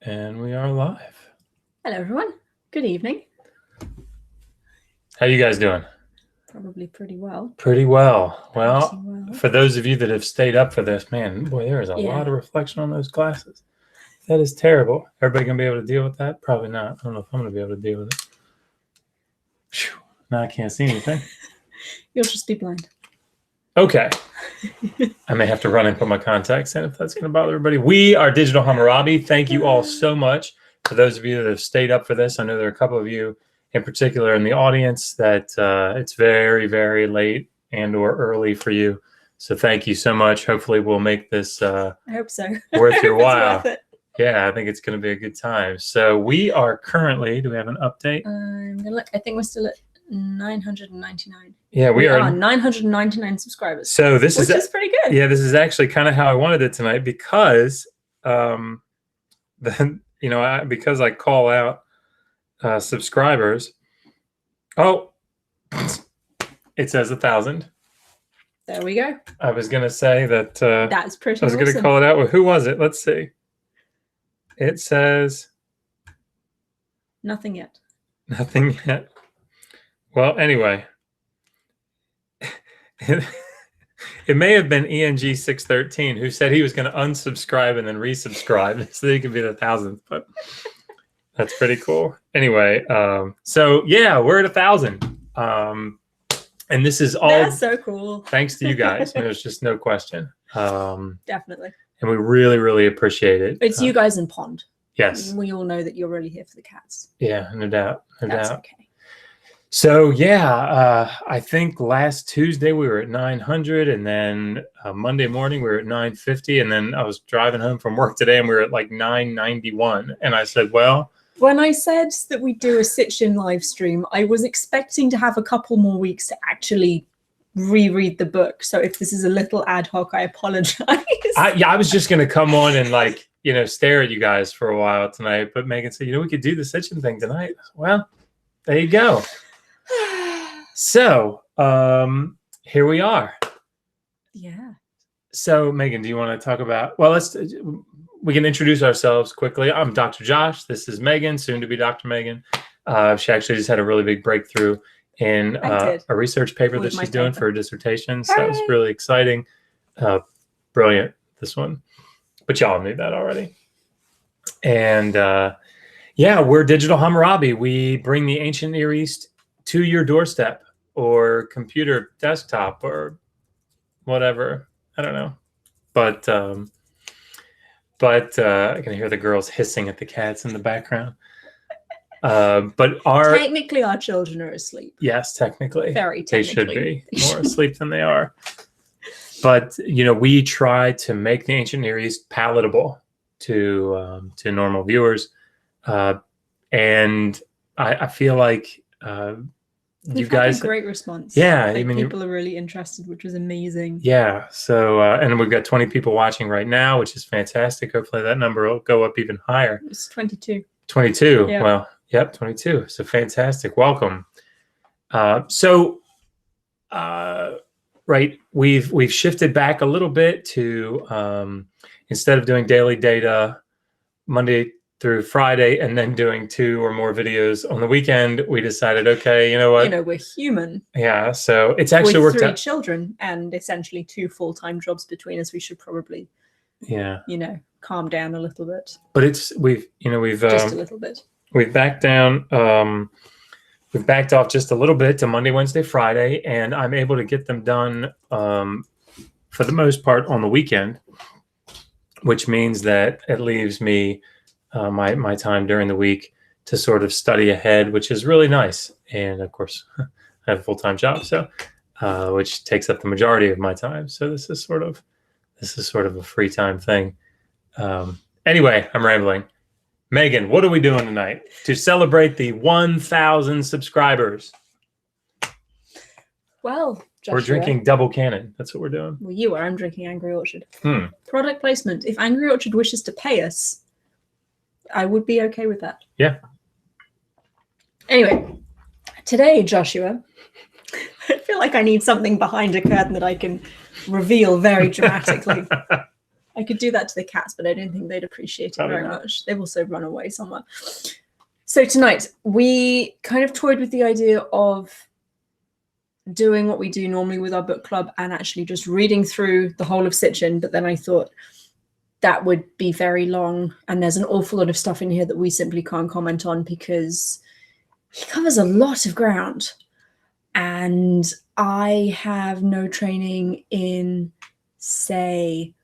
And we are live. Hello, everyone. Good evening. How you guys doing? Probably pretty well. Pretty well. Well, for those of you that have stayed up for this, man, boy, there is a lot of reflection on those glasses. That is terrible. Everybody going to be able to deal with that? Probably not. I don't know if I'm going to be able to deal with it. Whew. Now I can't see anything. You'll just be blind. Okay. I may have to run and put my contacts in if that's going to bother everybody. We are Digital Hammurabi. Thank you all so much. For those of you that have stayed up for this, I know there are a couple of you in particular in the audience that it's very, very late and or early for you. So thank you so much. Hopefully we'll make this I hope so. Worth your while. Worth it. Yeah, I think it's going to be a good time. So we are currently, do we have an update? I'm going to look. I think we're still at 999. Yeah, we are 999 subscribers. So this which is pretty good. Yeah, this is actually kind of how I wanted it tonight because then because I call out subscribers. Oh, it says 1,000. There we go. I was gonna say that that's pretty. I was gonna call it out. Well, who was it? Let's see. It says nothing yet. Nothing yet. Well, anyway, it may have been ENG613 who said he was going to unsubscribe and then resubscribe so he could be the 1,000th, but that's pretty cool. Anyway, so yeah, we're at 1,000. And this is all that's so cool. Thanks to you guys. There's just no question. Definitely. And we really, really appreciate it. It's you guys in Pond. Yes. We all know that you're really here for the cats. Yeah, no doubt. No that's doubt. Okay. So yeah, I think last Tuesday we were at 900, and then Monday morning we were at 950, and then I was driving home from work today and we were at like 991. And I said, well, when I said that we do a Sitchin live stream, I was expecting to have a couple more weeks to actually reread the book. So if this is a little ad hoc, I apologize. I was just going to come on and stare at you guys for a while tonight. But Megan said, we could do the Sitchin thing tonight. Well, there you go. So here we are. Yeah. So Megan, do you want to talk about, we can introduce ourselves quickly. I'm Dr. Josh. This is Megan, soon to be Dr. Megan. She actually just had a really big breakthrough in a research paper that she's doing for her dissertation. So that was really exciting. Brilliant, this one. But y'all knew that already. And we're Digital Hammurabi. We bring the ancient Near East to your doorstep or computer desktop or whatever. I don't know. But I can hear the girls hissing at the cats in the background. But technically our children are asleep. Yes, technically. Very technically. They should be more asleep than they are. But we try to make the ancient Near East palatable to normal viewers. And I feel like you guys had a great response. Yeah, people are really interested, which was amazing. Yeah. So and we've got 20 people watching right now, which is fantastic. Hopefully that number will go up even higher. It's 22. 22. Yeah. Well, yep, 22. So fantastic. Welcome. Right, we've shifted back a little bit to instead of doing daily data Monday through Friday and then doing 2 or more videos on the weekend, we decided, okay, you know what? We're human. Yeah, so it's actually worked out. With 3 children and essentially 2 full-time jobs between us, we should probably, calm down a little bit. But we've just a little bit. We've backed down. We've backed off just a little bit to Monday, Wednesday, Friday, and I'm able to get them done for the most part on the weekend, which means that it leaves me my time during the week to sort of study ahead, which is really nice. And of course, I have a full-time job, so which takes up the majority of my time. So this is sort of a free time thing. Anyway, I'm rambling. Megan, what are we doing tonight to celebrate the 1,000 subscribers? Well, Joshua, we're drinking Double Cannon. That's what we're doing. Well, you are. I'm drinking Angry Orchard. Product placement. If Angry Orchard wishes to pay us, I would be okay with that. Yeah. Anyway, today, Joshua, I feel like I need something behind a curtain that I can reveal very dramatically. I could do that to the cats, but I don't think they'd appreciate it Probably very not. much. They've also run away somewhere. So tonight, we kind of toyed with the idea of doing what we do normally with our book club and actually just reading through the whole of Sitchin. But then I thought that would be very long. And there's an awful lot of stuff in here that we simply can't comment on because he covers a lot of ground. And I have no training in, say,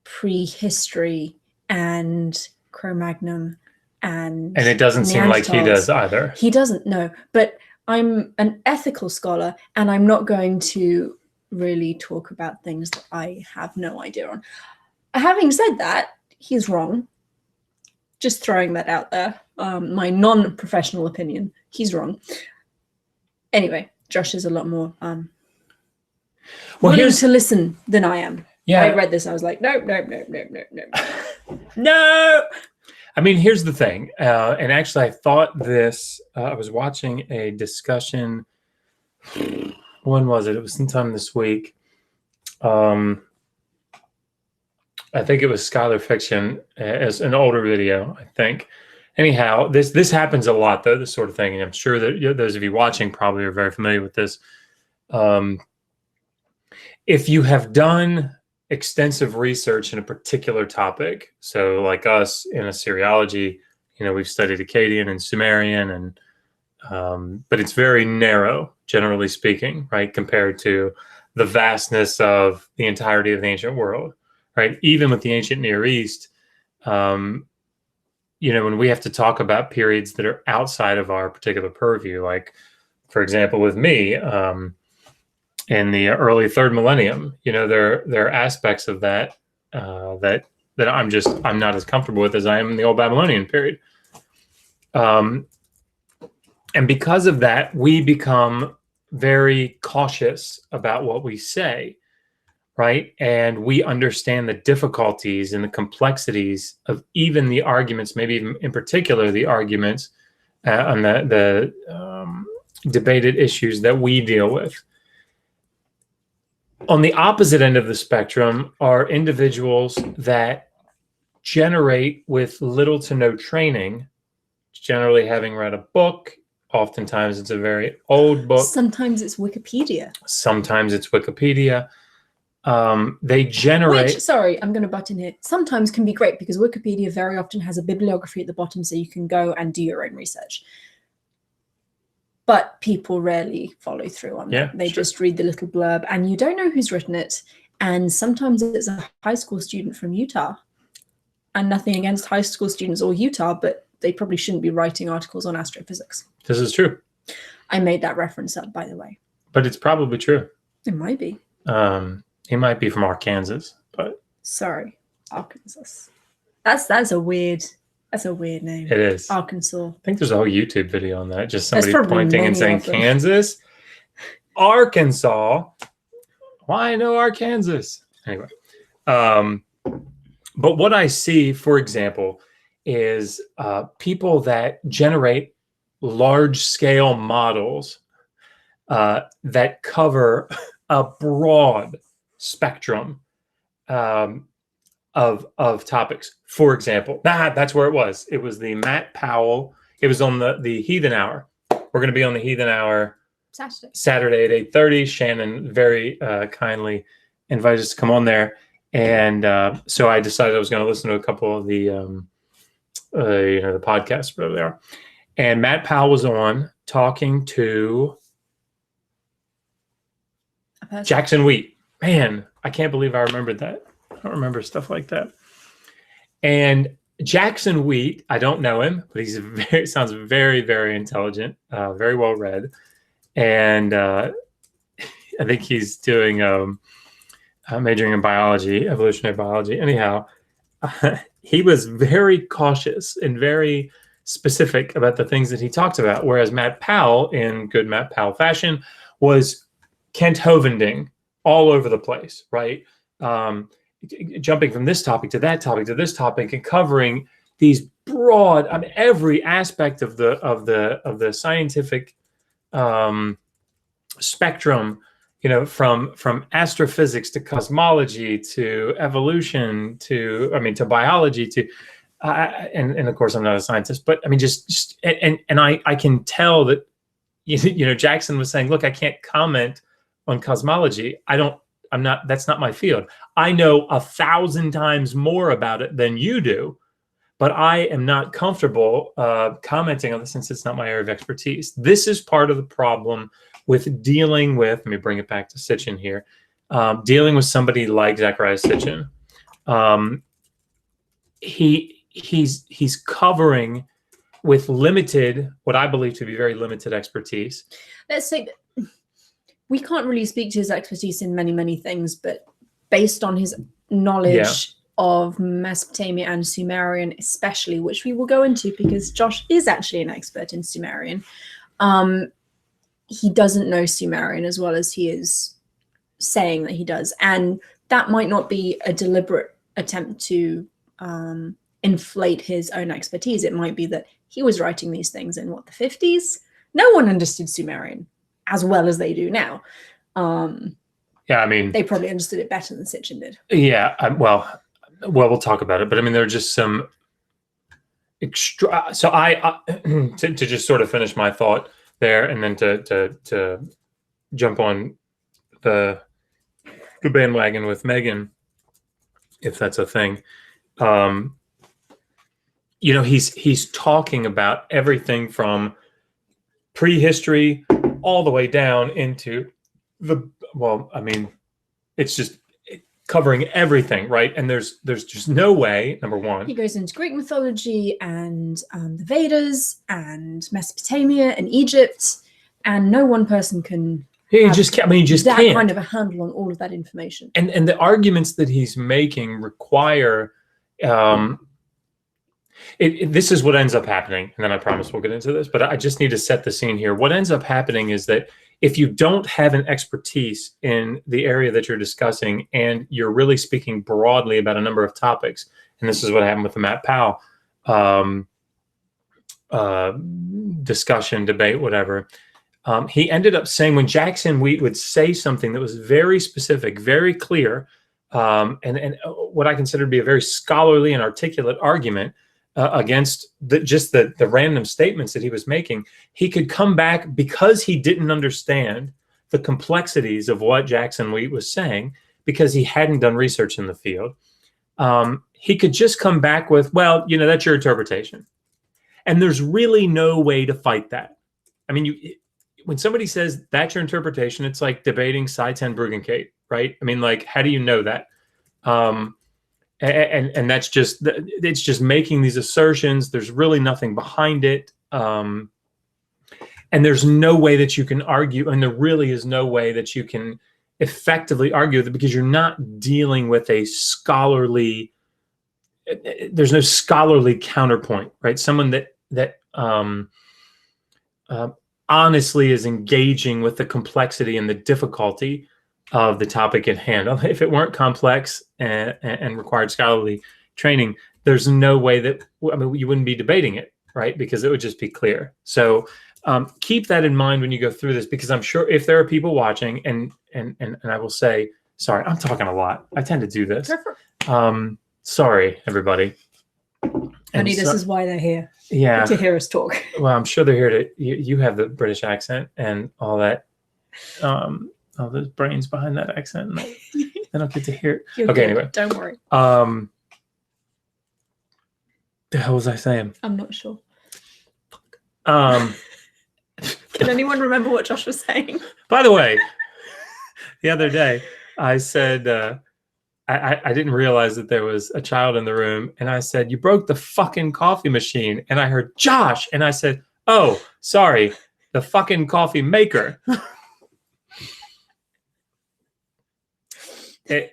prehistory and Cro-Magnon and it doesn't seem like he Neanderthals. does either. He doesn't know, but I'm an ethical scholar and I'm not going to really talk about things that I have no idea on. Having said that, he's wrong. Just throwing that out there. My non-professional opinion, he's wrong. Anyway, Josh is a lot more willing to listen than I am. Yeah. I read this and I was like, no. No. I mean, here's the thing. And actually, I thought this, I was watching a discussion. When was it? It was sometime this week. I think it was Scholar Fiction as an older video, I think. Anyhow, this happens a lot, though, this sort of thing. And I'm sure that those of you watching probably are very familiar with this. If you have done extensive research in a particular topic, so like us in Assyriology, we've studied Akkadian and Sumerian, and but it's very narrow, generally speaking, right, compared to the vastness of the entirety of the ancient world, right? Even with the ancient Near East, when we have to talk about periods that are outside of our particular purview, like, for example, with me, in the early third millennium, there are aspects of that that I'm not as comfortable with as I am in the old Babylonian period. And because of that, we become very cautious about what we say, right? And we understand the difficulties and the complexities of even the arguments, maybe even in particular the arguments on the debated issues that we deal with. On the opposite end of the spectrum are individuals that generate with little to no training, generally having read a book. Oftentimes it's a very old book. Sometimes it's Wikipedia. They generate... Which, sorry, I'm going to butt in here. Sometimes can be great because Wikipedia very often has a bibliography at the bottom so you can go and do your own research. But people rarely follow through on that. They just read the little blurb and you don't know who's written it. And sometimes it's a high school student from Utah. And nothing against high school students or Utah, but they probably shouldn't be writing articles on astrophysics. This is true. I made that reference up, by the way. But it's probably true. It might be. He might be from Arkansas, but... Sorry, Arkansas. That's a weird name. It is. Arkansas. I think there's a whole YouTube video on that. Just somebody pointing and saying, Kansas, Arkansas. Why no Arkansas? Anyway. But what I see, for example, is people that generate large-scale models that cover a broad spectrum of topics. For example, that's where it was. It was the Matt Powell. It was on the Heathen Hour. We're going to be on the Heathen Hour Saturday at 8:30. Shannon very kindly invited us to come on there. And so I decided I was going to listen to a couple of the the podcasts, whatever they are. And Matt Powell was on talking to Jackson Wheat. Man, I can't believe I remembered that. I don't remember stuff like that. And Jackson Wheat, I don't know him, but sounds very, very intelligent, very well read. And I think he's doing majoring in biology, evolutionary biology. Anyhow, he was very cautious and very specific about the things that he talked about, whereas Matt Powell, in good Matt Powell fashion, was Kent Hovending all over the place, right? Jumping from this topic to that topic to this topic and covering these broad, every aspect of the scientific spectrum from astrophysics to cosmology to evolution to biology to and of course I'm not a scientist, but I mean just and I can tell that Jackson was saying, look, I can't comment on cosmology. That's not my field. I know 1,000 times more about it than you do, but I am not comfortable commenting on this since it's not my area of expertise. This is part of the problem with dealing with, let me bring it back to Sitchin here, dealing with somebody like Zechariah Sitchin. He's covering with limited, what I believe to be very limited expertise. Let's say we can't really speak to his expertise in many, many things, but based on his knowledge of Mesopotamia and Sumerian especially, which we will go into because Josh is actually an expert in Sumerian, he doesn't know Sumerian as well as he is saying that he does. And that might not be a deliberate attempt to inflate his own expertise. It might be that he was writing these things in the 50s. No one understood Sumerian as well as they do now. Yeah, I mean, they probably understood it better than Sitchin did. Yeah, well, we'll talk about it, but I mean, there are just some extra. So I to just sort of finish my thought there, and then to jump on the bandwagon with Megan, if that's a thing. He's talking about everything from prehistory all the way down into it's just covering everything, right? And there's just no way, number one. He goes into Greek mythology and the Vedas and Mesopotamia and Egypt, and no one person can just can't kind of a handle on all of that information. And the arguments that he's making require this is what ends up happening, and then I promise we'll get into this, but I just need to set the scene here. What ends up happening is that if you don't have an expertise in the area that you're discussing, and you're really speaking broadly about a number of topics, and this is what happened with the Matt Powell discussion, debate, whatever, he ended up saying, when Jackson Wheat would say something that was very specific, very clear, and what I consider to be a very scholarly and articulate argument, against the random statements that he was making, he could come back, because he didn't understand the complexities of what Jackson Wheat was saying, because he hadn't done research in the field. He could just come back with, well, that's your interpretation. And there's really no way to fight that. I mean, when somebody says that's your interpretation, it's like debating Sitchin Bruggencate, right? I mean, like, how do you know that? And that's just, it's just making these assertions. There's really nothing behind it. And there's no way that you can argue, and there really is no way that you can effectively argue with it, because you're not dealing with a scholarly, there's no scholarly counterpoint, right? Someone that honestly is engaging with the complexity and the difficulty of the topic at hand. If it weren't complex and required scholarly training, there's no way that, you wouldn't be debating it, right? Because it would just be clear. So keep that in mind when you go through this, because I'm sure if there are people watching, and I will say, sorry, I'm talking a lot. I tend to do this. Sorry, everybody. Honey, this is why they're here. Yeah. To hear us talk. Well, I'm sure they're here to, you have the British accent and all that. All those brains behind that accent. They don't get to hear it. You're okay, good. anyway. Don't worry. The hell was I saying? I'm not sure. Can anyone remember what Josh was saying? By the way, the other day I said, I didn't realize that there was a child in the room, and I said, you broke the fucking coffee machine. And I heard Josh, and I said, oh, sorry, the fucking coffee maker. There's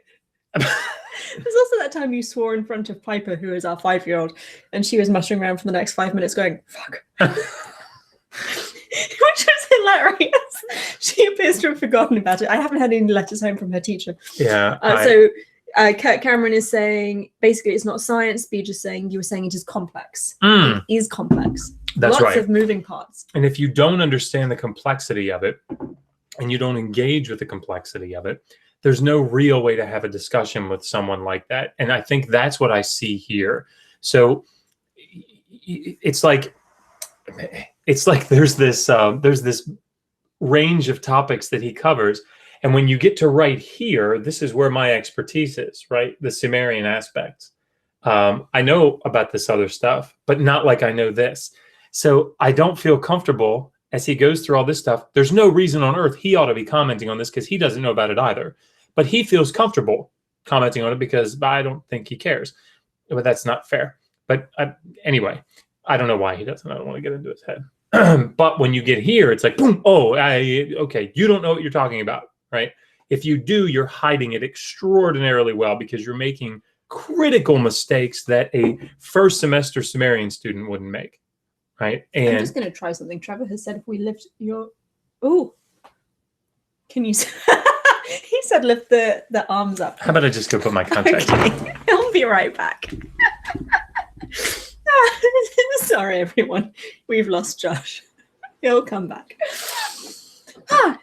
also that time you swore in front of Piper, who is our 5-year-old, and she was muttering around for the next 5 minutes going, fuck. Which was hilarious. She appears to have forgotten about it. I haven't had any letters home from her teacher. Yeah. So Kurt Cameron is saying, basically, it's not science. B just saying, you were saying it is complex. It is complex. That's Lots right. of moving parts. And if you don't understand the complexity of it, and you don't engage with the complexity of it, there's no real way to have a discussion with someone like that. And I think that's what I see here. So it's like there's this range of topics that he covers. And when you get to right here, this is where my expertise is, right? The Sumerian aspects. I know about this other stuff, but not like I know this. So I don't feel comfortable as he goes through all this stuff. There's no reason on earth he ought to be commenting on this because he doesn't know about it either. But he feels comfortable commenting on it because I don't think he cares. But that's not fair. But anyway, I don't know why he doesn't. I don't want to get into his head. But when you get here, it's like, boom, okay, you don't know what you're talking about, right? If you do, you're hiding it extraordinarily well because you're making critical mistakes that a first semester Sumerian student wouldn't make, right? And I'm just going to try something. Trevor has said if we lift your... Ooh. Can you... He said lift the arms up. How about I just go put my contact on? Okay. I'll be right back. Sorry, everyone. We've lost Josh. He'll come back.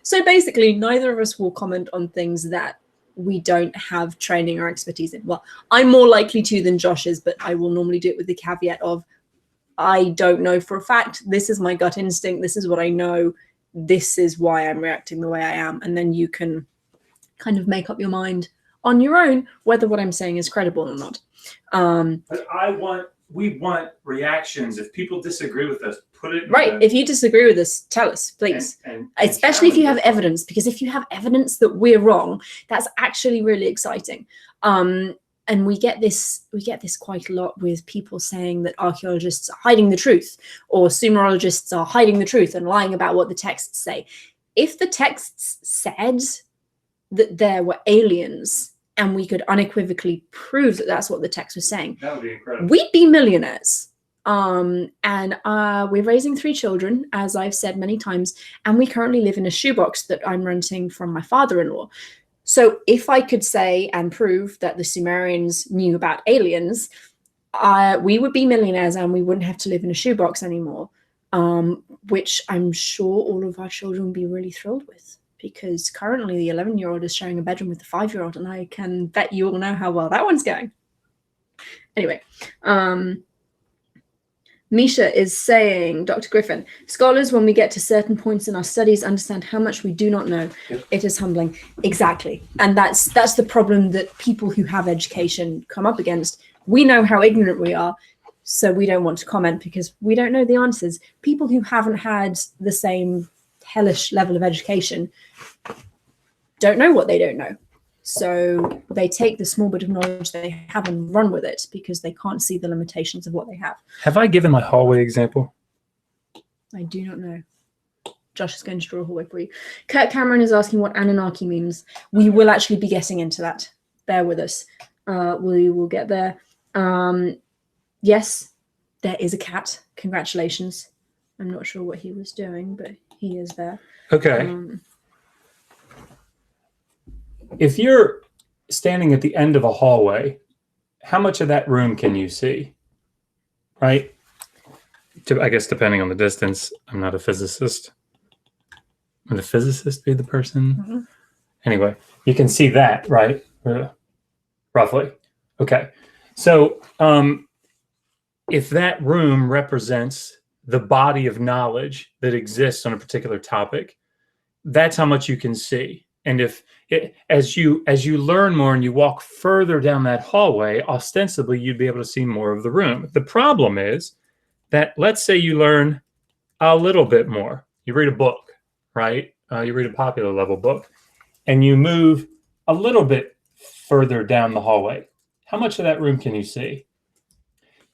So basically, neither of us will comment on things that we don't have training or expertise in. Well, I'm more likely to than Josh is, but I will normally do it with the caveat of I don't know for a fact. This is my gut instinct. This is what I know. This is why I'm reacting the way I am. And then you can kind of make up your mind on your own whether what I'm saying is credible or not. But we want reactions. If people disagree with us, put it right. If you disagree with us, tell us, please. And especially if you have evidence, because if you have evidence that we're wrong, that's actually really exciting. And we get this quite a lot with people saying that archaeologists are hiding the truth, or Sumerologists are hiding the truth and lying about what the texts say. If the texts said that there were aliens and we could unequivocally prove that that's what the text was saying, that would be incredible. We'd be millionaires. And we're raising 3 children, as I've said many times, and we currently live in a shoebox that I'm renting from my father-in-law. So if I could say and prove that the Sumerians knew about aliens, we would be millionaires and we wouldn't have to live in a shoebox anymore, which I'm sure all of our children would be really thrilled with. Because currently the 11-year-old is sharing a bedroom with the 5-year-old, and I can bet you all know how well that one's going. Anyway, Misha is saying, Dr. Griffin, scholars, when we get to certain points in our studies, understand how much we do not know. Yep. It is humbling. Exactly. And that's the problem that people who have education come up against. We know how ignorant we are, so we don't want to comment because we don't know the answers. People who haven't had the same hellish level of education don't know what they don't know. So they take the small bit of knowledge they have and run with it because they can't see the limitations of what they have. Have I given my hallway example? I do not know. Josh is going to draw a hallway for you. Kurt Cameron is asking what Anunnaki means. We will actually be getting into that. Bear with us. We will get there. Yes, there is a cat. Congratulations. I'm not sure what he was doing, but he is there. Okay. If you're standing at the end of a hallway, how much of that room can you see? Right? I guess depending on the distance. I'm not a physicist. Would a physicist be the person? Mm-hmm. Anyway, you can see that, right? Roughly. Okay. So if that room represents the body of knowledge that exists on a particular topic, that's how much you can see. And as you learn more and you walk further down that hallway, ostensibly you'd be able to see more of the room. The problem is that, let's say you learn a little bit more. You read a book, right? You read a popular level book, and you move a little bit further down the hallway. How much of that room can you see?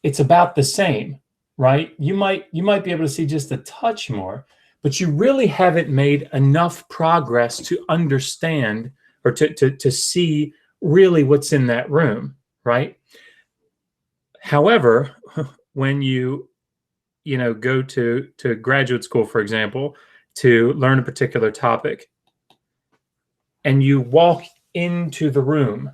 It's about the same, right? You might be able to see just a touch more, but you really haven't made enough progress to understand or to see really what's in that room, right? However, when you go to graduate school, for example, to learn a particular topic, and you walk into the room,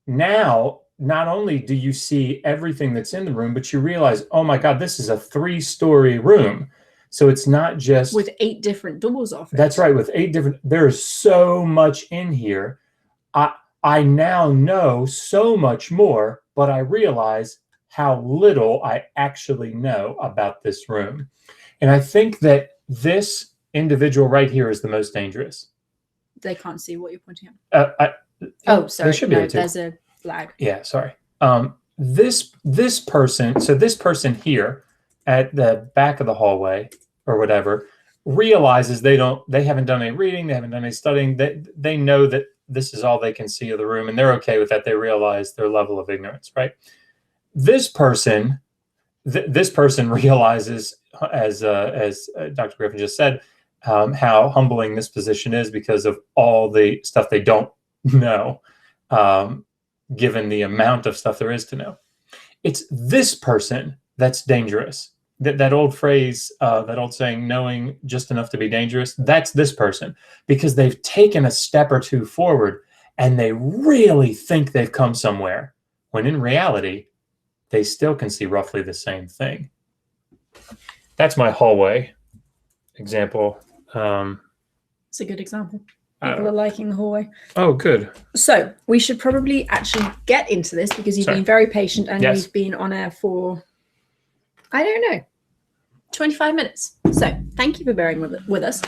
now not only do you see everything that's in the room, but you realize, oh my God, this is a 3-story room. So it's not just with 8 different doors off it. That's right. With 8 different, there's so much in here. I now know so much more, but I realize how little I actually know about this room. And I think that this individual right here is the most dangerous. They can't see what you're pointing at. Sorry. They should be able to. There's a lag. Yeah, sorry. This person, so this person here at the back of the hallway or whatever, realizes they haven't done any reading, they haven't done any studying. They know that this is all they can see of the room, and they're okay with that. They realize their level of ignorance, right? This person realizes, as Dr. Griffin just said, how humbling this position is because of all the stuff they don't know, given the amount of stuff there is to know. It's this person that's dangerous. That old phrase, that old saying, knowing just enough to be dangerous, that's this person, because they've taken a step or two forward and they really think they've come somewhere, when in reality, they still can see roughly the same thing. That's my hallway example. It's a good example. People are liking the hallway. Oh, good. So we should probably actually get into this because you've been very patient and we've been on air for, I don't know, 25 minutes. So thank you for bearing with us.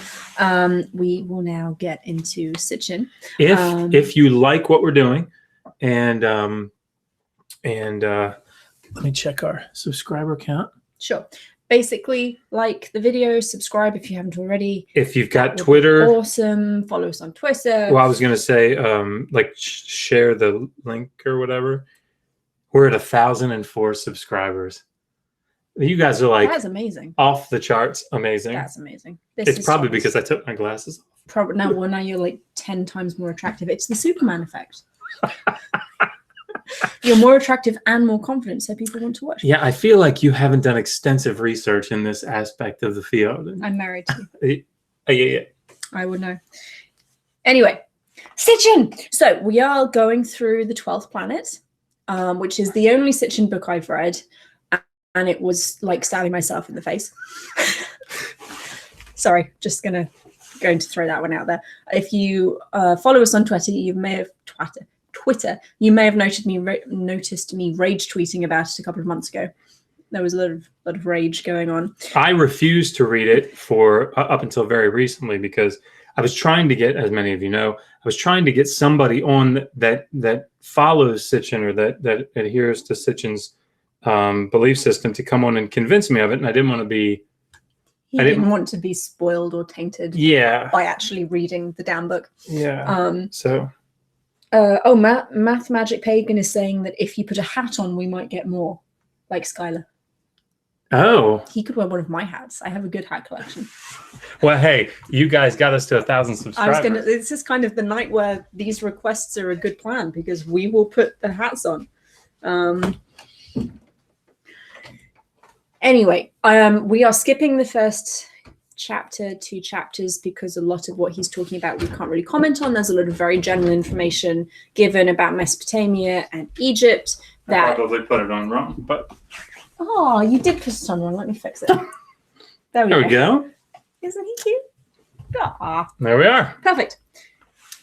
We will now get into Sitchin. If you like what we're doing, and let me check our subscriber count. Sure. Basically, like the video, subscribe if you haven't already. If you've got Twitter, awesome. Follow us on Twitter. Well, I was going to say, share the link or whatever. We're at 1,004 subscribers. You guys are like, that's amazing. Off the charts. Amazing. That's amazing. It's probably because I took my glasses off. Probably now you're like 10 times more attractive. It's the Superman effect. You're more attractive and more confident, so people want to watch. Yeah, I feel like you haven't done extensive research in this aspect of the field. I'm married to you. Yeah. I would know. Anyway, Sitchin. So we are going through the 12th planet, which is the only Sitchin book I've read, and it was like stabbing myself in the face. Sorry, just going to throw that one out there. If you follow us on Twitter, you may have noticed me rage tweeting about it a couple of months ago. There was a lot of rage going on. I refused to read it for up until very recently because I was trying to get, as many of you know, I was trying to get somebody on that follows Sitchin or that adheres to Sitchin's belief system to come on and convince me of it, and I didn't want to be. I didn't want to be spoiled or tainted. Yeah. By actually reading the damn book. Yeah. Math Magic Pagan is saying that if you put a hat on, we might get more, like Skylar. Oh. He could wear one of my hats. I have a good hat collection. Well, hey, you guys got us to 1,000 subscribers. This is kind of the night where these requests are a good plan because we will put the hats on. Anyway, we are skipping the first chapter, 2 chapters, because a lot of what he's talking about we can't really comment on. There's a lot of very general information given about Mesopotamia and Egypt. I probably put it on wrong, but oh, you did put it on wrong. Let me fix it. There we go. Isn't he cute? Aww. There we are. Perfect.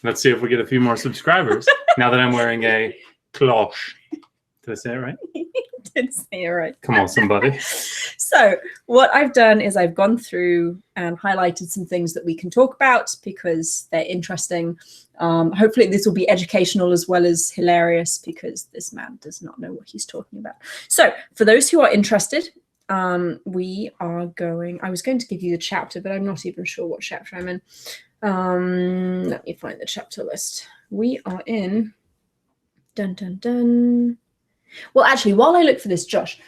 Let's see if we get a few more subscribers now that I'm wearing a cloche. Did I say it right? You did say it right. Come on, somebody. So what I've done is I've gone through and highlighted some things that we can talk about because they're interesting. Hopefully this will be educational as well as hilarious because this man does not know what he's talking about. So for those who are interested, I was going to give you the chapter, but I'm not even sure what chapter I'm in. Let me find the chapter list. We are in Well, actually, while I look for this, Josh,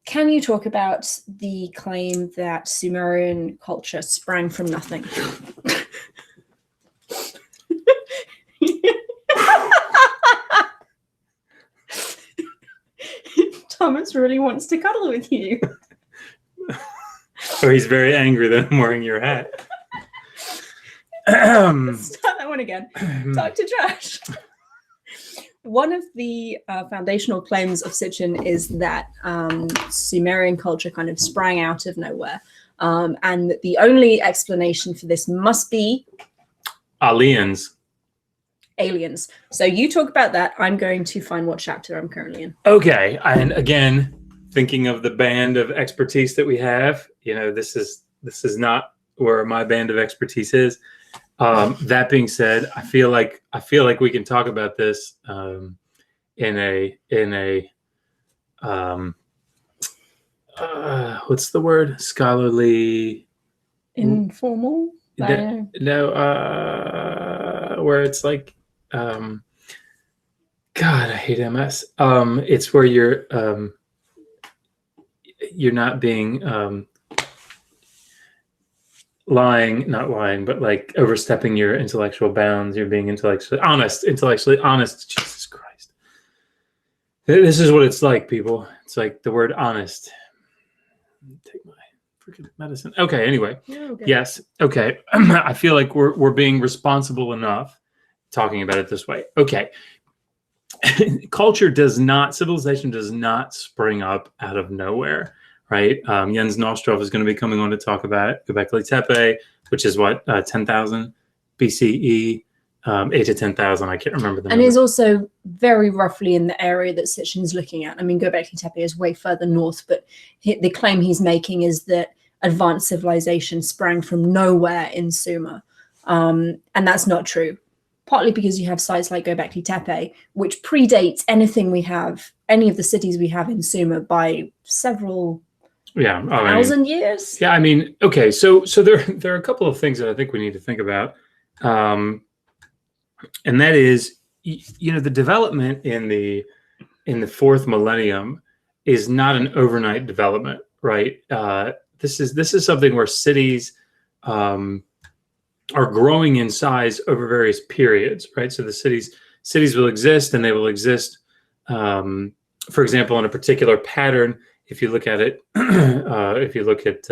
can you talk about the claim that Sumerian culture sprang from nothing? Thomas really wants to cuddle with you. Oh, he's very angry that I'm wearing your hat. Let's start that one again. Talk to Josh. One of the foundational claims of Sitchin is that Sumerian culture kind of sprang out of nowhere. and that the only explanation for this must be aliens. Aliens. So you talk about that. I'm going to find what chapter I'm currently in. Okay, and again, thinking of the band of expertise that we have, this is not where my band of expertise is. That being said, I feel like we can talk about this in a what's the word? Scholarly, informal. No, where it's like, God, I hate MS. It's where you're not being not lying, but like overstepping your intellectual bounds. You're being intellectually honest. Jesus Christ. This is what it's like, people. It's like the word honest. Take my freaking medicine. Okay, anyway. Okay. Yes. Okay. I feel like we're being responsible enough talking about it this way. Okay. Civilization does not spring up out of nowhere, right? Jens Nostrov is going to be coming on to talk about Göbekli Tepe, which is what, 10,000 BCE, 8 to 10,000. I can't remember the number. And is also very roughly in the area that Sitchin is looking at. I mean, Göbekli Tepe is way further north, but the claim he's making is that advanced civilization sprang from nowhere in Sumer. And that's not true. Partly because you have sites like Göbekli Tepe, which predates anything we have, any of the cities we have in Sumer by several thousand years. Yeah, I mean, okay, so there are a couple of things that I think we need to think about. And that is, the development in the fourth millennium is not an overnight development, right? This is something where cities are growing in size over various periods, right? So the cities will exist, and they will exist, for example, in a particular pattern. If you look at it, if you look at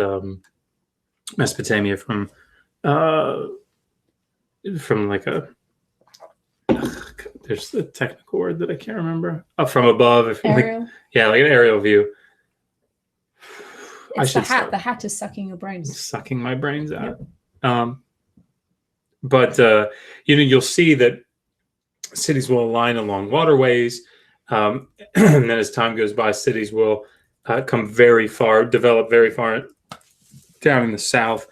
Mesopotamia from like there's a technical word that I can't remember. From above, Aerial. like an aerial view. It's the hat. The hat is sucking your brains. Sucking my brains out. Yep. But you'll see that cities will align along waterways, and then as time goes by, cities will develop very far down in the south.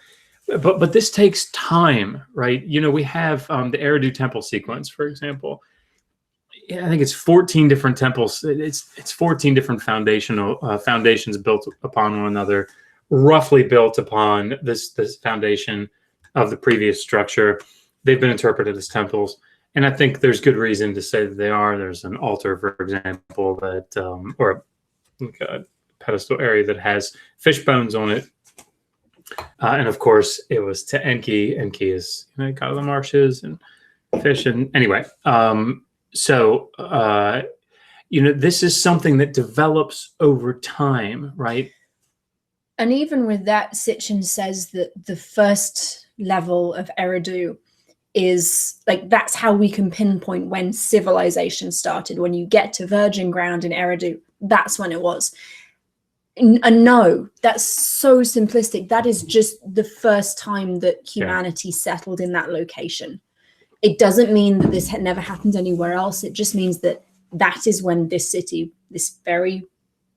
But this takes time, right? We have the Eridu temple sequence, for example. I think it's 14 different temples. It's 14 different foundations built upon one another, roughly built upon this foundation of the previous structure. They've been interpreted as temples, and I think there's good reason to say that they are. There's an altar, for example, that or a pedestal area that has fish bones on it, and of course it was to Enki. Enki is god of the marshes and fish, and anyway, this is something that develops over time, right? And even with that, Sitchin says that the first level of Eridu is like, that's how we can pinpoint when civilization started. When you get to virgin ground in Eridu, that's when it was. And no, that's so simplistic. That is just the first time that humanity settled in that location. It doesn't mean that this had never happened anywhere else. It just means that that is when this city, this very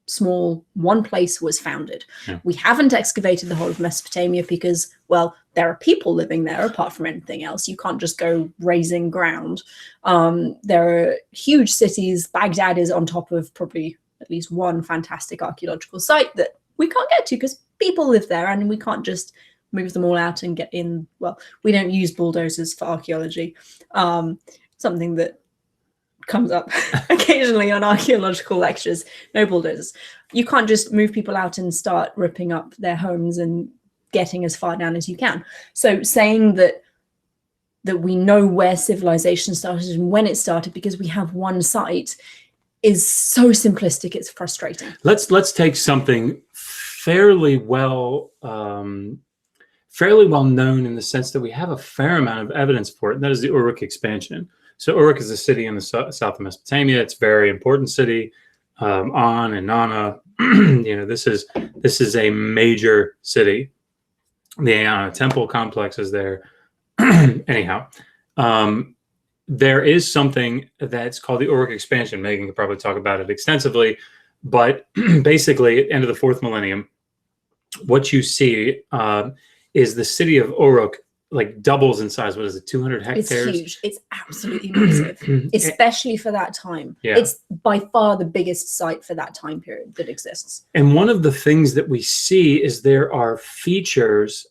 small one place, was founded. Yeah. We haven't excavated the whole of Mesopotamia because, well, there are people living there apart from anything else. You can't just go razing ground. There are huge cities. Baghdad is on top of probably at least one fantastic archaeological site that we can't get to because people live there, and we can't just move them all out and get in. Well, we don't use bulldozers for archaeology. Something that comes up occasionally on archaeological lectures. No bulldozers. You can't just move people out and start ripping up their homes and getting as far down as you can. So saying that we know where civilization started and when it started because we have one site is so simplistic, it's frustrating. Let's take something fairly well known in the sense that we have a fair amount of evidence for it, and that is the Uruk expansion. So Uruk is a city in the south of Mesopotamia. It's a very important city. On and Nana, this is a major city. the temple complexes there. Anyhow, there is something that's called the Uruk expansion. Megan could probably talk about it extensively, but basically, at the end of the 4th millennium, what you see is the city of Uruk like doubles in size. What is it, 200 hectares? It's huge. It's absolutely massive, especially for that time. Yeah. It's by far the biggest site for that time period that exists. And one of the things that we see is there are features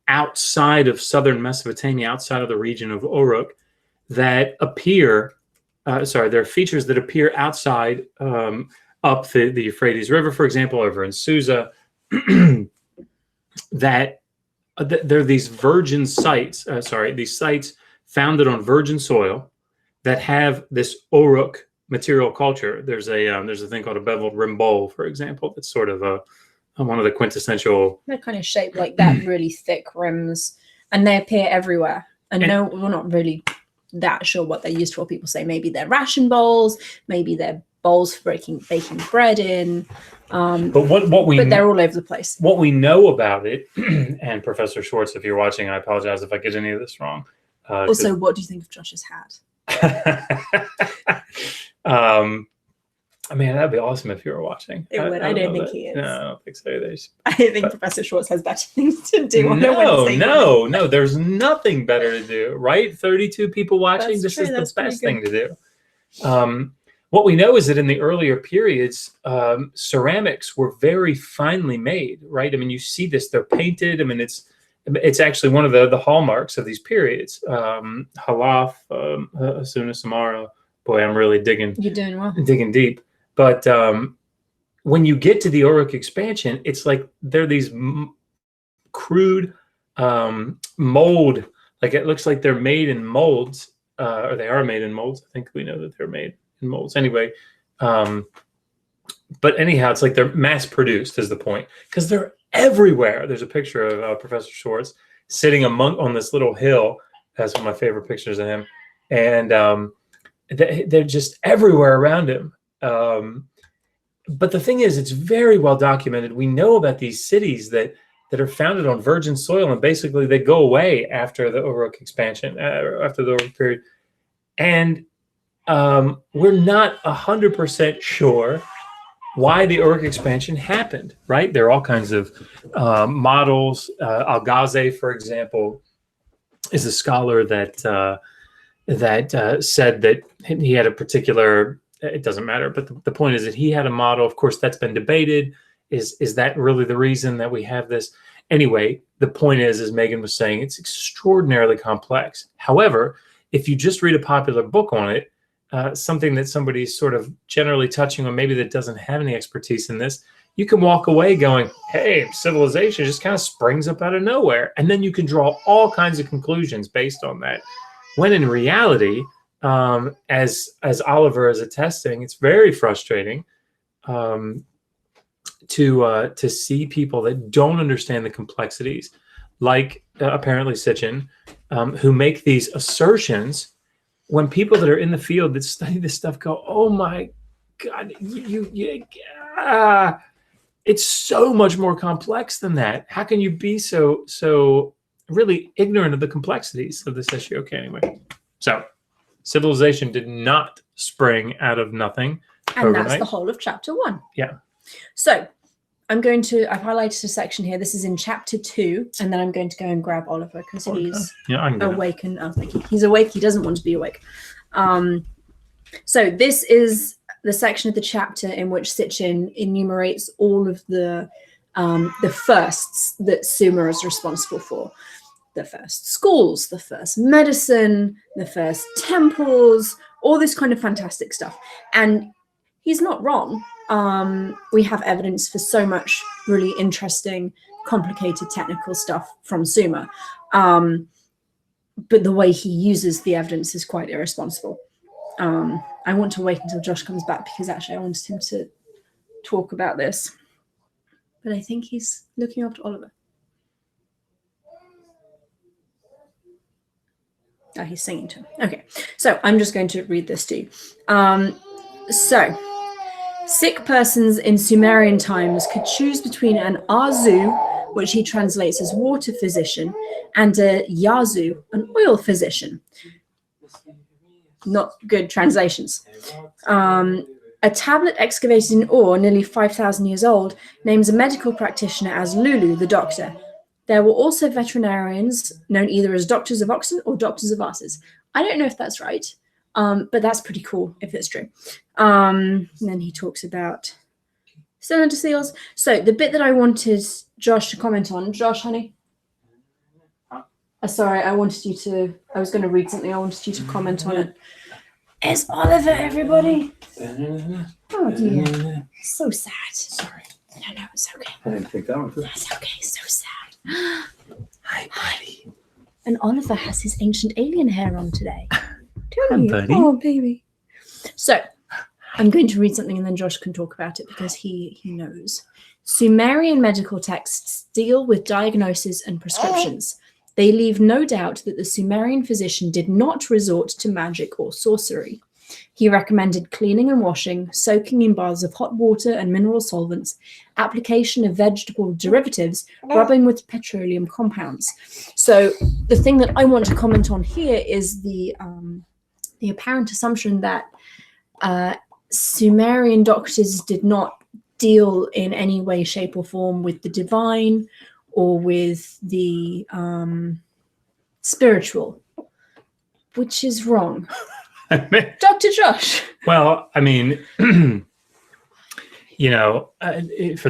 outside of southern Mesopotamia, outside of the region of Uruk, that appear. There are features that appear outside, up the Euphrates River, for example, over in Susa, that there are these virgin sites. These sites founded on virgin soil that have this Uruk material culture. There's a thing called a beveled rim bowl, for example, that's sort of one of the quintessential. They're kind of shaped like that, really thick rims, and they appear everywhere. And no, we're not really that sure what they're used for. People say maybe they're ration bowls, maybe they're bowls for baking bread in. But they're all over the place. What we know about it, and Professor Schwartz, if you're watching, I apologize if I get any of this wrong. Also, what do you think of Josh's hat? I mean, that'd be awesome if you were watching. It would. I don't think he is. No, I don't think so. I think Professor Schwartz has better things to do. No, there's nothing better to do, right? 32 people watching. This is the best thing to do. What we know is that in the earlier periods, ceramics were very finely made, right? I mean, you see this; they're painted. I mean, it's actually one of the hallmarks of these periods. Halaf, Asuna, Samara. Boy, I'm really digging. You're doing well. Digging deep. But when you get to the Uruk expansion, it's like they're these crude mold. Like it looks like they're made in molds, or they are made in molds. I think we know that they're made in molds. Anyway, but anyhow, it's like they're mass produced is the point, because they're everywhere. There's a picture of Professor Schwartz sitting on this little hill. That's one of my favorite pictures of him. And they're just everywhere around him. But the thing is, it's very well documented. We know about these cities that are founded on virgin soil, and basically they go away after the Uruk expansion, after the Uruk period. And we're not 100% sure why the Uruk expansion happened, right? There are all kinds of models. Al-Ghazi, for example, is a scholar that said that he had a particular, it doesn't matter, but the point is that he had a model. Of course, that's been debated. Is that really the reason that we have this? Anyway, the point is, as Megan was saying, it's extraordinarily complex. However, if you just read a popular book on it, something that somebody's sort of generally touching on, maybe that doesn't have any expertise in this, you can walk away going, hey, civilization just kind of springs up out of nowhere. And then you can draw all kinds of conclusions based on that. When in reality, as Oliver is attesting, it's very frustrating to see people that don't understand the complexities, like apparently Sitchin, who make these assertions when people that are in the field that study this stuff go, oh my God, it's so much more complex than that. How can you be so really ignorant of the complexities of this issue? Okay, anyway. So civilization did not spring out of nothing. And overnight. That's the whole of chapter 1. Yeah. So I've highlighted a section here. This is in chapter 2, and then I'm going to go and grab Oliver because he's awake. Oh, thank you. He's awake. He doesn't want to be awake. So this is the section of the chapter in which Sitchin enumerates all of the firsts that Sumer is responsible for. The first schools, the first medicine, the first temples, all this kind of fantastic stuff. And he's not wrong. We have evidence for so much really interesting, complicated technical stuff from Sumer. But the way he uses the evidence is quite irresponsible. I want to wait until Josh comes back because actually I wanted him to talk about this. But I think he's looking after Oliver. Oh, he's singing to him. Okay, so I'm just going to read this to you. So, sick persons in Sumerian times could choose between an arzu, which he translates as water physician, and a Yazoo, an oil physician. Not good translations. A tablet excavated in ore, nearly 5,000 years old, names a medical practitioner as Lulu, the doctor. There were also veterinarians known either as doctors of oxen or doctors of asses. I don't know if that's right, but that's pretty cool if it's true. And then he talks about similar to seals. So the bit that I wanted Josh to comment on, Josh, honey. Sorry, I was going to read something. I wanted you to comment on it. It's Oliver, everybody. Oh dear, so sad. Sorry. No, it's okay. I didn't pick that one. That's okay, so sad. Hi, buddy. And Oliver has his ancient alien hair on today. Hi, buddy. Oh, baby. So, I'm going to read something and then Josh can talk about it because he knows. Sumerian medical texts deal with diagnosis and prescriptions. They leave no doubt that the Sumerian physician did not resort to magic or sorcery. He recommended cleaning and washing, soaking in baths of hot water and mineral solvents, application of vegetable derivatives, rubbing with petroleum compounds. So the thing that I want to comment on here is the apparent assumption that Sumerian doctors did not deal in any way, shape, or form with the divine or with the spiritual, which is wrong. Dr. Josh. Well, I mean, for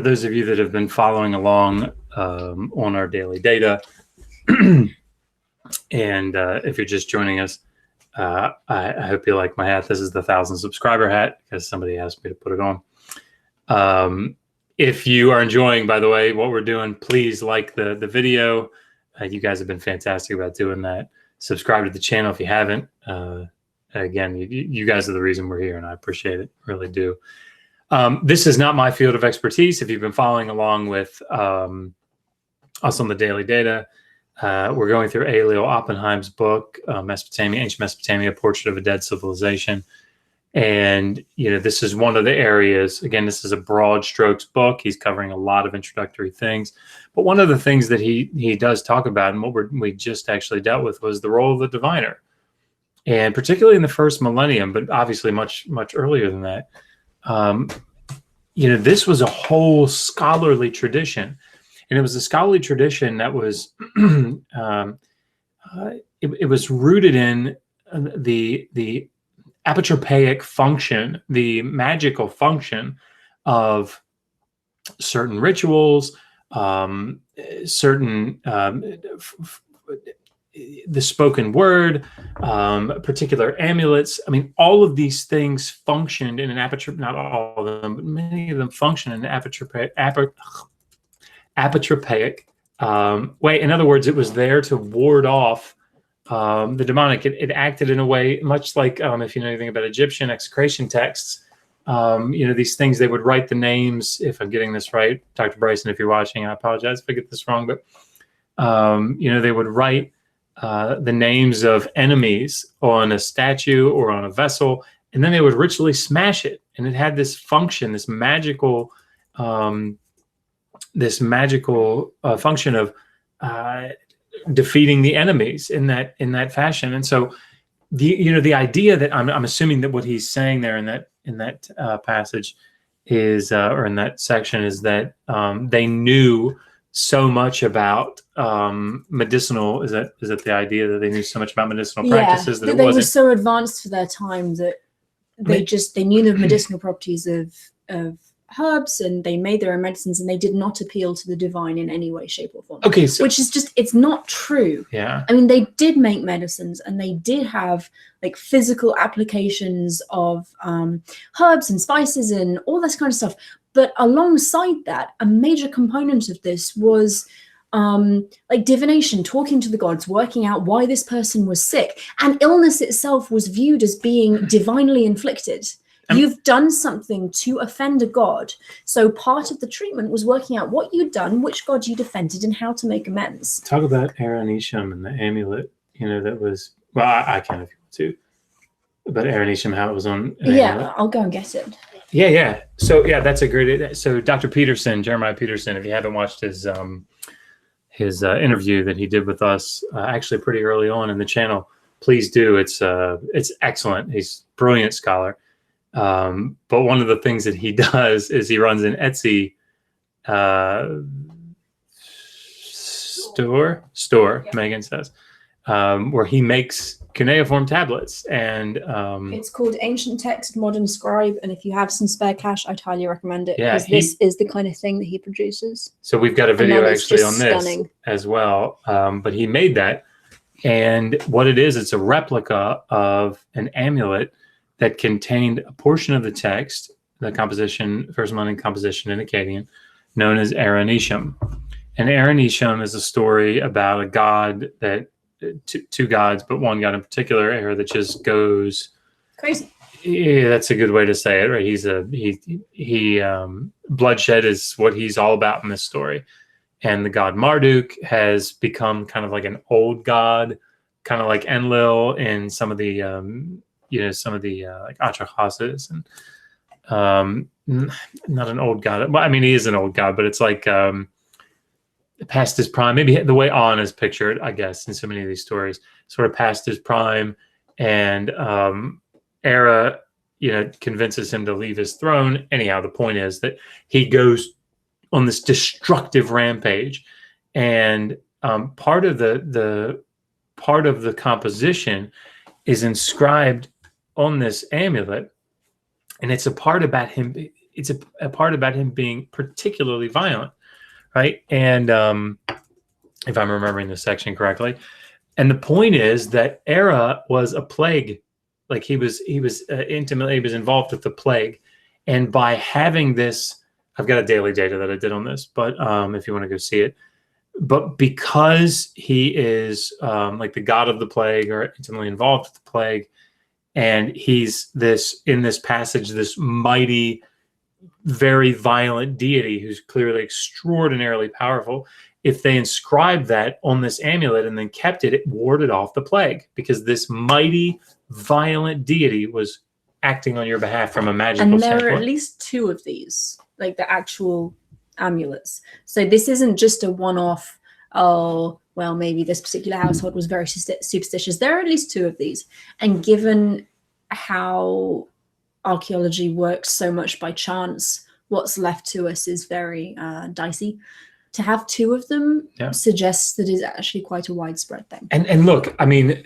those of you that have been following along on our daily data, and if you're just joining us, I hope you like my hat. This is the 1,000 subscriber hat because somebody asked me to put it on. If you are enjoying, by the way, what we're doing, please like the video. You guys have been fantastic about doing that. Subscribe to the channel if you haven't. Again, you guys are the reason we're here, and I appreciate it, really do. This is not my field of expertise. If you've been following along with us on the Daily Data, we're going through Eliel Oppenheim's book, Mesopotamia, Ancient Mesopotamia, Portrait of a Dead Civilization. And, this is one of the areas, again, this is a broad strokes book. He's covering a lot of introductory things. But one of the things that he does talk about, and what we just actually dealt with, was the role of the diviner. And particularly in the first millennium, but obviously much, much earlier than that, this was a whole scholarly tradition. And it was a scholarly tradition that was, it was rooted in the apotropaic function, the magical function of certain rituals, certain the spoken word, particular amulets. I mean, all of these things functioned in an not all of them, but many of them function in an apotropaic way. In other words, it was there to ward off the demonic. It acted in a way much like, if you know anything about Egyptian execration texts, these things, they would write the names, if I'm getting this right, Dr. Bryson, if you're watching, I apologize if I get this wrong, but, they would write the names of enemies on a statue or on a vessel, and then they would ritually smash it. And it had this function, this magical function of defeating the enemies in that fashion. And so the idea that I'm assuming that what he's saying there in that passage is, or in that section, is that they knew so much about medicinal. Is that the idea that they knew so much about medicinal practices that they were so advanced for their time that they knew the medicinal properties of herbs, and they made their own medicines, and they did not appeal to the divine in any way, shape, or form. Okay, so, which is just, it's not true. Yeah. I mean, they did make medicines, and they did have like physical applications of herbs and spices and all this kind of stuff. But alongside that, a major component of this was like divination, talking to the gods, working out why this person was sick. And illness itself was viewed as being divinely inflicted. You've done something to offend a god. So part of the treatment was working out what you'd done, which god you'd offended, and how to make amends. Talk about Aaron Isham and the amulet, that was, well, I can if you want to. But Aaron Isham, how it was on an amulet. I'll go and get it. Yeah. So, yeah, that's a great, so Dr. Peterson, Jeremiah Peterson, if you haven't watched his interview that he did with us, actually pretty early on in the channel. Please do. It's excellent. He's a brilliant scholar. But one of the things that he does is he runs an Etsy store, yeah. Megan says, where he makes cuneiform tablets, and it's called Ancient Text Modern Scribe, and if you have some spare cash, I'd highly recommend it, because this is the kind of thing that he produces. So we've got a video actually on this as well, but he made that, and what it is, it's a replica of an amulet that contained a portion of the text, the composition, first London composition in Akkadian, known as Aranisham. And Aranisham is a story about a god that, two gods, but one god in particular, that just goes crazy. Yeah, that's a good way to say it, right? Bloodshed is what he's all about in this story. And the god Marduk has become kind of like an old god, kind of like Enlil in some of the, like Atrahasis, and not an old god. Well, I mean, he is an old god, but it's like past his prime. Maybe the way On is pictured, I guess, in so many of these stories, sort of past his prime, and Era, convinces him to leave his throne. Anyhow, the point is that he goes on this destructive rampage, and part of the composition is inscribed on this amulet, and it's a part about him. It's a part about him being particularly violent, right? And if I'm remembering the section correctly, and the point is that Era was a plague, like he was intimately involved with the plague, and by having this, I've got a daily data that I did on this, but if you want to go see it, but because he is like the god of the plague, or intimately involved with the plague, and he's in this passage, this mighty, very violent deity who's clearly extraordinarily powerful. If they inscribed that on this amulet and then kept it, it warded off the plague, because this mighty, violent deity was acting on your behalf from a magical standpoint. And there are at least 2 of these, like the actual amulets. So this isn't just a one-off, oh, well, maybe this particular household was very superstitious. There are at least 2 of these. And given how archaeology works so much by chance, what's left to us is very dicey. To have 2 of them suggests that it's actually quite a widespread thing. And look, I mean,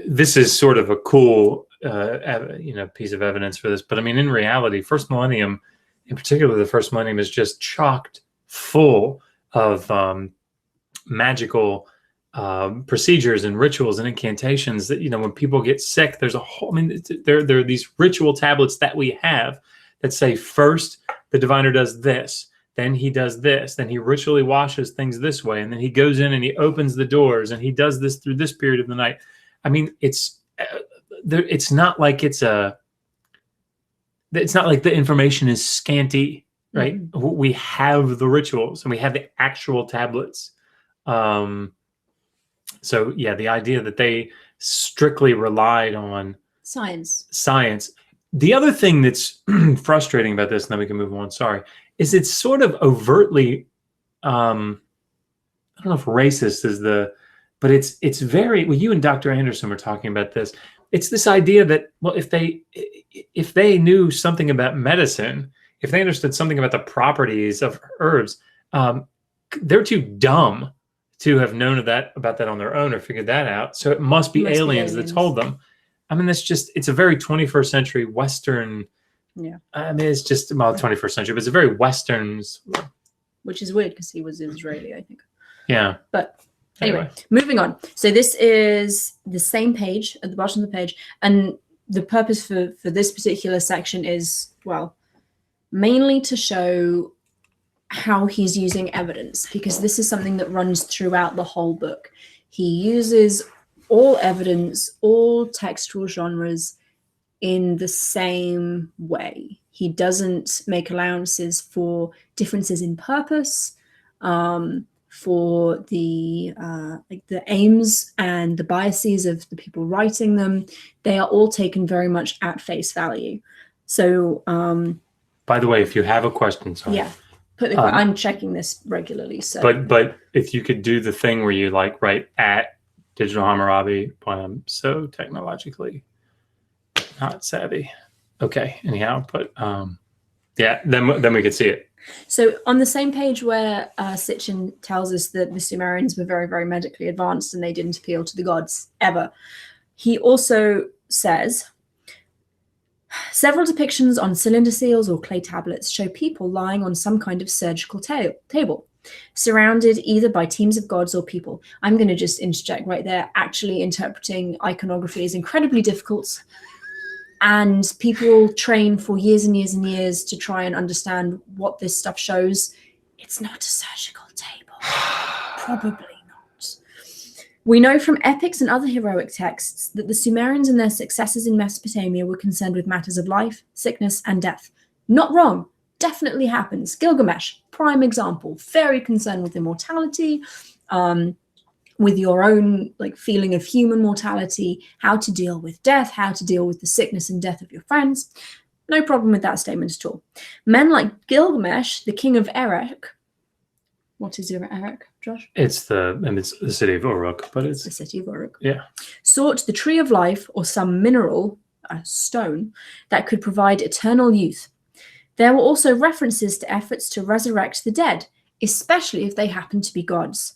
this is sort of a cool piece of evidence for this, but I mean, in reality, first millennium, in particular, the first millennium is just chocked full of magical procedures and rituals and incantations that, when people get sick, there's a whole, I mean, there are these ritual tablets that we have that say, first the diviner does this, then he does this, then he ritually washes things this way, and then he goes in and he opens the doors, and he does this through this period of the night. I mean, it's not like it's not like the information is scanty, right? Mm-hmm. We have the rituals and we have the actual tablets. So yeah, the idea that they strictly relied on science. The other thing that's frustrating about this, and then we can move on, is it's sort of overtly, I don't know if racist is but it's very, well, you and Dr. Anderson were talking about this. It's this idea that, well, if they knew something about medicine, if they understood something about the properties of herbs, they're too dumb to have known about that on their own or figured that out. So it must be aliens that told them. I mean, it's a very 21st century Western. Yeah. I mean, it's just, well, 21st century, but it's a very Western. Which is weird because he was Israeli, I think. Yeah. But anyway, moving on. So this is the same page at the bottom of the page. And the purpose for this particular section is, well, mainly to show how he's using evidence, because this is something that runs throughout the whole book. He uses all evidence, all textual genres in the same way. He doesn't make allowances for differences in purpose, for the aims and the biases of the people writing them. They are all taken very much at face value. So by the way, if you have a question, Put the I'm checking this regularly. So, but if you could do the thing where you like write at Digital Hammurabi, boy, I'm so technologically not savvy. Okay, anyhow, but yeah, then we could see it. So on the same page where Sitchin tells us that the Sumerians were very, very medically advanced and they didn't appeal to the gods ever, he also says, several depictions on cylinder seals or clay tablets show people lying on some kind of surgical table, surrounded either by teams of gods or people. I'm going to just interject right there. Actually, interpreting iconography is incredibly difficult. And people train for years and years and years to try and understand what this stuff shows. It's not a surgical table. Probably not. We know from epics and other heroic texts that the Sumerians and their successors in Mesopotamia were concerned with matters of life, sickness, and death. Not wrong. Definitely happens. Gilgamesh, prime example. Very concerned with immortality, with your own like feeling of human mortality, how to deal with death, how to deal with the sickness and death of your friends. No problem with that statement at all. Men like Gilgamesh, the king of Erech. What is Erech, Josh? It's the city of Uruk, but it's the city of Uruk. Yeah. Sought the tree of life or some mineral, a stone, that could provide eternal youth. There were also references to efforts to resurrect the dead, especially if they happen to be gods.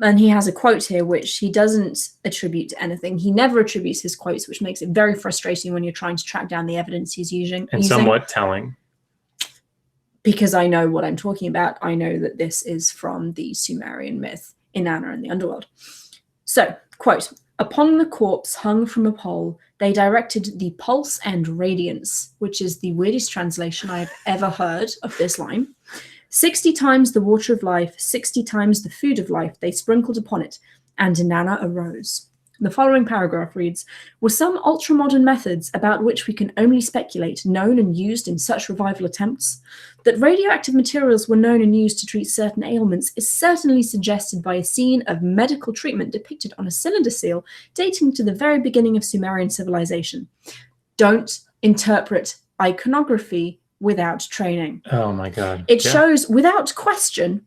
And he has a quote here which he doesn't attribute to anything. He never attributes his quotes, which makes it very frustrating when you're trying to track down the evidence he's using. And somewhat telling. Because I know what I'm talking about. I know that this is from the Sumerian myth, Inanna and the Underworld. So, quote, upon the corpse hung from a pole, they directed the pulse and radiance, which is the weirdest translation I've ever heard of this line. 60 times the water of life, 60 times the food of life, they sprinkled upon it, and Inanna arose. The following paragraph reads, were some ultra-modern methods about which we can only speculate known and used in such revival attempts? That radioactive materials were known and used to treat certain ailments is certainly suggested by a scene of medical treatment depicted on a cylinder seal dating to the very beginning of Sumerian civilization. Don't interpret iconography without training. Oh my God. It shows, without question,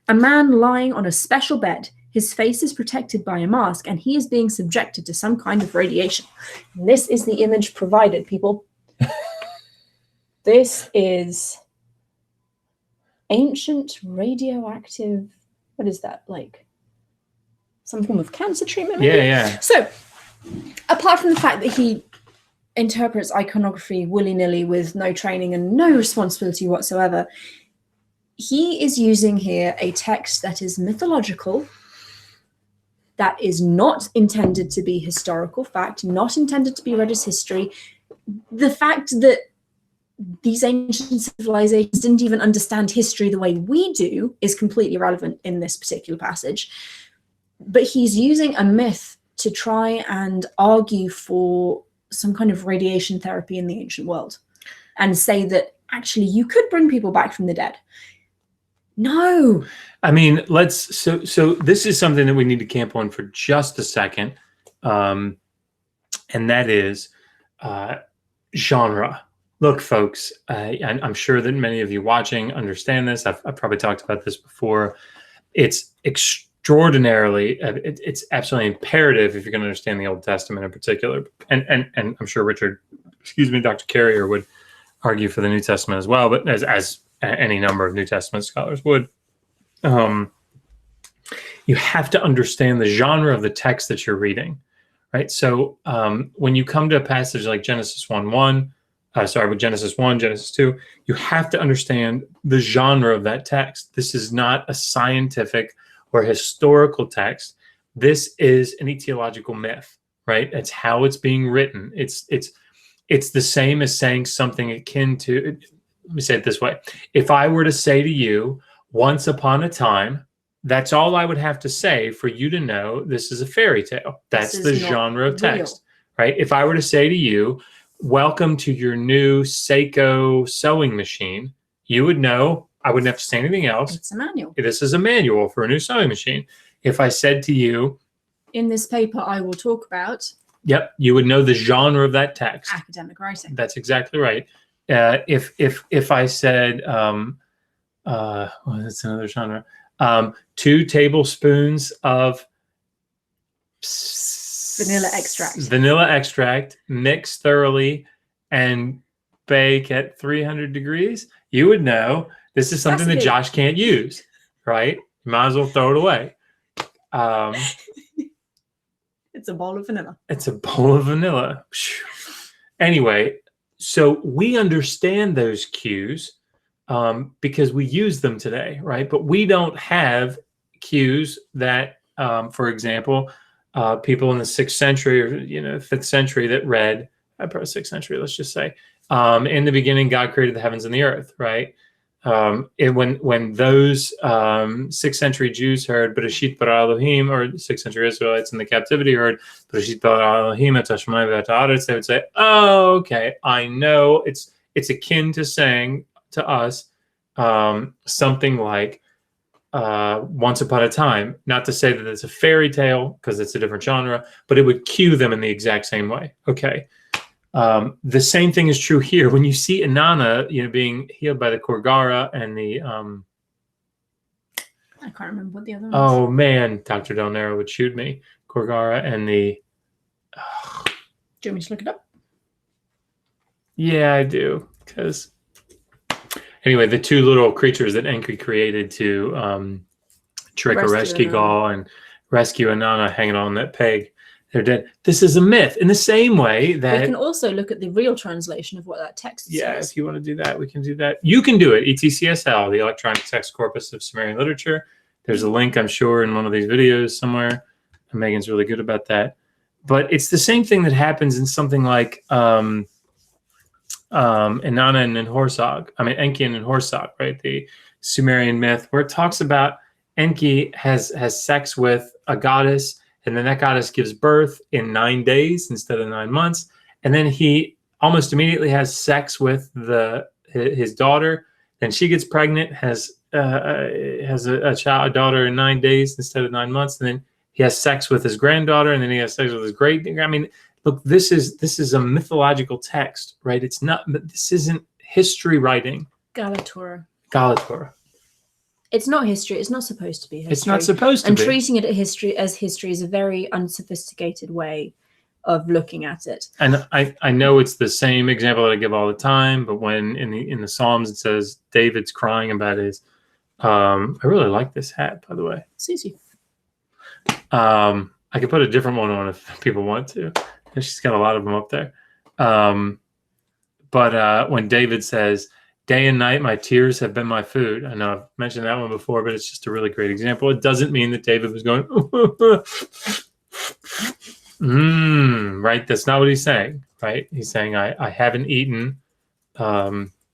a man lying on a special bed. His face is protected by a mask, and he is being subjected to some kind of radiation. And this is the image provided, people. This is ancient radioactive, what is that, like some form of cancer treatment? Maybe? Yeah. So, apart from the fact that he interprets iconography willy-nilly with no training and no responsibility whatsoever, he is using here a text that is mythological, that is not intended to be historical fact, not intended to be read as history. The fact that these ancient civilizations didn't even understand history the way we do is completely irrelevant in this particular passage. But he's using a myth to try and argue for some kind of radiation therapy in the ancient world and say that actually you could bring people back from the dead. No. I mean, so this is something that we need to camp on for just a second. And that is genre. Look, folks, I'm sure that many of you watching understand this. I've probably talked about this before. It's extraordinarily, it's absolutely imperative if you're going to understand the Old Testament in particular. And I'm sure Dr. Carrier would argue for the New Testament as well, but as any number of New Testament scholars would. You have to understand the genre of the text that you're reading, right? So when you come to a passage like Genesis 1, Genesis 1, Genesis 2, you have to understand the genre of that text. This is not a scientific or historical text. This is an etiological myth, right? It's how it's being written. It's the same as saying something akin to, let me say it this way. If I were to say to you, once upon a time, that's all I would have to say for you to know this is a fairy tale. That's the genre of text, right? If I were to say to you, welcome to your new Seiko sewing machine, you would know, I wouldn't have to say anything else. It's a manual. This is a manual for a new sewing machine. If I said to you, in this paper I will talk about. Yep, you would know the genre of that text. Academic writing. That's exactly right. If I said, well, that's another genre. 2 tablespoons of vanilla extract, mix thoroughly, and bake at 300 degrees. You would know this is something that Josh can't use, right? You might as well throw it away. It's a bowl of vanilla. It's a bowl of vanilla. Anyway, so we understand those cues because we use them today, right? But we don't have cues that, for example, people in the 6th century or 5th century that read, probably 6th century, let's just say, in the beginning, God created the heavens and the earth, right? When those 6th century Jews heard Bereshit bara Elohim, or 6th century Israelites in the captivity heard Bereshit bara Elohim et hashamayim ve'et haaretz, they would say, "Oh, okay, I know." It's akin to saying to us something like "Once Upon a Time." Not to say that it's a fairy tale because it's a different genre, but it would cue them in the exact same way. Okay. The same thing is true here. When you see Inanna, being healed by the Korgara and the I can't remember what the other one oh man, Dr. Del Nero would shoot me. Korgara and the do you want me to look it up? Yeah, I do. Because anyway, the 2 little creatures that Enki created to trick Ereshkigal and rescue Inanna hanging on that peg. They're dead. This is a myth in the same way that we can also look at the real translation of what that text says. Yeah, if you want to do that, we can do that. You can do it. ETCSL, the Electronic Text Corpus of Sumerian Literature. There's a link, I'm sure, in one of these videos somewhere. And Megan's really good about that. But it's the same thing that happens in something like Inanna and Enhorsag. I mean, Enki and Enhorsag, right? The Sumerian myth where it talks about Enki has sex with a goddess, and then that goddess gives birth in 9 days instead of 9 months. And then he almost immediately has sex with his daughter. Then she gets pregnant, has a daughter in 9 days instead of 9 months. And then he has sex with his granddaughter, and then he has sex with his great. I mean, look, this is a mythological text, right? It's not. This isn't history writing. Galatora. It's not history. It's not supposed to be history. It's not supposed to be. And treating it as history is a very unsophisticated way of looking at it. And I know it's the same example that I give all the time, but when in the Psalms it says David's crying about his, I really like this hat, by the way. Suits you. I could put a different one on if people want to. She's got a lot of them up there. But when David says, "Day and night, my tears have been my food." I know I've mentioned that one before, but it's just a really great example. It doesn't mean that David was going, right? That's not what he's saying, right? He's saying, I haven't eaten.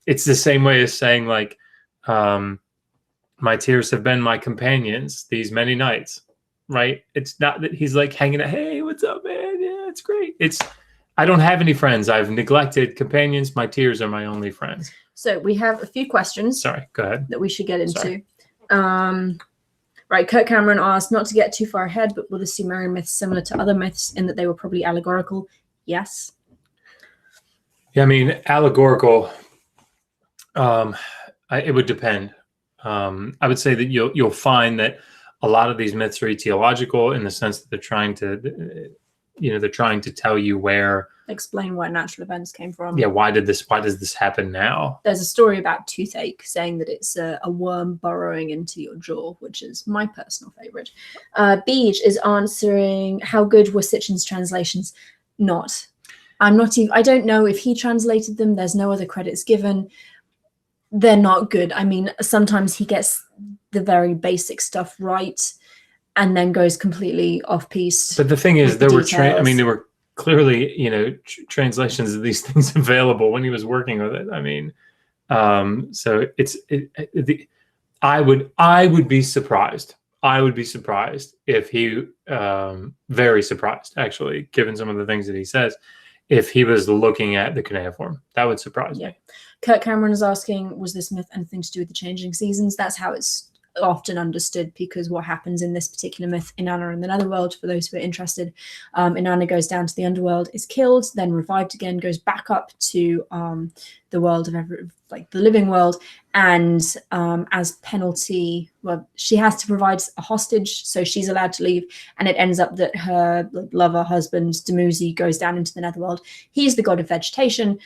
It's the same way as saying, like, my tears have been my companions these many nights, right? It's not that he's like hanging out, "Hey, what's up, man? Yeah, it's great." I don't have any friends. I've neglected companions. My tears are my only friends. So we have a few questions. Sorry, go ahead. That we should get into. Right, Kurt Cameron asked, not to get too far ahead, but were the Sumerian myths similar to other myths in that they were probably allegorical? Yes. Yeah, I mean, allegorical, it would depend. I would say that you'll find that a lot of these myths are etiological in the sense that they're trying to tell you where, explain where natural events came from. Yeah, why does this happen now? There's a story about toothache saying that it's a worm burrowing into your jaw, which is my personal favorite. Beej is answering, how good were Sitchin's translations? Not. I don't know if he translated them. There's no other credits given. They're not good. I mean, sometimes he gets the very basic stuff right and then goes completely off piece. But the thing is, there were clearly, translations of these things available when he was working with it. I mean, so I would be surprised. I would be surprised if he, very surprised actually, given some of the things that he says, if he was looking at the cuneiform. That would surprise me. Kurt Cameron is asking, was this myth anything to do with the changing seasons? That's how it's often understood, because what happens in this particular myth, Inanna in the netherworld, for those who are interested, Inanna goes down to the underworld, is killed, then revived again, goes back up to the world of the living world, and as penalty, well, she has to provide a hostage, so she's allowed to leave, and it ends up that her lover, husband, Dumuzi, goes down into the netherworld. He's the god of vegetation,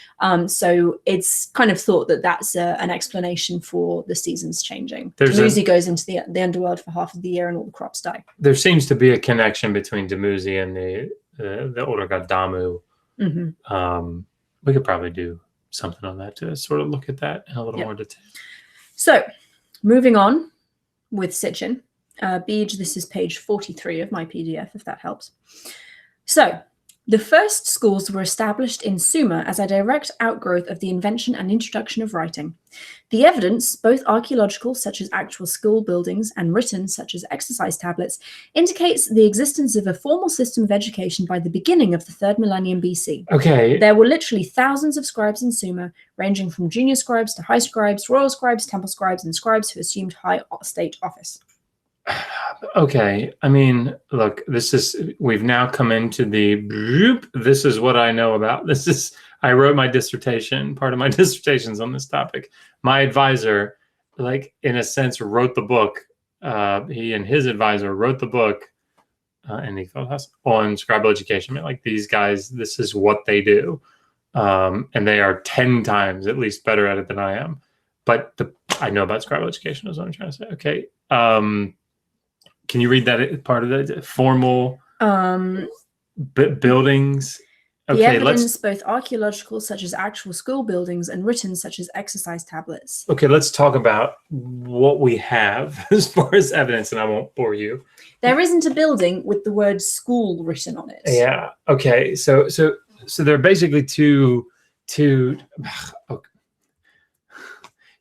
so it's kind of thought that that's an explanation for the seasons changing. Dumuzi goes into the underworld for half of the year, and all the crops die. There seems to be a connection between Dumuzi and the older god Damu. We could probably do something on that to sort of look at that in a little more detail. So, moving on with Sitchin. Beej, this is page 43 of my PDF, if that helps. So, the first schools were established in Sumer as a direct outgrowth of the invention and introduction of writing. The evidence, both archaeological, such as actual school buildings, and written, such as exercise tablets, indicates the existence of a formal system of education by the beginning of the 3rd millennium BC. Okay. There were literally thousands of scribes in Sumer, ranging from junior scribes to high scribes, royal scribes, temple scribes, and scribes who assumed high state office. Okay, I mean, look, we've now come into this is what I know about. I wrote my dissertation, part of my dissertation's on this topic. My advisor, in a sense, wrote the book. He and his advisor wrote the book on scribal education. These guys, this is what they do. And they are 10 times at least better at it than I am. But I know about scribal education is what I'm trying to say. Okay. Can you read that part of the formal buildings? Okay, the evidence, both archaeological, such as actual school buildings, and written, such as exercise tablets. Okay, let's talk about what we have as far as evidence, and I won't bore you. There isn't a building with the word school written on it. Yeah. Okay. So there are basically two. Okay.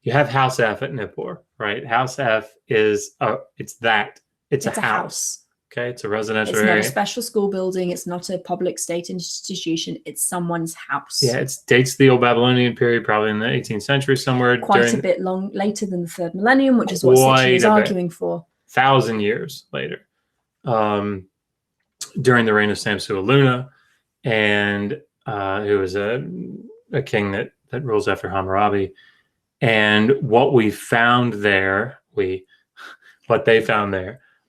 You have House F at Nippur, right? House F is it's a house. Okay, it's a residential area. It's not a special school building. It's not a public state institution. It's someone's house. Yeah, it dates the Old Babylonian period, probably in the 18th century somewhere. Quite a bit later than the 3rd millennium, which is what Sitchin is arguing for. 1,000 years later, during the reign of Samsu-Iluna, and who was a king that rules after Hammurabi. And what they found there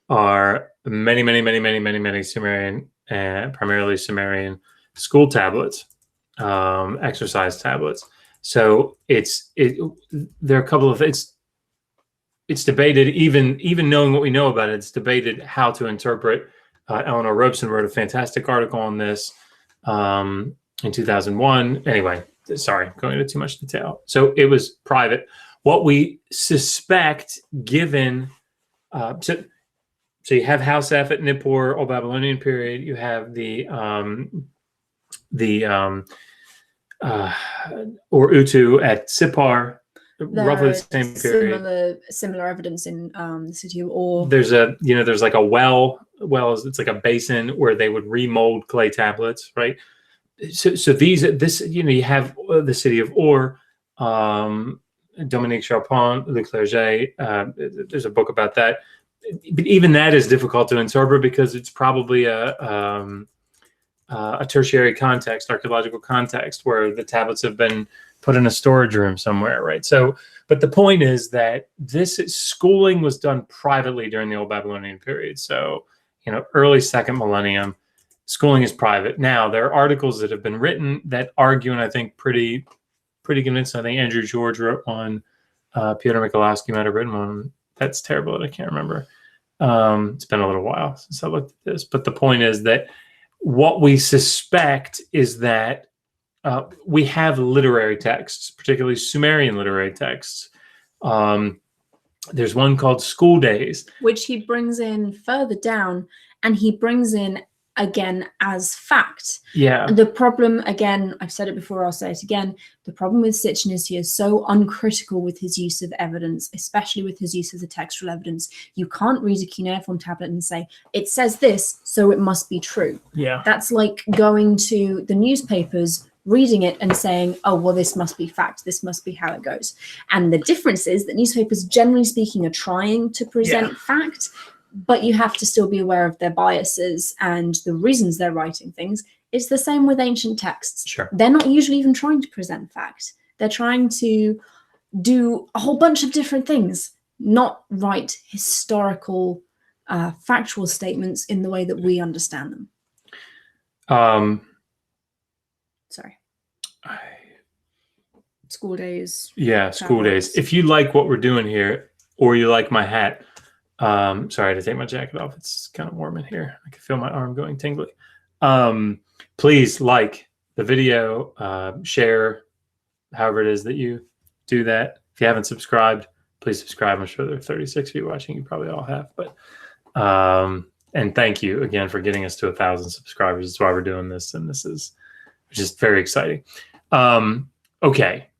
are many Sumerian, primarily Sumerian school tablets, exercise tablets. So there are a couple of it's debated, even knowing what we know about it, it's debated how to interpret. Eleanor Robeson wrote a fantastic article on this in 2001. Anyway, sorry, going into too much detail. So it was private. What we suspect, given so you have House F at Nippur, Old Babylonian period. You have or Utu at Sippar, roughly the same period. Similar evidence in the city of Ur. There's like a well. It's like a basin where they would remold clay tablets, right? So you have the city of Ur, Dominique Charpent, Le Clerget. There's a book about that. But even that is difficult to interpret because it's probably a tertiary context, archaeological context, where the tablets have been put in a storage room somewhere, right? So, but the point is that schooling was done privately during the Old Babylonian period. So, early 2nd millennium, schooling is private. Now, there are articles that have been written that argue, and I think pretty convincing. I think Andrew George wrote one. Peter Michalowski might have written one. That's terrible that I can't remember. It's been a little while since I looked at this. But the point is that what we suspect is that we have literary texts, particularly Sumerian literary texts. There's one called School Days, which he brings in further down, and he brings in again as fact. Yeah. The problem, again, I've said it before, I'll say it again. The problem with Sitchin is he is so uncritical with his use of evidence, especially with his use of the textual evidence. You can't read a cuneiform tablet and say, it says this, so it must be true. Yeah. That's like going to the newspapers, reading it and saying, oh, well, this must be fact. This must be how it goes. And the difference is that newspapers, generally speaking, are trying to present fact, but you have to still be aware of their biases and the reasons they're writing things. It's the same with ancient texts. Sure. They're not usually even trying to present fact. They're trying to do a whole bunch of different things, not write historical, factual statements in the way that we understand them. Sorry. School days. Yeah, school days. If you like what we're doing here, or you like my hat, sorry to take my jacket off. It's kind of warm in here. I can feel my arm going tingly. Please like the video, share, however it is that you do that. If you haven't subscribed, please subscribe. I'm sure there are 36 of you watching. You probably all have, but and thank you again for getting us to 1,000 subscribers. That's why we're doing this, and this is just very exciting. Okay.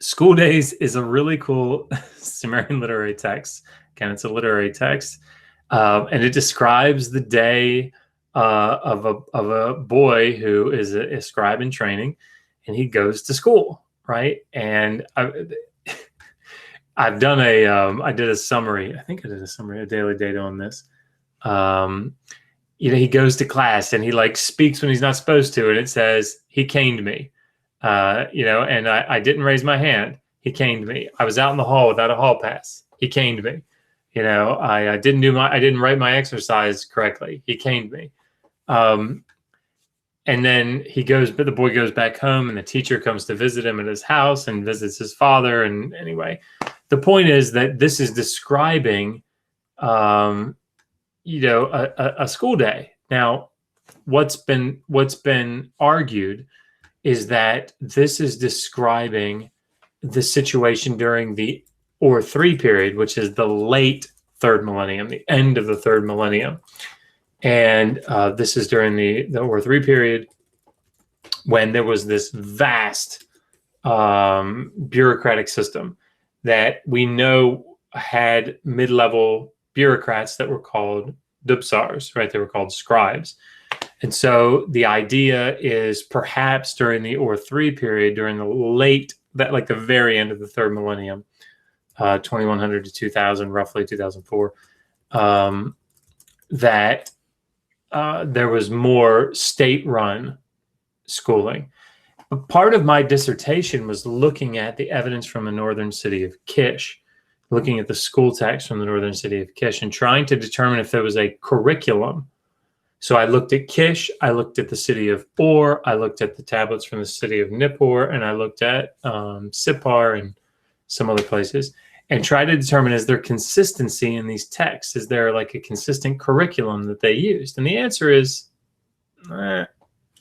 School Days is a really cool Sumerian literary text. Again, it's a literary text, and it describes the day of a boy who is a scribe in training, and he goes to school, right? And I've done I did a summary. I think I did a summary, a daily data on this. He goes to class and he like speaks when he's not supposed to, and it says he caned me. And I didn't raise my hand. He caned me. I was out in the hall without a hall pass. He caned me. I didn't write my exercise correctly. He caned me. And then but the boy goes back home, and the teacher comes to visit him at his house and visits his father. And anyway, the point is that this is describing, a school day. Now, what's been argued is that this is describing the situation during the Ur III period, which is the late third millennium, the end of the third millennium. And this is during the Ur III period, when there was this vast bureaucratic system that we know had mid-level bureaucrats that were called dubsars, right? They were called scribes. And so the idea is perhaps during the Ur III period, during the very end of the third millennium, 2100 to 2000, roughly 2004, that there was more state-run schooling. But part of my dissertation was looking at the evidence from the northern city of Kish, looking at the school text from the northern city of Kish, and trying to determine if there was a curriculum. So I looked at Kish, I looked at the city of Ur, I looked at the tablets from the city of Nippur, and I looked at Sippar and some other places, and tried to determine, is there consistency in these texts? Is there like a consistent curriculum that they used? And the answer is,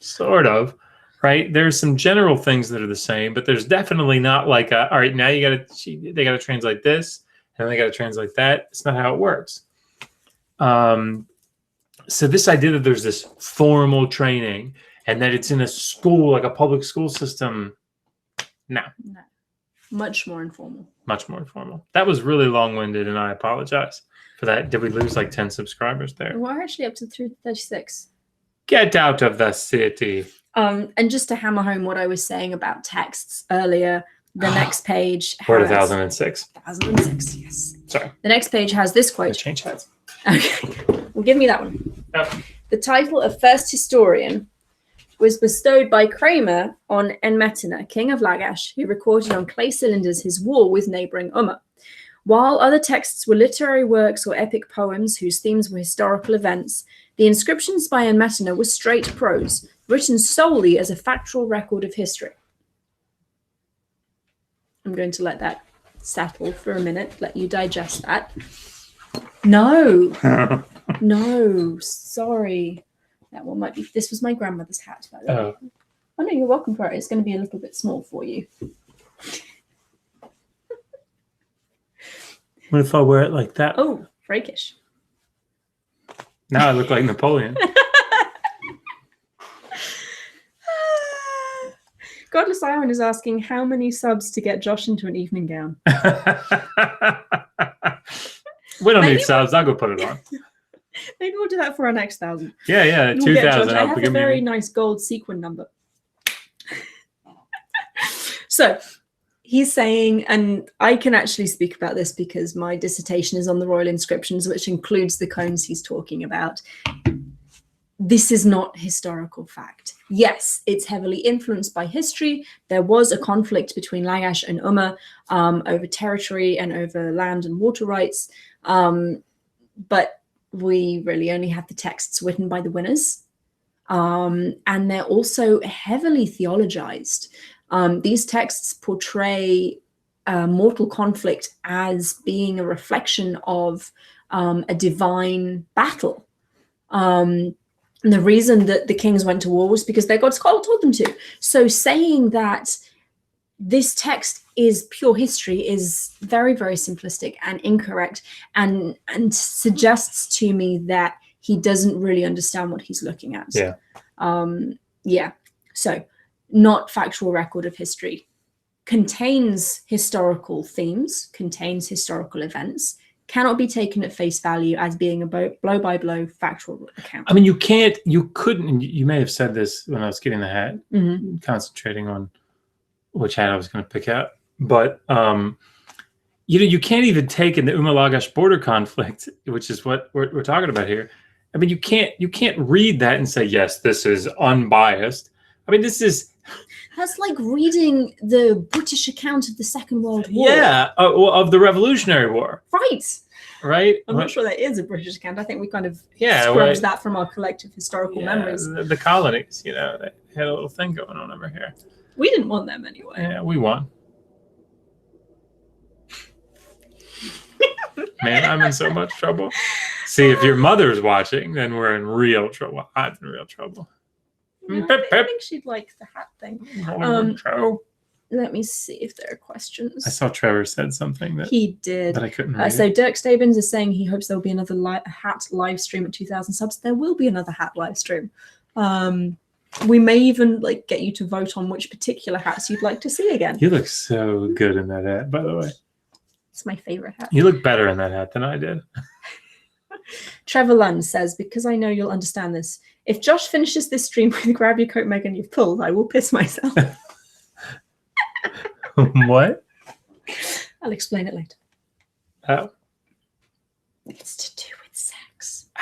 sort of, right? There's some general things that are the same, but there's definitely not like all right, now they got to translate this, and they got to translate that. It's not how it works. So this idea that there's this formal training and that it's in a school, like a public school system, no. Much more informal. Much more informal. That was really long-winded, and I apologize for that. Did we lose like 10 subscribers there? We're actually up to 36. Get out of the city. And just to hammer home what I was saying about texts earlier, the next page has... We're at 1006. 1006, yes. Sorry. The next page has this quote. Let's change heads. Okay. Well, give me that one. Yep. The title of first historian was bestowed by Kramer on Enmetina, king of Lagash, who recorded on clay cylinders his war with neighboring Umma. While other texts were literary works or epic poems whose themes were historical events, the inscriptions by Enmetina were straight prose, written solely as a factual record of history. I'm going to let that settle for a minute, let you digest that. No, no, sorry. That one might be, this was my grandmother's hat, by the way. Oh no, you're welcome for it. It's going to be a little bit small for you. What if I wear it like that? Oh, freakish. Now I look like Napoleon. Godless Iron is asking how many subs to get Josh into an evening gown. We don't need subs. I'll go put it on. Maybe we'll do that for our next 1,000. Yeah, 2,000. I have a very nice gold sequin number. So he's saying, and I can actually speak about this because my dissertation is on the royal inscriptions, which includes the cones he's talking about. this is not historical fact. Yes, it's heavily influenced by history. There was a conflict between Lagash and Umma over territory and over land and water rights. But we really only have the texts written by the winners. And they're also heavily theologized. These texts portray mortal conflict as being a reflection of a divine battle. And the reason that the kings went to war was because their gods told them to. So saying that this text is pure history is very, very simplistic and incorrect, and suggests to me that he doesn't really understand what he's looking at. Yeah. So not factual record of history. Contains historical themes, contains historical events, cannot be taken at face value as being a blow-by-blow factual account. I mean, you couldn't, you may have said this when I was getting the hat, concentrating on which hat I was going to pick out. But, you can't even take in the Umma-Lagash border conflict, which is what we're talking about here. I mean, you can't read that and say, yes, this is unbiased. I mean, that's like reading the British account of the Second World War. Yeah, of the Revolutionary War. Right? I'm not sure that is a British account. I think we kind of scrubbed that from our collective historical memories. The colonies, they had a little thing going on over here. We didn't want them anyway. Yeah, we won. Man, I'm in so much trouble. See, if your mother's watching, then we're in real trouble. I'm in real trouble. No, I think she'd like the hat thing. Let me see if there are questions. I saw Trevor said something that he did. But I couldn't read so Dirk Stabens is saying he hopes there will be another hat live stream at 2,000 subs. There will be another hat live stream. We may even get you to vote on which particular hats you'd like to see again. You look so good in that hat, by the way. It's my favorite hat. You look better in that hat than I did. Trevor Lund says, because I know you'll understand this, if Josh finishes this stream with grab your coat, Megan, you've pulled, I will piss myself. What? I'll explain it later. Oh. It's to do with sex. Oh.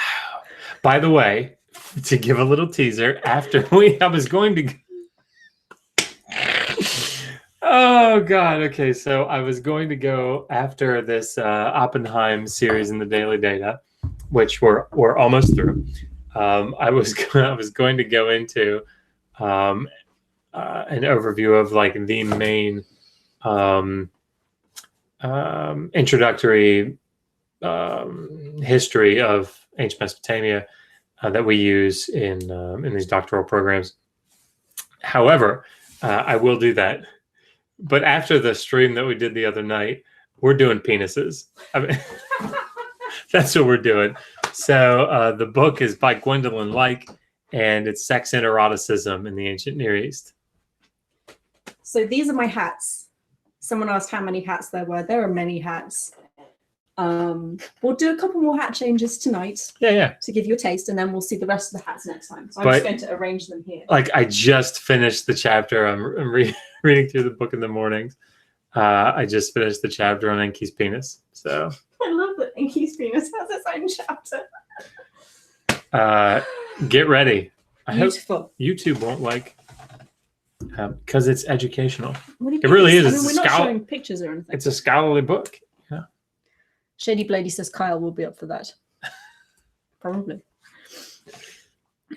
By the way, to give a little teaser, after I was going to... Oh, God. Okay, so I was going to go after this Oppenheim series in the Daily Data, which we're almost through. I was going to go into an overview of the main introductory history of ancient Mesopotamia that we use in these doctoral programs. However, I will do that. But after the stream that we did the other night, we're doing penises. I mean, that's what we're doing. So the book is by Gwendolyn Like, and it's Sex and Eroticism in the Ancient Near East. So these are my hats. Someone asked how many hats there were. There are many hats. We'll do a couple more hat changes tonight. Yeah. To give you a taste, and then we'll see the rest of the hats next time. So I'm just going to arrange them here. I just finished the chapter. I'm reading through the book in the mornings. I just finished the chapter on Enki's penis. So I love that Enki's penis has its own chapter. Get ready. Beautiful. I hope YouTube won't because it's educational. It really is. I mean, we're not showing pictures or anything. It's a scholarly book. Yeah. Shady Blady says Kyle will be up for that. Probably.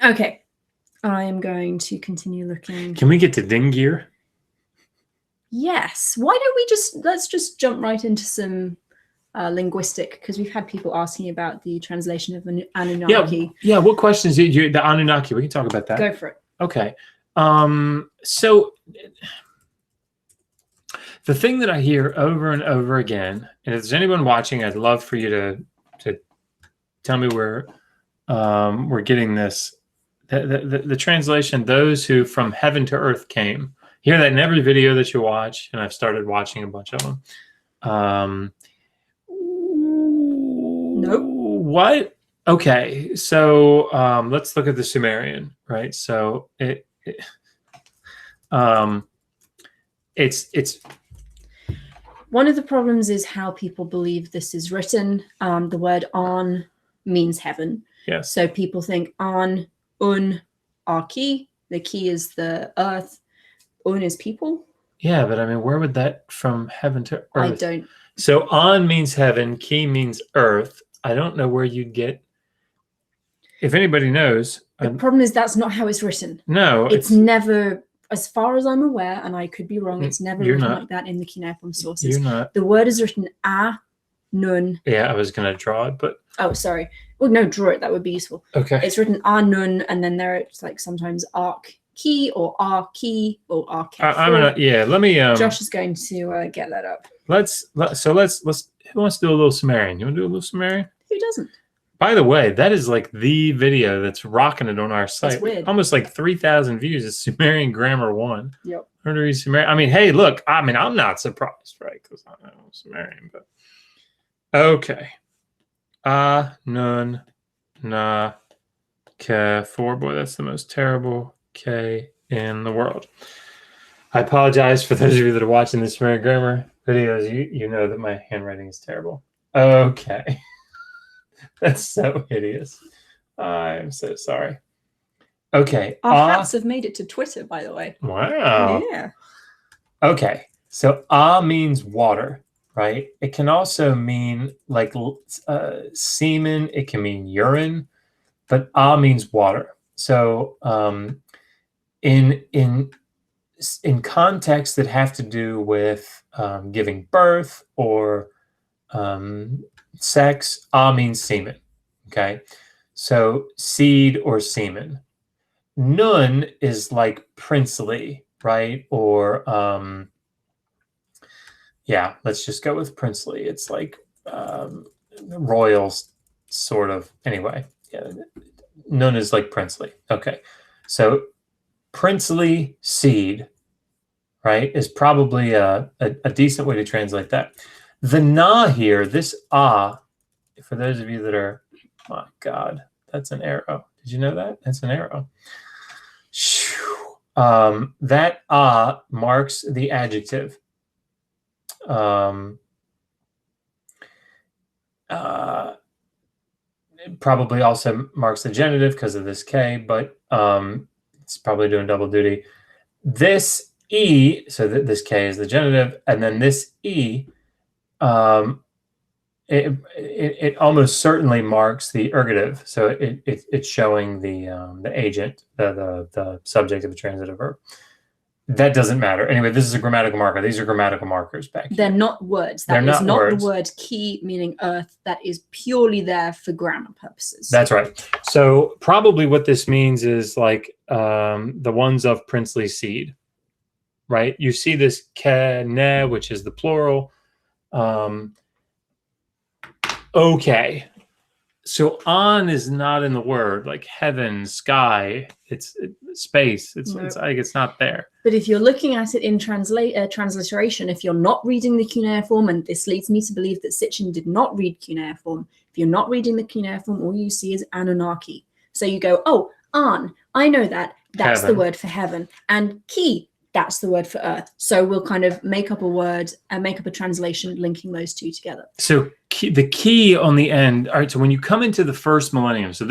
Okay. I am going to continue looking. Can we get to Dingir? Yes. Why don't we let's just jump right into some linguistic, because we've had people asking about the translation of Anunnaki. Yeah. What questions? The Anunnaki. We can talk about that. Go for it. Okay. So the thing that I hear over and over again, and if there's anyone watching, I'd love for you to tell me where we're getting this. The translation, those who from heaven to earth came. You hear that in every video that you watch, and I've started watching a bunch of them. Nope. What? Okay, so let's look at the Sumerian, right? So it's one of the problems is how people believe this is written. The word on means heaven. Yes. So people think on Un, our key. The key is the earth. Un is people. Yeah, but I mean, where would that from heaven to earth? I don't. So An means heaven, Ki means earth. I don't know where you'd get. If anybody knows. The problem is that's not how it's written. No. It's never, as far as I'm aware, and I could be wrong, it's never written not. like that in the cuneiform sources. You're not. The word is written A, Nun. Yeah, I was going to draw it, but. Oh, sorry. Well, no, draw it. That would be useful. Okay. It's written A, Nun, and then there's like sometimes Ark Key or R Key or Ark. I'm gonna. Yeah, let me. Josh is going to get that up. Let's. Who wants to do a little Sumerian? You want to do a little Sumerian? Who doesn't? By the way, that is like the video that's rocking it on our site. It's weird. Almost like 3,000 views. It's Sumerian Grammar 1. Yep. Sumerian. I mean, hey, look. I mean, I'm not surprised, right? Because I know Sumerian, but okay. Nun, na, ke. 4. Boy, that's the most terrible K in the world. I apologize for those of you that are watching the Sumerian Grammar videos. You know that my handwriting is terrible. Okay. That's so hideous. I'm so sorry. Okay. Our hats have made it to Twitter, by the way. Wow. Yeah. Okay. So means water, right? It can also mean like semen. It can mean urine, but means water. So in contexts that have to do with giving birth or sex, means semen. Okay, so seed or semen. Nun is like princely, right? Or yeah, let's just go with princely. It's like royals, sort of. Anyway, yeah, Nun is like princely. Okay, so princely seed, right, is probably a decent way to translate that. The na here, this for those of you that are, my God, that's an arrow. Did you know that? That's an arrow. That marks the adjective. It probably also marks the genitive because of this K, but it's probably doing double duty. This E, so that this K is the genitive, and then this E, it almost certainly marks the ergative. So it's showing the agent, the subject of a transitive verb. That doesn't matter. Anyway, this is a grammatical marker. These are grammatical markers back here. They're not words. That is not the word key, meaning earth. That is purely there for grammar purposes. That's right. So probably what this means is like the ones of princely seed, right? You see this ke, ne, which is the plural. Okay. So on is not in the word, like heaven, sky, it's space. It's like it's not there. But if you're looking at it in transliteration, if you're not reading the cuneiform, and this leads me to believe that Sitchin did not read cuneiform, if you're not reading the cuneiform, all you see is Anunnaki. So you go, oh, An, I know that. That's heaven. The word for heaven. And Ki, that's the word for earth. So we'll kind of make up a word and make up a translation linking those two together. So the key on the end. All right. So when you come into the first millennium, so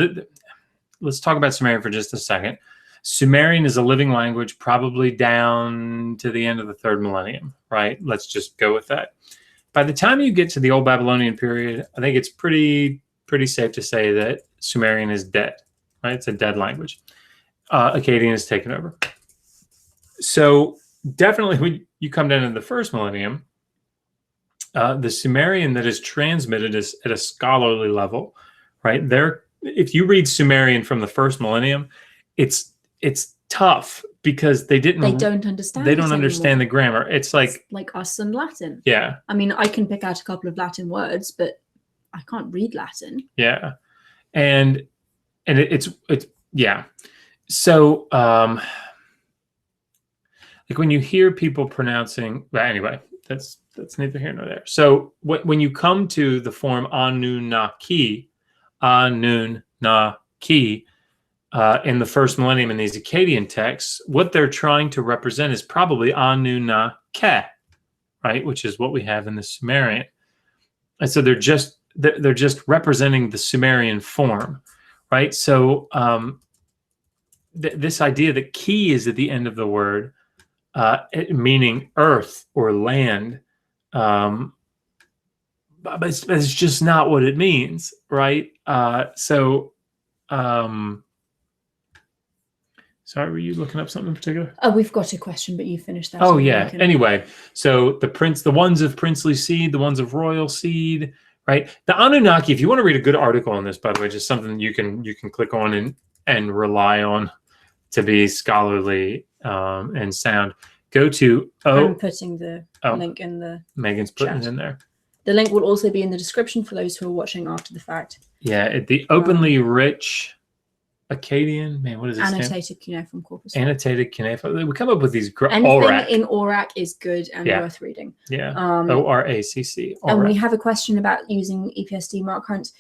let's talk about Sumerian for just a second. Sumerian is a living language, probably down to the end of the 3rd millennium, right? Let's just go with that. By the time you get to the Old Babylonian period, I think it's pretty safe to say that Sumerian is dead, right? It's a dead language. Akkadian has taken over. So definitely when you come down to the 1st millennium, the Sumerian that is transmitted is at a scholarly level, right? If you read Sumerian from the 1st millennium, it's tough because they don't understand. They don't understand the grammar. It's like us and Latin. Yeah. I mean, I can pick out a couple of Latin words, but I can't read Latin. Yeah, and it's yeah. So like when you hear people pronouncing, but anyway, that's neither here nor there. So when you come to the form Anunnaki, Anunnaki, in the 1st millennium in these Akkadian texts, what they're trying to represent is probably Anunnake, right? Which is what we have in the Sumerian. And so they're just representing the Sumerian form, right? So this idea that ki is at the end of the word, meaning earth or land, but it's just not what it means, right? Sorry, were you looking up something in particular? Oh, we've got a question, but you finished that. Oh, yeah. Anyway, so the ones of princely seed, the ones of royal seed, right? The Anunnaki, if you want to read a good article on this, by the way, just something you can click on and rely on to be scholarly and sound, go to... I'm putting the link in the Megan's putting it in there. The link will also be in the description for those who are watching after the fact. Yeah, the openly rich... Akkadian, man, what is this? Annotated cuneiform corpus. Annotated cuneiform. We come up with these. Anything in Aurak is good and worth reading. Yeah. ORACC. And we have a question about using EPSD. Mark Hunt.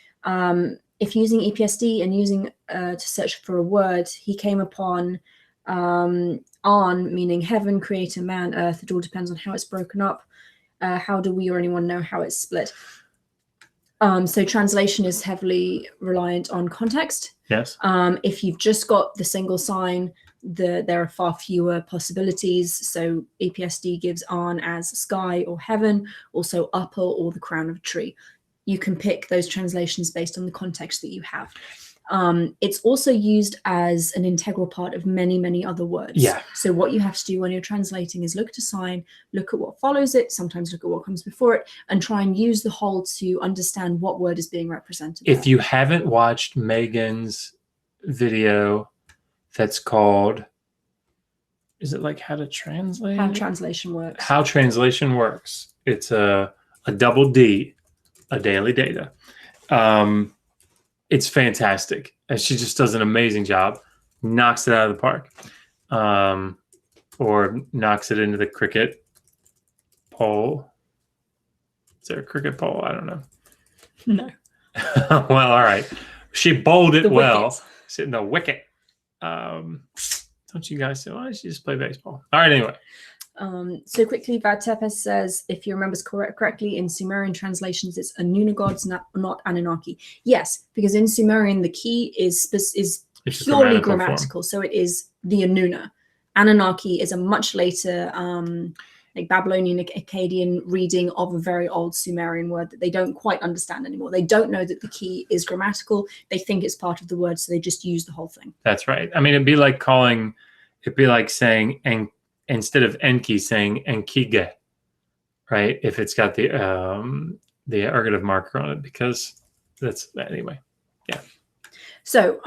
If using EPSD and using to search for a word, he came upon An, meaning heaven, creator, man, earth. It all depends on how it's broken up. How do we or anyone know how it's split? So translation is heavily reliant on context. Yes. If you've just got the single sign, there are far fewer possibilities. So EPSD gives An as sky or heaven, also upper or the crown of a tree. You can pick those translations based on the context that you have. It's also used as an integral part of many, many other words. Yeah. So what you have to do when you're translating is look at a sign, look at what follows it, sometimes look at what comes before it, and try and use the whole to understand what word is being represented. If you haven't watched Megan's video that's called, is it like how to translate? How translation works. How translation works. It's a double D, a daily data. It's fantastic. And she just does an amazing job. Knocks it out of the park. Or knocks it into the cricket pole. Is there a cricket pole? I don't know. No. Well, all right. She bowled it well. Wicket. Sitting the wicket. Don't you guys say, why don't you just play baseball? All right, anyway. So quickly, Vadtepes says, if you remember correctly, in Sumerian translations, it's Anuna gods, not Anunnaki. Yes, because in Sumerian, the key is purely grammatical. So it is the Anuna. Anunnaki is a much later, like Babylonian, Akkadian reading of a very old Sumerian word that they don't quite understand anymore. They don't know that the key is grammatical. They think it's part of the word, so they just use the whole thing. That's right. I mean, it'd be like saying instead of Enki, saying Enkige, right? If it's got the ergative marker on it, because that's anyway. Yeah. So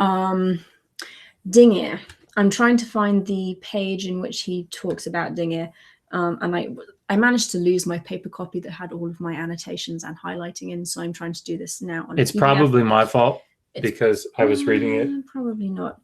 Dingir. I'm trying to find the page in which he talks about Dingir. And I managed to lose my paper copy that had all of my annotations and highlighting in, so I'm trying to do this now on It's PDF. Probably my fault because I was reading it. Probably not.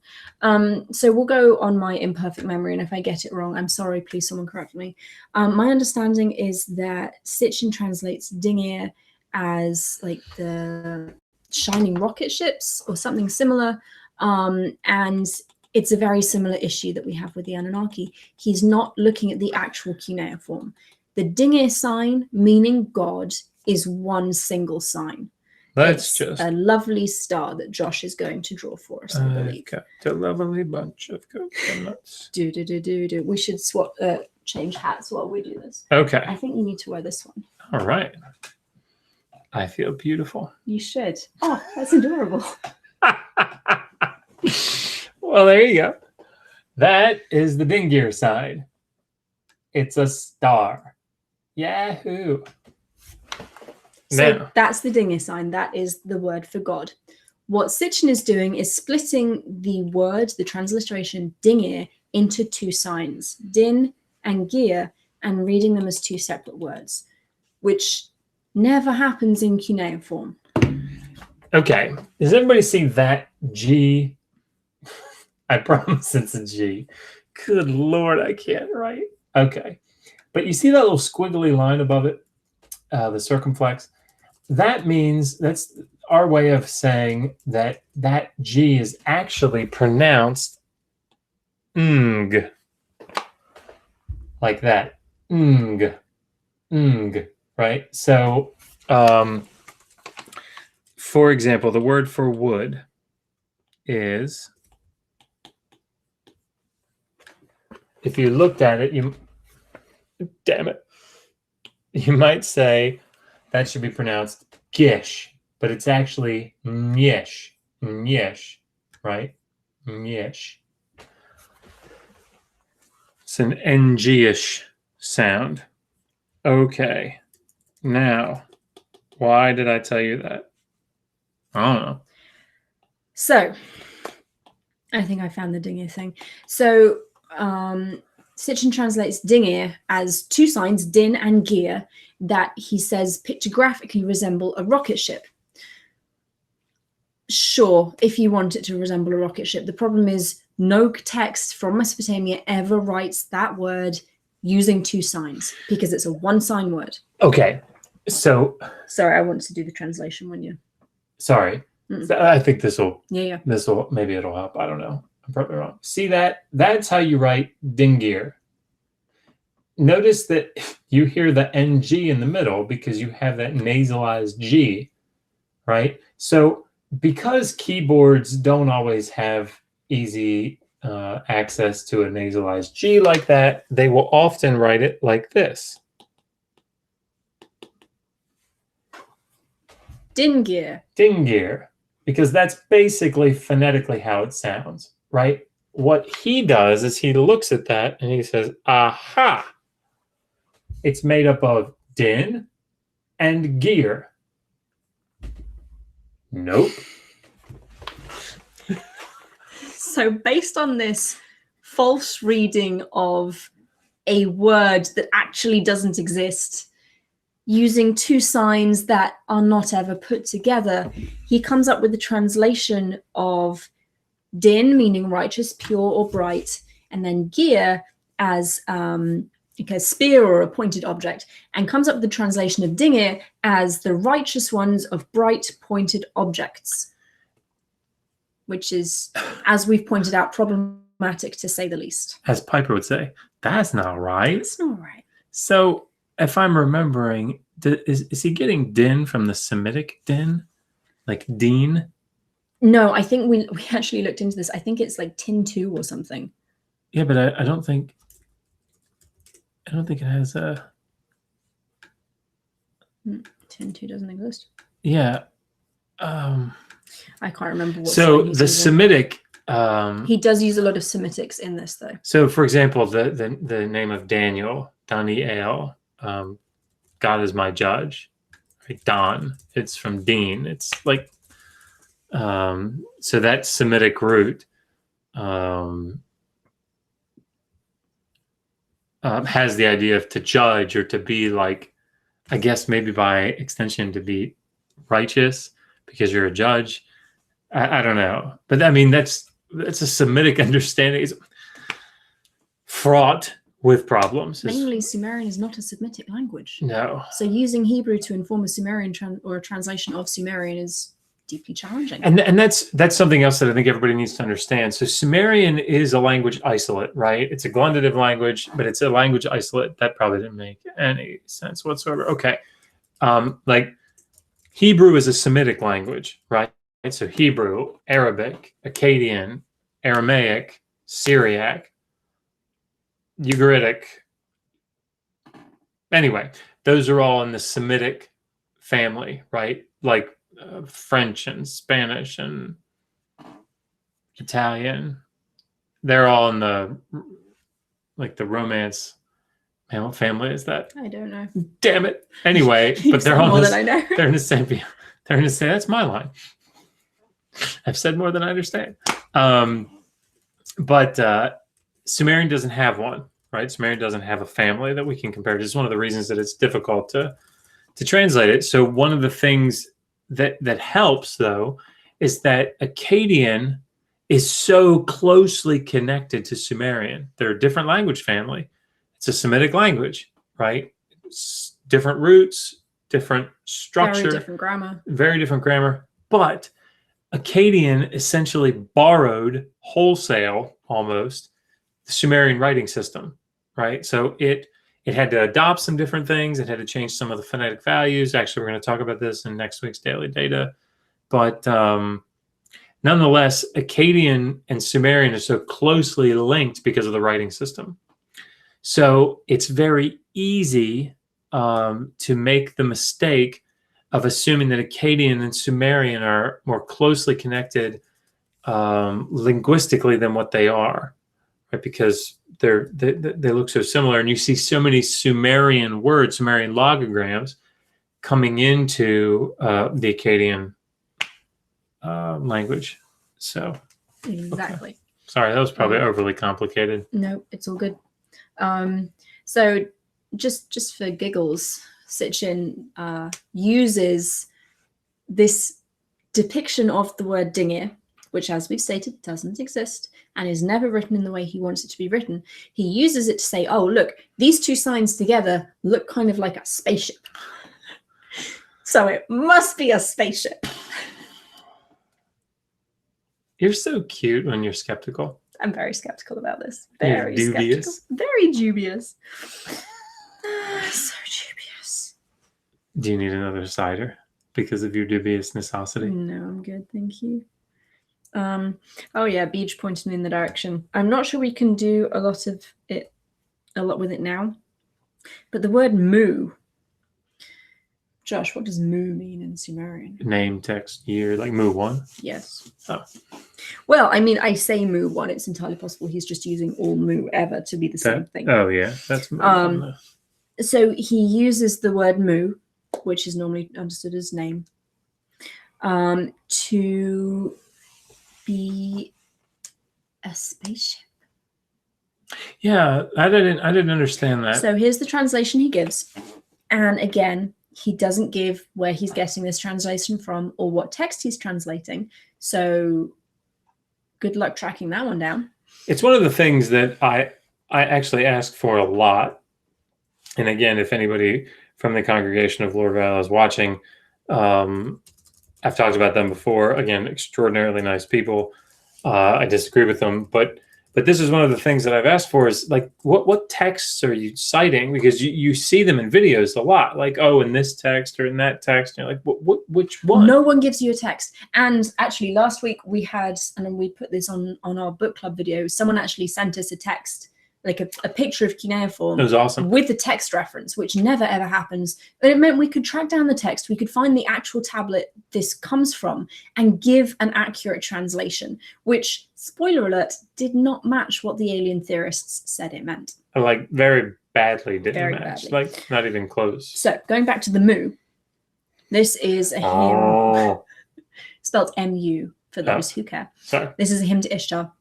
So we'll go on my imperfect memory, and if I get it wrong, I'm sorry, please someone correct me. My understanding is that Sitchin translates Dingir as like the shining rocket ships or something similar. And it's a very similar issue that we have with the Anunnaki. He's not looking at the actual cuneiform. The Dingir sign, meaning God, is one single sign. That's it's a lovely star that Josh is going to draw for us, I believe. Got a lovely bunch of coconuts. Do. We should swap, change hats while we do this. Okay. I think you need to wear this one. All right. I feel beautiful. You should. Oh, that's adorable. Well, there you go. That is the Dingir sign. It's a star. Yahoo. So that's the Dingir sign. That is the word for God. What Sitchin is doing is splitting the word, the transliteration Dingir, into two signs, Din and Gir, and reading them as two separate words, which never happens in cuneiform. Okay. Does everybody see that G? I promise it's a G. Good Lord, I can't write. Okay. But you see that little squiggly line above it? The circumflex? That means that's our way of saying that that G is actually pronounced ng. Like that. Ng. Ng. Right? So, for example, the word for wood is if you looked at it, damn it, you might say that should be pronounced gish, but it's actually nyish, nyish, right? Nyish. It's an ng-ish sound. Okay. Now, why did I tell you that? I don't know. So, I think I found the dingir thing. So, Sitchin translates dingir as two signs, din and gear, that he says pictographically resemble a rocket ship. Sure, if you want it to resemble a rocket ship. The problem is no text from Mesopotamia ever writes that word using two signs because it's a one-sign word. Okay. So sorry, I want to do the translation when you. Sorry. I think this will. Yeah. This will, maybe it'll help. I don't know. I'm probably wrong. See that? That's how you write dingir. Notice that you hear the ng in the middle because you have that nasalized g, right? So because keyboards don't always have easy access to a nasalized g like that, they will often write it like this. Dingir. Dingir. Because that's basically phonetically how it sounds, right? What he does is he looks at that and he says, aha, it's made up of din and gear. Nope. So based on this false reading of a word that actually doesn't exist, using two signs that are not ever put together, he comes up with the translation of din, meaning righteous, pure or bright, and then gear as like a spear or a pointed object, and comes up with the translation of dingir as the righteous ones of bright pointed objects, which is, as we've pointed out, problematic to say the least. As Piper would say, that's not right. That's not right. So if I'm remembering, is he getting din from the Semitic din? Like Dean? No, I think we actually looked into this. I think it's like tin 2 or something. Yeah, but I don't think it has a tin 2 doesn't exist. Yeah. I can't remember what. So the Semitic he does use a lot of Semitics in this though. So for example, the name of Daniel, Daniel, God is my judge. Right? Don, it's from Dean. It's like so that Semitic root has the idea of to judge or to be like, I guess maybe by extension to be righteous because you're a judge. I don't know, but I mean that's a Semitic understanding. It's fraught with problems. Namely, Sumerian is not a Semitic language. No. So using Hebrew to inform a Sumerian or a translation of Sumerian is deeply challenging. And that's something else that I think everybody needs to understand. So Sumerian is a language isolate, right? It's a glundative language, but it's a language isolate. That probably didn't make any sense whatsoever. Okay. Like Hebrew is a Semitic language, right? So Hebrew, Arabic, Akkadian, Aramaic, Syriac, Ugaritic. Anyway, those are all in the Semitic family, right? Like French and Spanish and Italian. They're all in the Romance. Man, what family is that? I don't know. Damn it. Anyway, but they're all more than I know. They're in the same. They're in the same. That's my line. I've said more than I understand. But Sumerian doesn't have one, right? Sumerian doesn't have a family that we can compare to. It's one of the reasons that it's difficult to translate it. So one of the things that helps, though, is that Akkadian is so closely connected to Sumerian. They're a different language family. It's a Semitic language, right? It's different roots, different structure. Very different grammar. But Akkadian essentially borrowed wholesale, almost, the Sumerian writing system, right? So it had to adopt some different things. It had to change some of the phonetic values. Actually, we're going to talk about this in next week's Daily Data. But nonetheless, Akkadian and Sumerian are so closely linked because of the writing system, So it's very easy to make the mistake of assuming that Akkadian and Sumerian are more closely connected linguistically than what they are, right? Because they look so similar, and you see so many Sumerian words, Sumerian logograms coming into the Akkadian language. So Exactly. Okay. Sorry, that was probably overly complicated. No, it's all good. So just for giggles, Sitchin uses this depiction of the word dingir, which, as we've stated, doesn't exist and is never written in the way he wants it to be written. He uses it to say, oh, look, these two signs together look kind of like a spaceship. So it must be a spaceship. You're so cute when you're skeptical. I'm very skeptical about this. Very dubious. Skeptical. Very dubious. So dubious. Do you need another cider because of your dubious necessity? No, I'm good, thank you. Oh yeah, Beach pointed me in the direction. I'm not sure we can do a lot with it now. But the word moo. Josh, what does moo mean in Sumerian? Name, text, year, like moo one? Yes. Oh. Well, I mean, I say moo one. It's entirely possible he's just using all moo ever to be the same thing. Oh yeah, that's moo one. So he uses the word moo, which is normally understood as name, to be a spaceship. Yeah, I didn't understand that. So here's the translation he gives, and again, he doesn't give where he's getting this translation from or what text he's translating. So good luck tracking that one down. It's one of the things that I actually ask for a lot. And again, if anybody from the congregation of Lord Val is watching, I've talked about them before. Again, extraordinarily nice people. I disagree with them, but this is one of the things that I've asked for is like, what texts are you citing? Because you see them in videos a lot, like, oh, in this text or in that text. And you're like, which one? No one gives you a text. And actually last week we had, and we put this on our book club video, someone actually sent us a text, like a picture of cuneiform. It was awesome. With the text reference, which never ever happens. But it meant we could track down the text, we could find the actual tablet this comes from and give an accurate translation, which, spoiler alert, did not match what the alien theorists said it meant. Like very badly didn't Very match. badly. Like not even close. So going back to the moo, this is a hymn spelled M-U for those who care. Sorry. This is a hymn to Ishtar.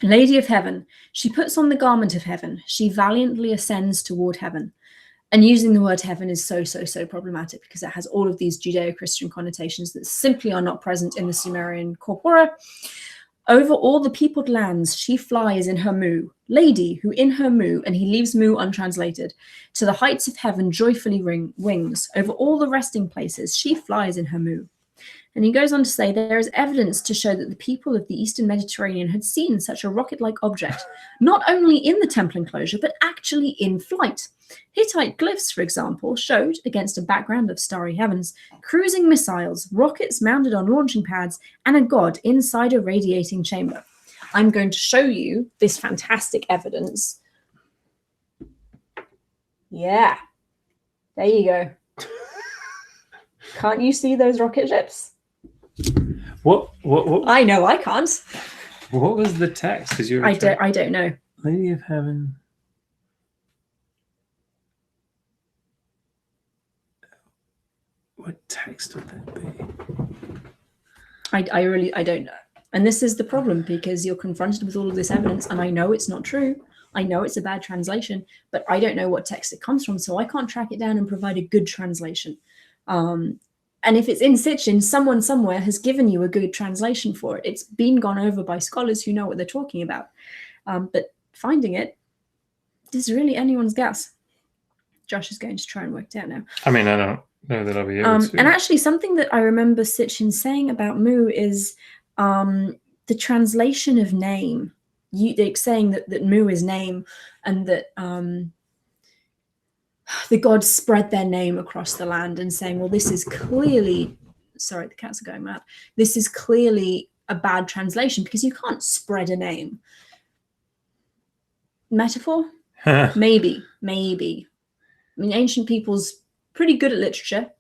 Lady of heaven, she puts on the garment of heaven. She valiantly ascends toward heaven. And using the word heaven is so problematic because it has all of these Judeo-Christian connotations that simply are not present in the Sumerian corpora. Over all the peopled lands, she flies in her moo. Lady, who in her moo, and he leaves moo untranslated, to the heights of heaven joyfully wings. Over all the resting places, she flies in her moo. And he goes on to say there is evidence to show that the people of the Eastern Mediterranean had seen such a rocket-like object, not only in the temple enclosure, but actually in flight. Hittite glyphs, for example, showed, against a background of starry heavens, cruising missiles, rockets mounted on launching pads, and a god inside a radiating chamber. I'm going to show you this fantastic evidence. Yeah. There you go. Can't you see those rocket ships? What? I know I can't. What was the text? Because you. I don't know. Lady of Heaven. What text would that be? I don't know. And this is the problem because you're confronted with all of this evidence, and I know it's not true. I know it's a bad translation, but I don't know what text it comes from, so I can't track it down and provide a good translation. And if it's in Sitchin, someone somewhere has given you a good translation for it. It's been gone over by scholars who know what they're talking about. But finding it is really anyone's guess. Josh is going to try and work it out now. I mean, I don't know that I'll be able to. And actually, something that I remember Sitchin saying about moo is the translation of name. They're saying that moo is name, and that the gods spread their name across the land, and saying, well, this is clearly, sorry, the cats are going mad. This is clearly a bad translation because you can't spread a name. Metaphor? Maybe. I mean, ancient peoples pretty good at literature,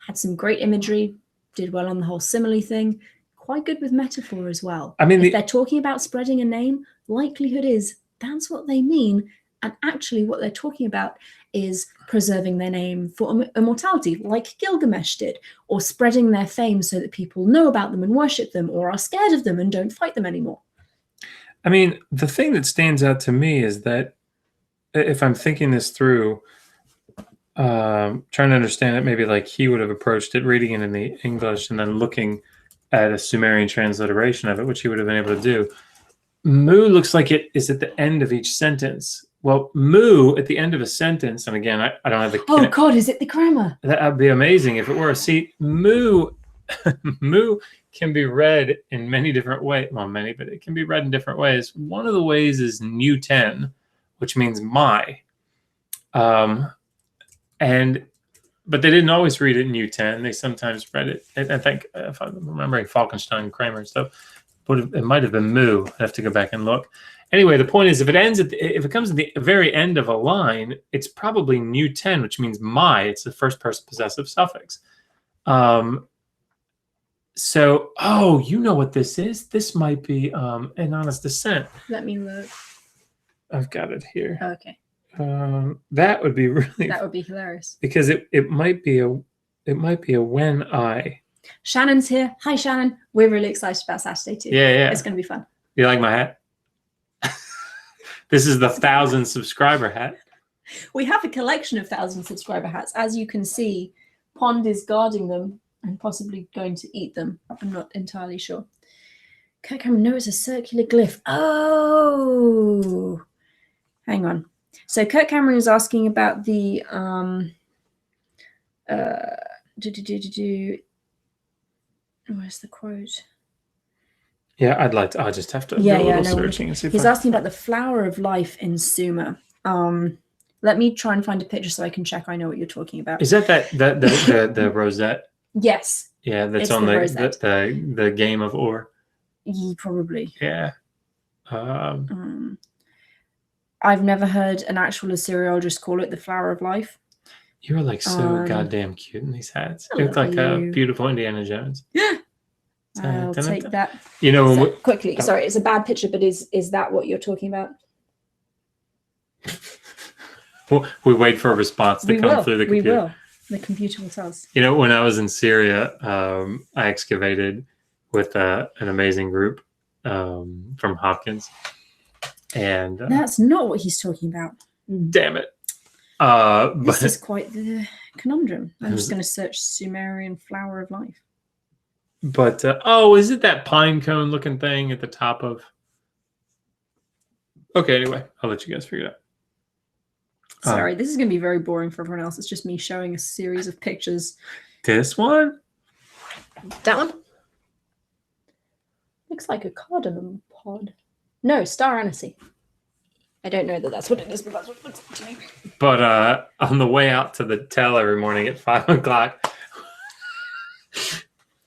had some great imagery, did well on the whole simile thing, quite good with metaphor as well. I mean, if they're talking about spreading a name, likelihood is that's what they mean. And actually what they're talking about is preserving their name for immortality, like Gilgamesh did, or spreading their fame so that people know about them and worship them, or are scared of them and don't fight them anymore. I mean, the thing that stands out to me is that if I'm thinking this through, trying to understand it, maybe like he would have approached it, reading it in the English and then looking at a Sumerian transliteration of it, which he would have been able to do. Mu looks like it is at the end of each sentence. Well, mu at the end of a sentence, and again, I don't have the... Oh God, is it the grammar? That would be amazing if it were. See, mu can be read in many different ways. Well, many, but it can be read in different ways. One of the ways is new 10, which means my. But they didn't always read it in U10. They sometimes read it. I think, if I'm remembering Falkenstein, Kramer and stuff, but it might have been mu. I have to go back and look. Anyway, the point is, if it comes at the very end of a line, it's probably new 10, which means my. It's the first person possessive suffix. So, oh, you know what this is? This might be an honest descent. Let me look. I've got it here. Oh, okay. That would be really. That would be hilarious. Because it might be a when I. Shannon's here. Hi, Shannon. We're really excited about Saturday too. Yeah. It's going to be fun. You like my hat? This is the 1,000 subscriber hat. We have a collection of 1,000 subscriber hats. As you can see, Pond is guarding them and possibly going to eat them. I'm not entirely sure. Kurt Cameron, no, it's a circular glyph. Oh, hang on. So Kurt Cameron is asking about the where's the quote? Yeah, I'd like to. I'll just have to do a little searching and see if he's asking about the flower of life in Sumer. Let me try and find a picture so I can check I know what you're talking about. Is that the rosette? Yes. Yeah, that's on the game of ore. Probably. Yeah. I've never heard an actual Assyriologist call it the flower of life. You're like so goddamn cute in these hats. You look like a beautiful Indiana Jones. I'll take that. You know, so, quickly. Sorry, it's a bad picture, but is that what you're talking about? We wait for a response to come through the computer. We will. The computer will tell us. You know, when I was in Syria, I excavated with an amazing group from Hopkins. And that's not what he's talking about. Damn it. This is quite the conundrum. I'm just going to search Sumerian flower of life. But, is it that pine cone looking thing at the top of... Okay, anyway, I'll let you guys figure it out. Sorry, this is going to be very boring for everyone else. It's just me showing a series of pictures. This one? That one? Looks like a cardamom pod. No, star anise. I don't know that that's what it is, but that's what it looks like to me. But on the way out to the tell every morning at 5 o'clock,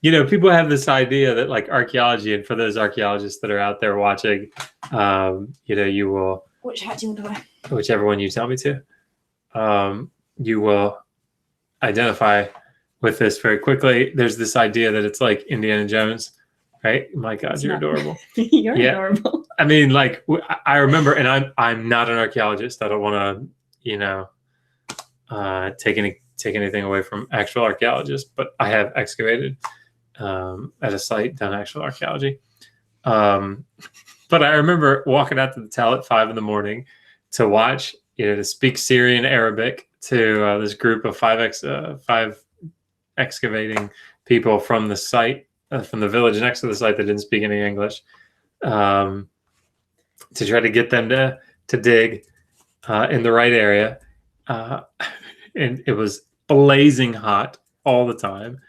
you know, people have this idea that like archaeology, and for those archaeologists that are out there watching, you know, you will... Which hat do you want to wear? Whichever one you tell me to. You will identify with this very quickly. There's this idea that it's like Indiana Jones, right? My God, you're adorable. You're adorable. I mean, like I remember, and I'm not an archaeologist. I don't want to, you know, take anything away from actual archaeologists, but I have excavated at a site, done actual archaeology. But I remember walking out to the tell at 5 a.m. to watch, you know, to speak Syrian Arabic to this group of five excavating people from the site, from the village next to the site that didn't speak any English, to try to get them to dig in the right area. And it was blazing hot all the time.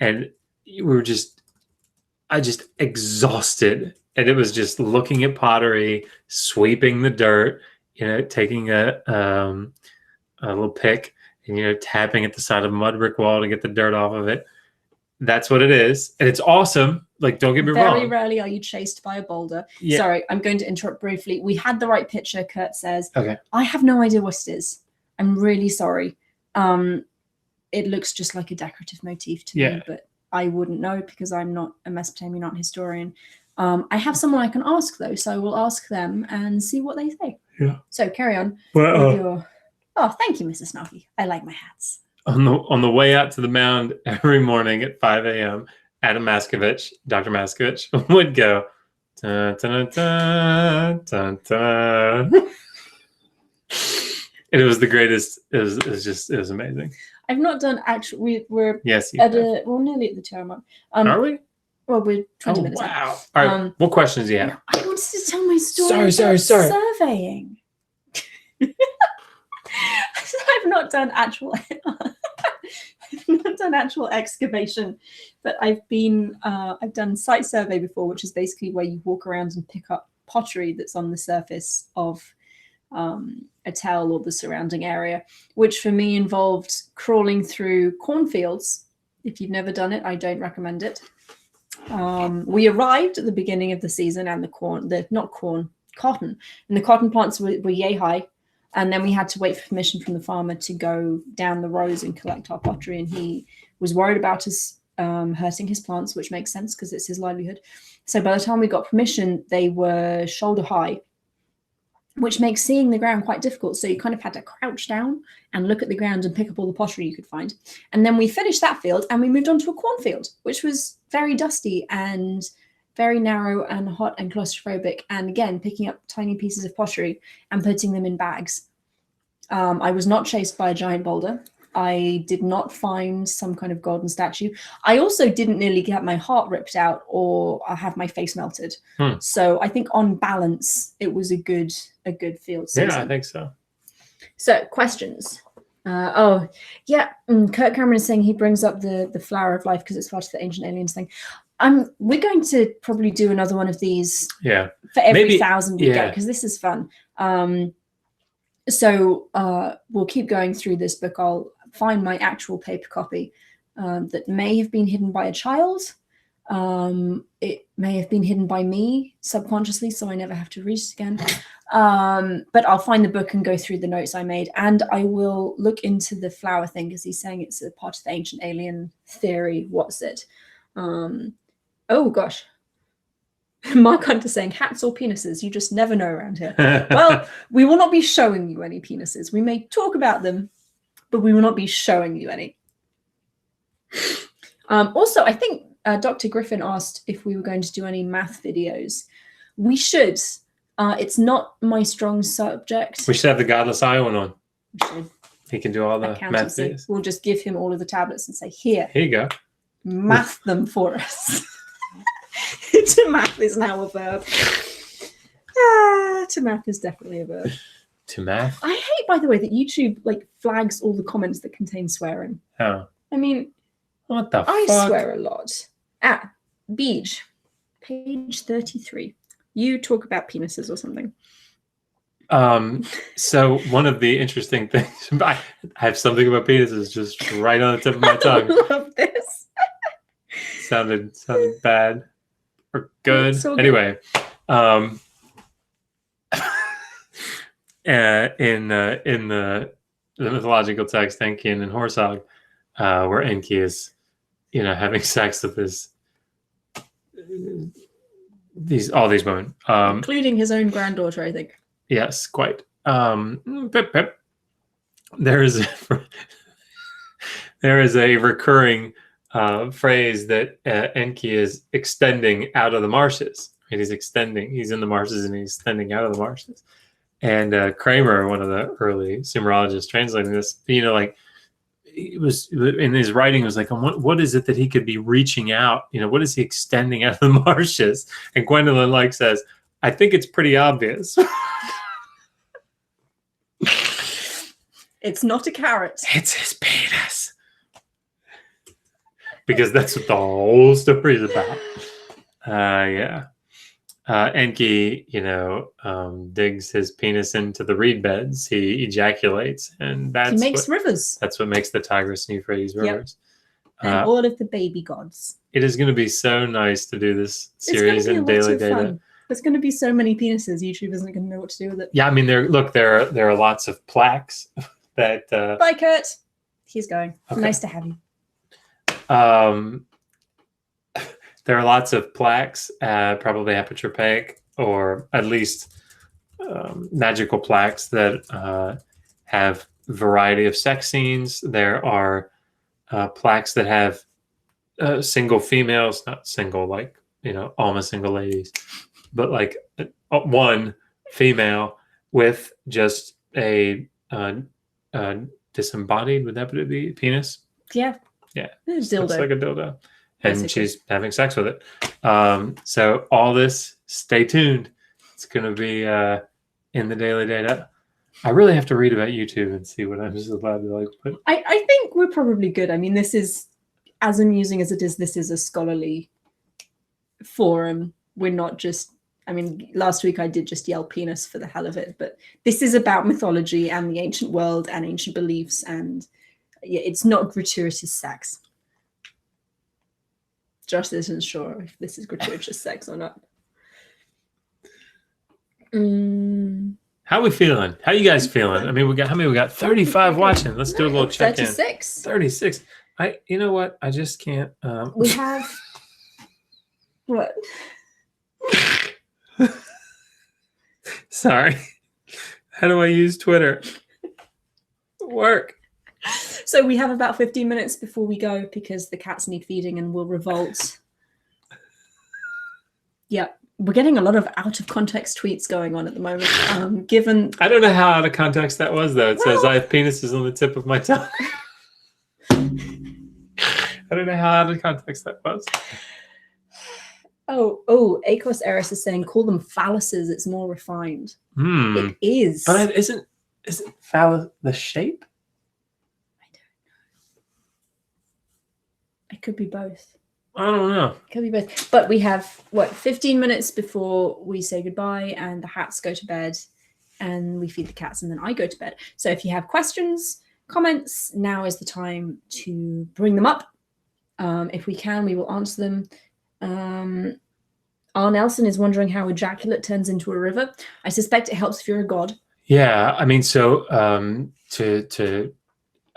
And I just exhausted. And it was just looking at pottery, sweeping the dirt, you know, taking a little pick and, you know, tapping at the side of a mud brick wall to get the dirt off of it. That's what it is. And it's awesome. Like, don't get me wrong. Very rarely are you chased by a boulder. Yeah. Sorry, I'm going to interrupt briefly. We had the right picture, Kurt says. Okay. I have no idea what it is. I'm really sorry. It looks just like a decorative motif to me, but I wouldn't know because I'm not a Mesopotamian art historian. I have someone I can ask, though, so I will ask them and see what they say. Yeah. So carry on. Well, Oh, thank you, Mrs. Snarky. I like my hats. On the way out to the mound every morning at 5 a.m., Adam Maskovich, Dr. Maskovich, would go, dun, dun, dun, dun, dun. And it was the greatest. It was amazing. I've not done actual. We're yes, we're nearly at the 2 hour mark. Are we? Well, we're 20 minutes. Wow. All right. What questions do you have? I wanted to tell my story. Sorry. Surveying. I've not done actual. I've not done actual excavation, but I've done site survey before, which is basically where you walk around and pick up pottery that's on the surface of a tell or the surrounding area, which for me involved crawling through cornfields. If you've never done it, I don't recommend it. We arrived at the beginning of the season and cotton, and the cotton plants were yay high. And then we had to wait for permission from the farmer to go down the rows and collect our pottery. And he was worried about us hurting his plants, which makes sense because it's his livelihood. So by the time we got permission, they were shoulder high, which makes seeing the ground quite difficult. So you kind of had to crouch down and look at the ground and pick up all the pottery you could find. And then we finished that field and we moved on to a cornfield, which was very dusty and very narrow and hot and claustrophobic. And again, picking up tiny pieces of pottery and putting them in bags. I was not chased by a giant boulder. I did not find some kind of golden statue. I also didn't nearly get my heart ripped out or have my face melted. So I think on balance, it was a good field season. Yeah, I think so. So questions. Kurt Cameron is saying he brings up the flower of life because it's part of the ancient aliens thing. We're going to probably do another one of these for every 1,000 we get because this is fun. So we'll keep going through this book. I'll find my actual paper copy that may have been hidden by a child. It may have been hidden by me subconsciously, so I never have to read it again. But I'll find the book and go through the notes I made, and I will look into the flower thing because he's saying it's a part of the ancient alien theory. What's it? Oh gosh. Mark Hunter saying hats or penises, you just never know around here. Well, we will not be showing you any penises. We may talk about them, but we will not be showing you any. Also, I think Dr. Griffin asked if we were going to do any math videos. We should. It's not my strong subject. We should have the Godless Iowan on. We should. He can do all the math videos. We'll just give him all of the tablets and say, here you go. Math them for us. To math is now a verb. To math is definitely a verb. To math? I hate, by the way, that YouTube flags all the comments that contain swearing. Oh. I mean, what the fuck? I swear a lot. Beej, page 33. You talk about penises or something. So one of the interesting things, I have something about penises just right on the tip of my tongue. I love this. Sounded bad or good. So good. Anyway, in the mythological text Enki and Horsag, where Enki is, having sex with all these women, including his own granddaughter, I think. Yes, quite. There is a recurring phrase that Enki is extending out of the marshes. Right? He's in the marshes and he's extending out of the marshes. And Kramer, one of the early Sumerologists translating this, it was in his writing, was like, what is it that he could be reaching out? What is he extending out of the marshes? And Gwendolyn says, I think it's pretty obvious. It's not a carrot. It's his penis. Because that's what the whole story is about. Enki, digs his penis into the reed beds. He ejaculates, and he makes rivers. That's what makes the Tigris and Euphrates rivers. And all of the baby gods. It is going to be so nice to do this series in It's going to be a lot daily of data. fun. There's going to be so many penises. YouTube isn't going to know what to do with it. Yeah, I mean, there are lots of plaques that. Bye, Kurt. He's going. Okay. Nice to have you. There are lots of plaques, probably apotropaic, or at least magical plaques that have variety of sex scenes. There are plaques that have single females, not single like almost single ladies, but like one female with just a disembodied, would that be penis? Yeah. Yeah. It's a dildo. Looks like a dildo. And Basically. she's having sex with it. So all this, stay tuned. It's going to be in the daily data. I really have to read about YouTube and see what I'm just allowed to like put. I think we're probably good. I mean, this is, as amusing as it is, this is a scholarly forum. We're not just, I mean, last week I did just yell penis for the hell of it, but this is about mythology and the ancient world and ancient beliefs, and it's not gratuitous sex. Josh isn't sure if this is gratuitous sex or not. How are we feeling? How you guys feeling? I mean, we got 35 watching. Let's do a little check in. 36. 36. You know what? I just can't. We have what? Sorry. How do I use Twitter? Work. So we have about 15 minutes before we go because the cats need feeding and will revolt. Yeah, we're getting a lot of out of context tweets going on at the moment. Given I don't know how out of context that was though. It says I have penises on the tip of my tongue. I don't know how out of context that was. Oh, Akos Eris is saying call them phalluses. It's more refined. It is. But isn't phallus the shape? It could be both. I don't know. It could be both. But we have, 15 minutes before we say goodbye and the hats go to bed and we feed the cats and then I go to bed. So if you have questions, comments, now is the time to bring them up. If we can, we will answer them. R. Nelson is wondering how ejaculate turns into a river. I suspect it helps if you're a god. Yeah, I mean, so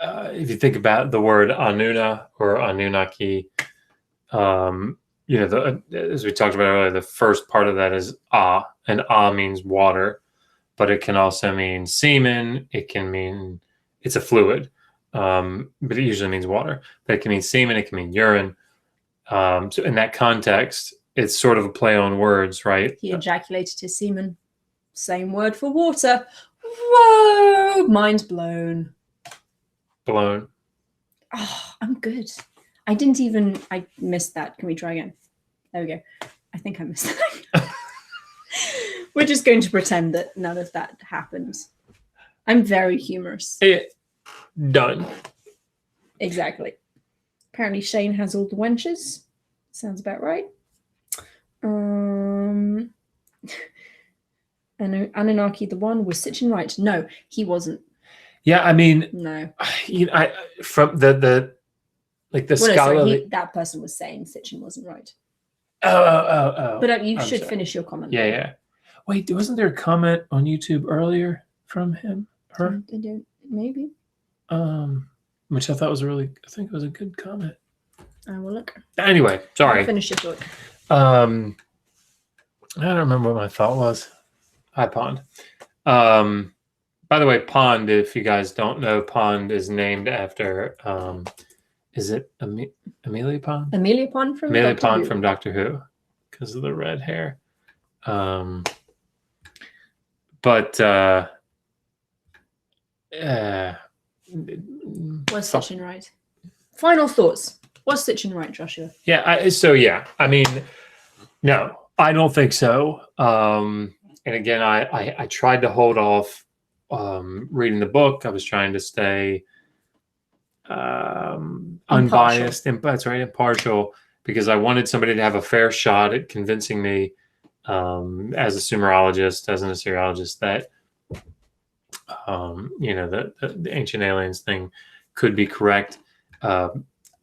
if you think about the word Anuna or Anunnaki, as we talked about earlier, the first part of that is A, and A means water, but it can also mean semen. It can mean it's a fluid, but it usually means water. But it can mean semen. It can mean urine. So in that context, it's sort of a play on words, right? He ejaculated his semen. Same word for water. Whoa! Mind blown. Blown. Oh, I'm good. I missed that. Can we try again? There we go. I think I missed that. We're just going to pretend that none of that happened. I'm very humorous. Done. Exactly. Apparently Shane has all the wenches. Sounds about right. Anunnaki, the one, was Sitchin right? No, he wasn't. Yeah, I mean, no. From the scholarly. That person was saying Sitchin wasn't right. Oh. But you should finish your comment. Yeah. Wait, wasn't there a comment on YouTube earlier from him? Her? Maybe. Which I thought was I think it was a good comment. I will look. Anyway, sorry. Finish your thought. I don't remember what my thought was. Hi, Pond. By the way, Pond, if you guys don't know, Pond is named after, is it Amelia Pond? Amelia Pond from Amelia Doctor Pond Who. from Doctor Who, because of the red hair. Was Sitchin right? Final thoughts. Was Sitchin right, Joshua? Yeah. I mean, no, I don't think so. And again, I tried to hold off reading the book. I was trying to stay unbiased and impartial, because I wanted somebody to have a fair shot at convincing me, as a Sumerologist, as an Assyriologist, that the ancient aliens thing could be correct.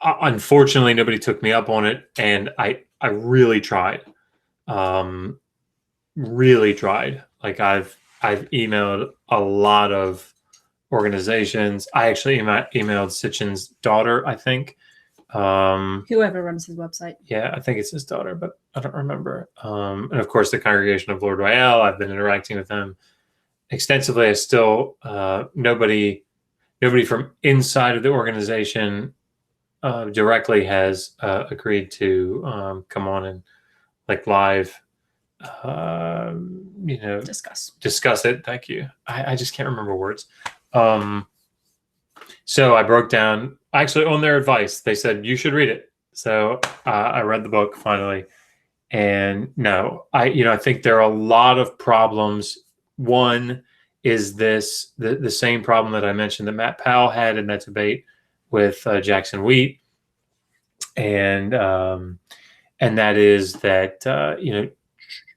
unfortunately, nobody took me up on it, and I really tried, really tried. Like I've emailed a lot of organizations. I actually emailed Sitchin's daughter, I think. Whoever runs his website. Yeah, I think it's his daughter, but I don't remember. And of course, the Congregation of Lord Royale. I've been interacting with them extensively. I still nobody from inside of the organization directly has agreed to come on and like live, discuss it. Thank you. I just can't remember words. So I broke down, actually on their advice, they said, you should read it. So I read the book finally. And no, I think there are a lot of problems. One is this, the same problem that I mentioned that Matt Powell had in that debate with Jackson Wheat. And that is that,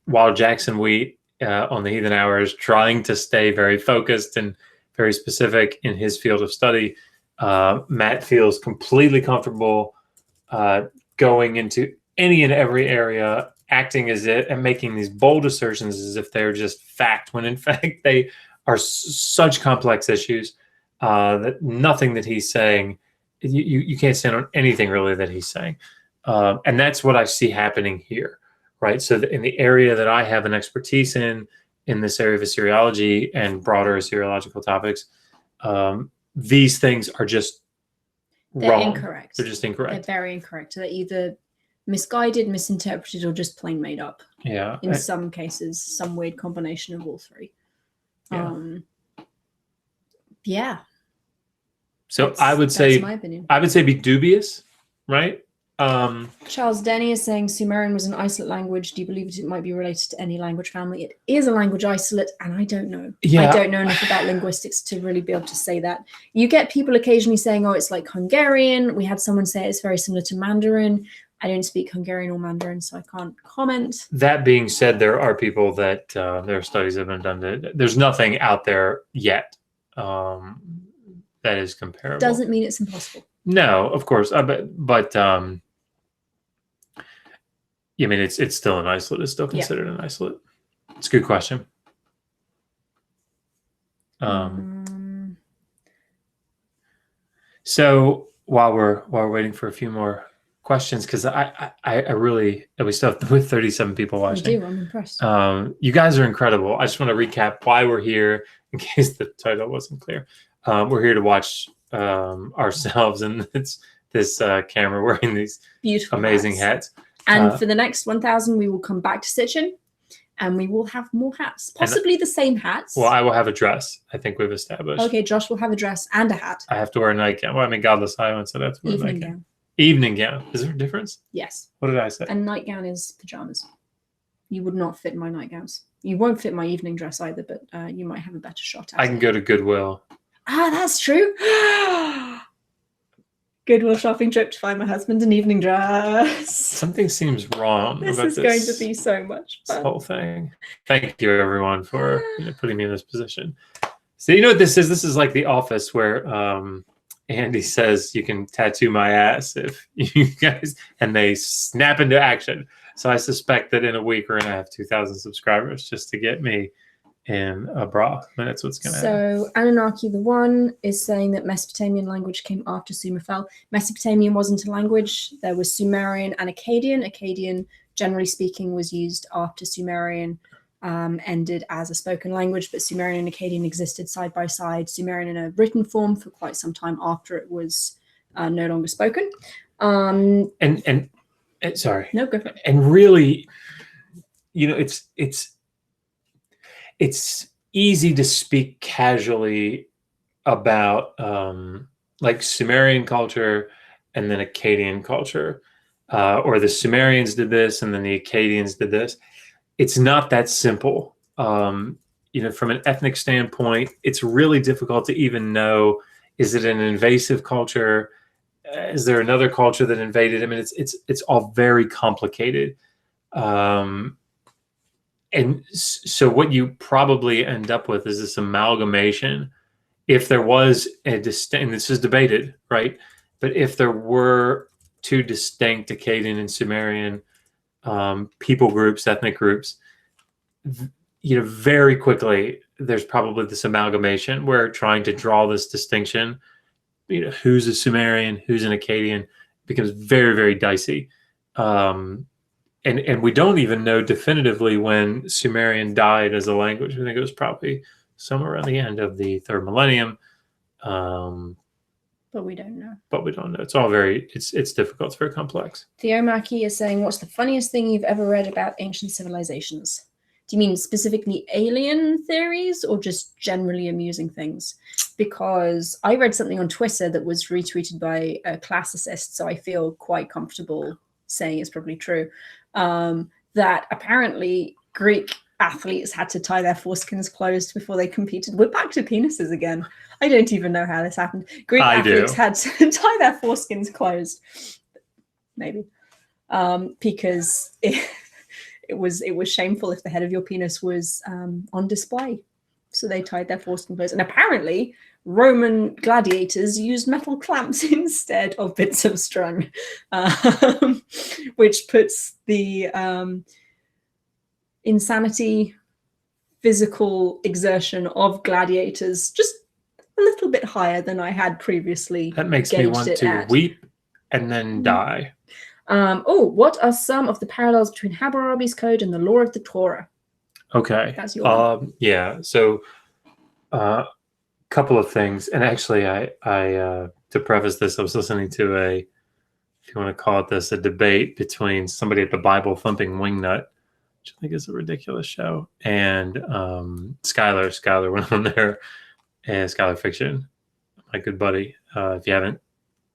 while Jackson Wheat on the Heathen Hour is trying to stay very focused and very specific in his field of study, Matt feels completely comfortable going into any and every area, acting as it and making these bold assertions as if they're just fact, when in fact they are such complex issues that nothing that he's saying, you can't stand on anything really that he's saying. And that's what I see happening here, right? So in the area that I have an expertise in this area of Assyriology and broader Assyriological topics, these things are just wrong. Incorrect. They're just incorrect. They're very incorrect. They're either misguided, misinterpreted, or just plain made up. Yeah. In some cases, some weird combination of all three. Yeah. So I would say, my opinion. I would say be dubious, right? Charles Denny is saying Sumerian was an isolate language. Do you believe it might be related to any language family? It is a language isolate, and I don't know. Yeah. I don't know enough about linguistics to really be able to say that. You get people occasionally saying, oh, it's like Hungarian. We had someone say it's very similar to Mandarin. I don't speak Hungarian or Mandarin, so I can't comment. That being said, there are people that their studies have been done. There's nothing out there yet that is comparable. Doesn't mean it's impossible. No, of course. But I mean, it's still an isolate. It's still considered an isolate. It's a good question. So while we're waiting for a few more questions, because I really, we still have with 37 people watching. You do. I'm impressed. You guys are incredible. I just want to recap why we're here in case the title wasn't clear. We're here to watch ourselves and this camera wearing these beautiful amazing hats. And for the next 1,000, we will come back to Sitchin, and we will have more hats, possibly the same hats. Well, I will have a dress. I think we've established. Okay, Josh will have a dress and a hat. I have to wear a nightgown. Well, I mean, godless silence, so that's wear evening a nightgown. Gown. Evening gown. Is there a difference? Yes. What did I say? A nightgown is pajamas. You would not fit my nightgowns. You won't fit my evening dress either, but you might have a better shot at it. I can go to Goodwill. Ah, that's true. Goodwill shopping trip to find my husband an evening dress. Something seems wrong. This is going to be so much fun. This whole thing. Thank you, everyone, for putting me in this position. So you know what this is? This is like The Office, where Andy says you can tattoo my ass if you guys, and they snap into action. So I suspect that in a week we're going to have 2,000 subscribers just to get me in a bra. And that's what's going to happen. So Anunnaki the One is saying that Mesopotamian language came after Sumer fell. Mesopotamian wasn't a language. There was Sumerian and Akkadian. Akkadian, generally speaking, was used after Sumerian ended as a spoken language, but Sumerian and Akkadian existed side by side. Sumerian in a written form for quite some time after it was no longer spoken. And sorry. No, go for it. And really, it's easy to speak casually about like Sumerian culture and then Akkadian culture, or the Sumerians did this and then the Akkadians did this. It's not that simple. From an ethnic standpoint, it's really difficult to even know, is it an invasive culture? Is there another culture that invaded? I mean, it's all very complicated. And so what you probably end up with is this amalgamation. If there was a distinct, and this is debated, right? But if there were two distinct Akkadian and Sumerian people groups, ethnic groups, very quickly there's probably this amalgamation where trying to draw this distinction, who's a Sumerian, who's an Akkadian, becomes very, very dicey. And we don't even know definitively when Sumerian died as a language. I think it was probably somewhere around the end of the 3rd millennium. But we don't know. It's all it's difficult. It's very complex. Theo Mackie is saying, what's the funniest thing you've ever read about ancient civilizations? Do you mean specifically alien theories or just generally amusing things? Because I read something on Twitter that was retweeted by a classicist, so I feel quite comfortable saying it's probably true, that apparently Greek athletes had to tie their foreskins closed before they competed. We're back to penises again. I don't even know how this happened. Greek athletes had to tie their foreskins closed, maybe, because it was shameful if the head of your penis was on display. So they tied their foreskin closed. And apparently Roman gladiators used metal clamps instead of bits of string, which puts the insanity, physical exertion of gladiators just a little bit higher than I had previously. That makes me want to weep and then die. What are some of the parallels between Hammurabi's code and the law of the Torah? Okay. That's your one. Yeah. So, couple of things, and actually, I to preface this, I was listening to if you want to call it this, a debate between somebody at the Bible thumping wingnut, which I think is a ridiculous show, and Skylar went on there, and Skylar Fiction, my good buddy. If you haven't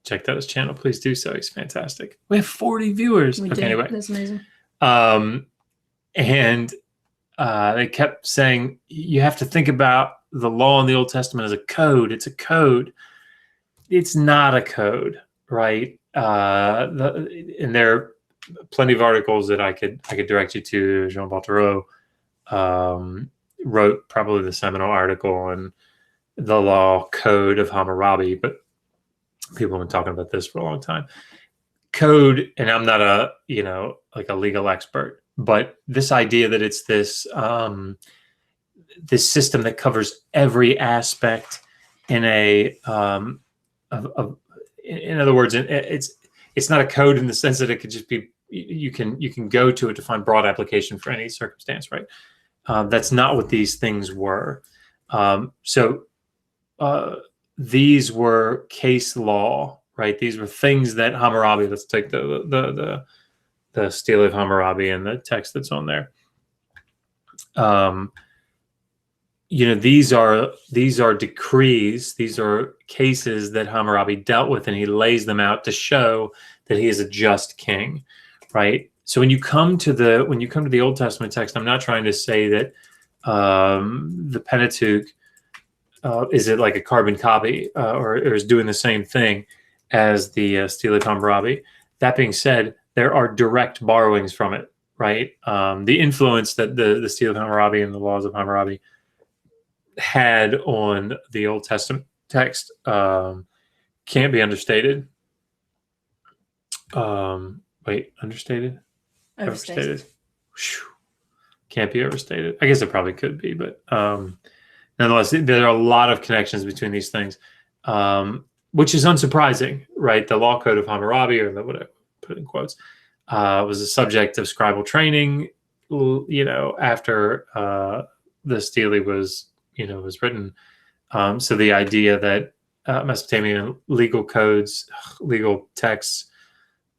checked out his channel, please do so. He's fantastic. We have 40 viewers. Anyway, that's amazing. And they kept saying you have to think about the law in the Old Testament as a code. It's a code. It's not a code, right? And there are plenty of articles that I could direct you to. Jean Baltereau wrote probably the seminal article on the law code of Hammurabi, but people have been talking about this for a long time. Code, and I'm not a legal expert, but this idea that it's this this system that covers every aspect in in other words, it's not a code in the sense that it could just be you can go to it to find broad application for any circumstance, right? That's not what these things were. These were case law, right? These were things that Hammurabi. Let's take the stele of Hammurabi and the text that's on there. These are decrees. These are cases that Hammurabi dealt with, and he lays them out to show that he is a just king, right? So when you come to the Old Testament text, I'm not trying to say that the Pentateuch is it like a carbon copy or is doing the same thing as the stele of Hammurabi. That being said, there are direct borrowings from it, right? The influence that the stele of Hammurabi and the laws of Hammurabi had on the Old Testament text can't be understated. Understated? Overstated. Can't be overstated. I guess it probably could be, but nonetheless, there are a lot of connections between these things, which is unsurprising, right? The law code of Hammurabi, or whatever, put it in quotes, was a subject of scribal training, after the stele was written. So the idea that Mesopotamian legal codes, legal texts,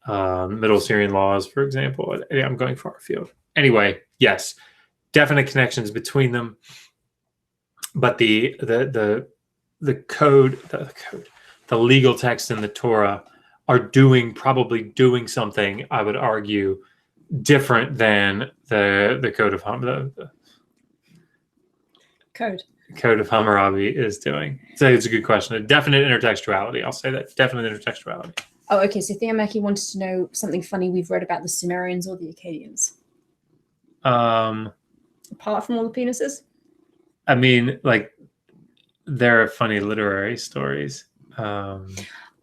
Middle Syrian laws, for example, I'm going far afield. Anyway, yes, definite connections between them. But the code, the legal text in the Torah are probably doing something, I would argue, different than the code of Code of Hammurabi is doing. So it's a good question. A definite intertextuality. I'll say that. Definite intertextuality. Oh, okay. So Theo Mackie wanted to know something funny we've read about the Sumerians or the Akkadians. Apart from all the penises? I mean, like, there are funny literary stories.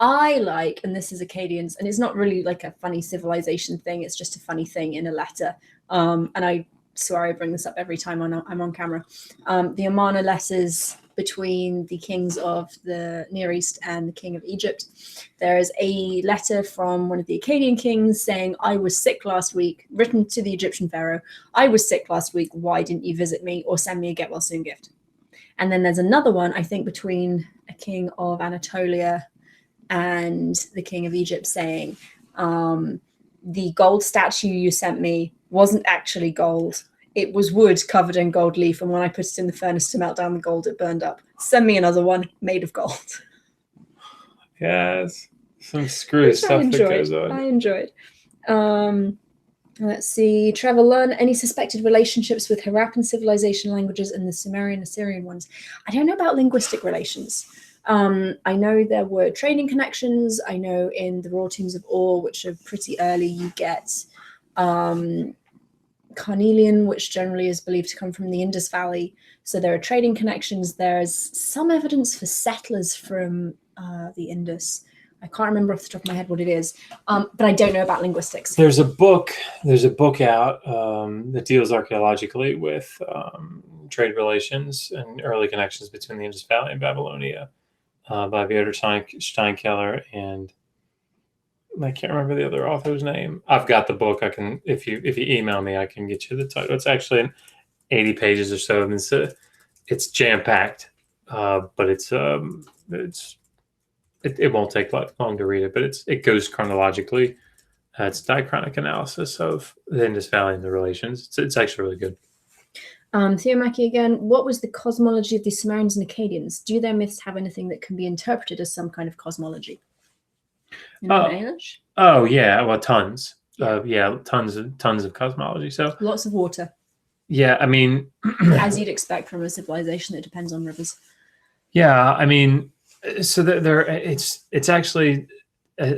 I like, and this is Akkadians, and it's not really like a funny civilization thing. It's just a funny thing in a letter. And I swear I bring this up every time I'm on camera. The Amarna letters between the kings of the Near East and the king of Egypt. There is a letter from one of the Akkadian kings saying, I was sick last week, written to the Egyptian pharaoh. I was sick last week. Why didn't you visit me or send me a get well soon gift? And then there's another one, I think, between a king of Anatolia and the king of Egypt saying, the gold statue you sent me wasn't actually gold. It was wood covered in gold leaf, and when I put it in the furnace to melt down the gold, it burned up. Send me another one made of gold. Yes, some screwy stuff that goes on. I enjoyed. Let's see. Trevor, learn any suspected relationships with Harappan civilization languages and the Sumerian Assyrian ones. I don't know about linguistic relations. I know there were trading connections. I know in the Raw Tombs of Ur, which are pretty early, you get carnelian, which generally is believed to come from the Indus Valley. So there are trading connections. There's some evidence for settlers from the Indus. I can't remember off the top of my head what it is, but I don't know about linguistics. There's a book out that deals archaeologically with trade relations and early connections between the Indus Valley and Babylonia by Vyodor Steinkeller, and I can't remember the other author's name. I've got the book. I can, if you email me, I can get you the title. It's actually 80 pages or so, and it's jam packed, but it won't take long to read it. But it goes chronologically. It's diachronic analysis of the Indus Valley and the relations. It's actually really good. Theomaki again. What was the cosmology of the Sumerians and Akkadians? Do their myths have anything that can be interpreted as some kind of cosmology? Oh yeah, well, tons. Tons of cosmology. So lots of water. Yeah, I mean, as you'd expect from a civilization that depends on rivers. Yeah, I mean, so it's actually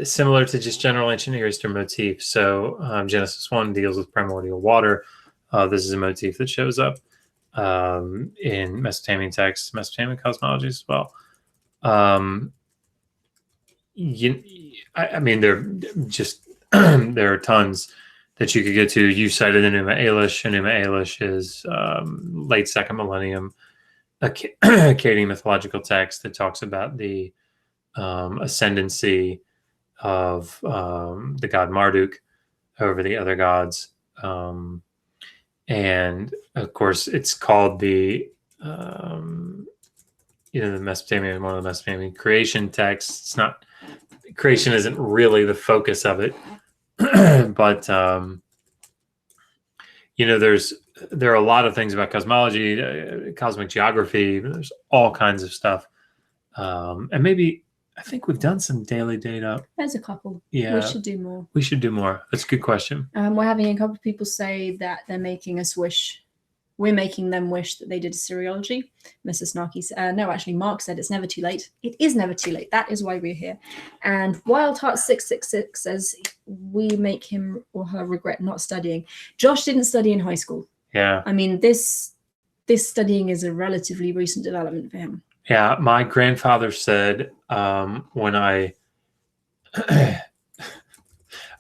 similar to just general ancient Near Eastern motifs. So Genesis 1 deals with primordial water. This is a motif that shows up in Mesopotamian texts, Mesopotamian cosmology as well. I mean, there are tons that you could get to. You cited Enuma Elish. Enuma Elish is late second millennium Akkadian mythological text that talks about the ascendancy of the god Marduk over the other gods. And of course, it's called the Mesopotamian, one of the Mesopotamian creation texts. It's not, creation isn't really the focus of it, but there are a lot of things about cosmology, cosmic geography. There's all kinds of stuff, and maybe I think we've done some daily data. There's a couple. Yeah, we should do more. We should do more. That's a good question. We're having a couple of people say that they're making us wish. We're making them wish that they did Assyriology. Mrs. Snarky said, no, actually, Mark said it's never too late. It is never too late. That is why we're here. And Wildheart666 says we make him or her regret not studying. Josh didn't study in high school. Yeah. I mean, this studying is a relatively recent development for him. Yeah. My grandfather said when I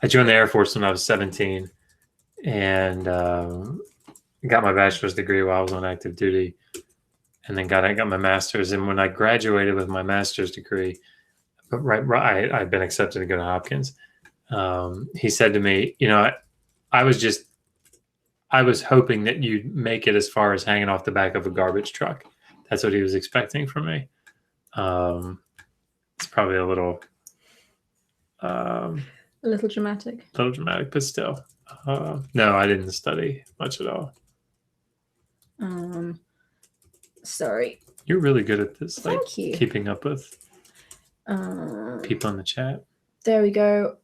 joined the Air Force when I was 17 and got my bachelor's degree while I was on active duty, and then got my master's. And when I graduated with my master's degree, I'd been accepted to go to Hopkins. He said to me, I was hoping that you'd make it as far as hanging off the back of a garbage truck. That's what he was expecting from me. It's probably a little dramatic. A little dramatic, but still. No, I didn't study much at all. Sorry. You're really good at this. Thank you. Keeping up with people in the chat. There we go.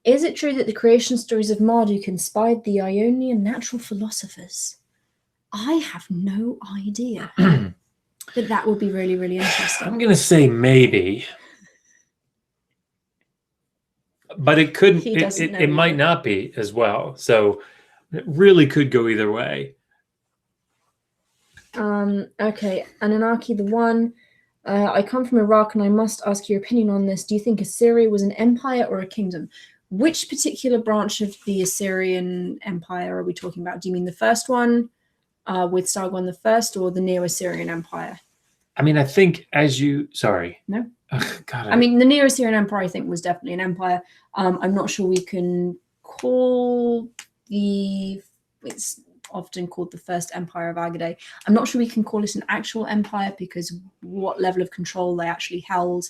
Is it true that the creation stories of Marduk inspired the Ionian natural philosophers? I have no idea. But that would be really, really interesting. I'm going to say maybe. But it couldn't. It might not be as well. So it really could go either way. Okay, Anunnaki the One. I come from Iraq and I must ask your opinion on this. Do you think Assyria was an empire or a kingdom? Which particular branch of the Assyrian Empire are we talking about? Do you mean the first one with Sargon the First, or the Neo-Assyrian Empire? I mean, I think sorry. No? God, I mean, the Neo-Assyrian Empire, I think, was definitely an empire. I'm not sure we can call it's often called the First Empire of Agaday. I'm not sure we can call it an actual empire, because what level of control they actually held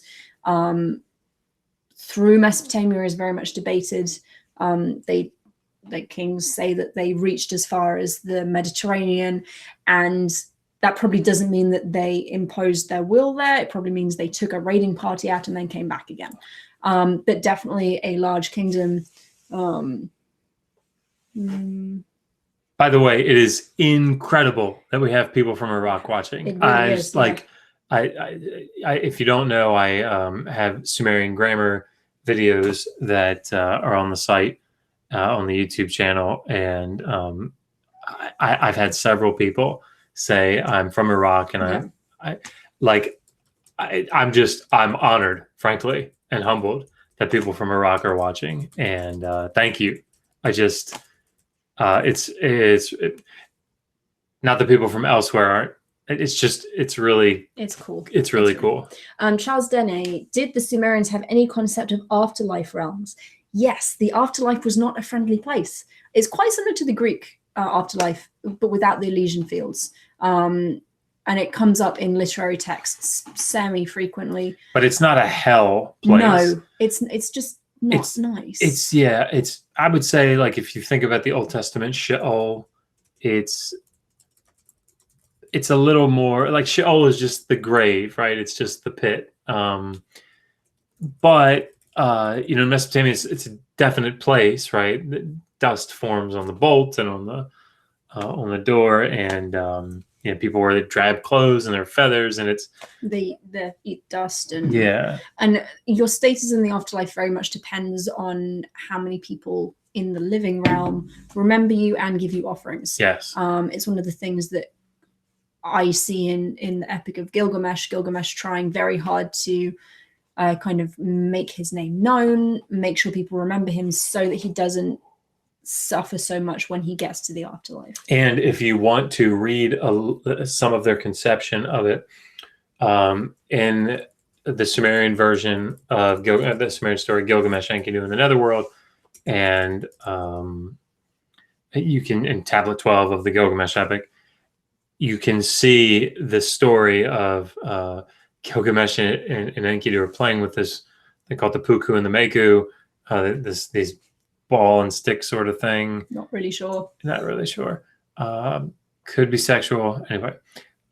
through Mesopotamia is very much debated. Kings say that they reached as far as the Mediterranean, and that probably doesn't mean that they imposed their will there. It probably means they took a raiding party out and then came back again. But definitely a large kingdom. By the way, it is incredible that we have people from Iraq watching. It really is, like, I, if you don't know, I have Sumerian grammar videos that are on the site, on the YouTube channel, and I've had several people say I'm from Iraq, and I'm honored, frankly, and humbled that people from Iraq are watching, and thank you. It's not that people from elsewhere aren't. It's really cool. It's really cool. Charles Dene, did the Sumerians have any concept of afterlife realms? Yes, the afterlife was not a friendly place. It's quite similar to the Greek afterlife, but without the Elysian fields. And it comes up in literary texts semi-frequently. But it's not a hell place. No, it's just not nice. I would say, like, if you think about the Old Testament Sheol, it's a little more like Sheol is just the grave, right? It's just the pit. But in Mesopotamia, it's a definite place, right? The dust forms on the bolt and on the door, and people wear their drab clothes and their feathers, and they eat dust, and and your status in the afterlife very much depends on how many people in the living realm remember you and give you offerings. Yes. It's one of the things that I see in the Epic of Gilgamesh trying very hard to kind of make his name known, make sure people remember him, so that he doesn't suffer so much when he gets to the afterlife. And if you want to read some of their conception of it, in the Sumerian version of the Sumerian story, Gilgamesh, Enkidu in the Netherworld, and you can, in Tablet 12 of the Gilgamesh epic, you can see the story of Gilgamesh and Enkidu are playing with this. They call it the Puku and the Meku. These ball and stick sort of thing. Not really sure. Could be sexual anyway.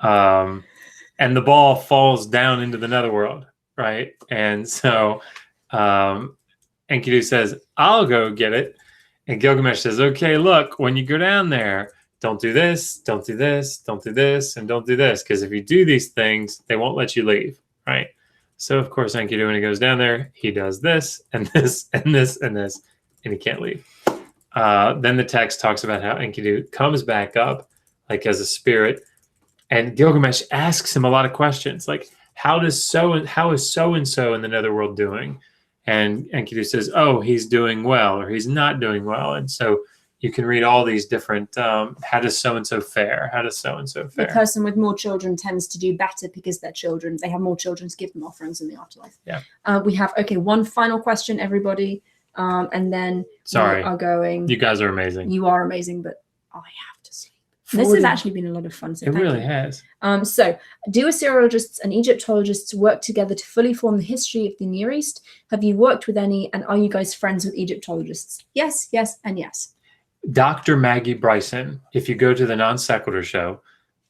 And the ball falls down into the netherworld, right? And so Enkidu says, "I'll go get it." And Gilgamesh says, "Okay, look, when you go down there, don't do this, don't do this, don't do this, and don't do this, because if you do these things, they won't let you leave," right? So of course, Enkidu, when he goes down there, he does this and this and this and this, and he can't leave. Then the text talks about how Enkidu comes back up, like as a spirit, and Gilgamesh asks him a lot of questions, like how is so and so in the netherworld doing? And Enkidu says, "Oh, he's doing well," or "He's not doing well." And so you can read all these different, how does so-and-so fare? How does so-and-so fare? The person with more children tends to do better because they have more children to give them offerings in the afterlife. Yeah. We have, one final question, everybody. And then we are going. You guys are amazing. You are amazing, but I have to sleep. This has actually been a lot of fun. So it really has. So, do Assyriologists and Egyptologists work together to fully form the history of the Near East? Have you worked with any, and are you guys friends with Egyptologists? Yes, yes, and yes. Dr. Maggie Bryson, if you go to the Non Sequitur show,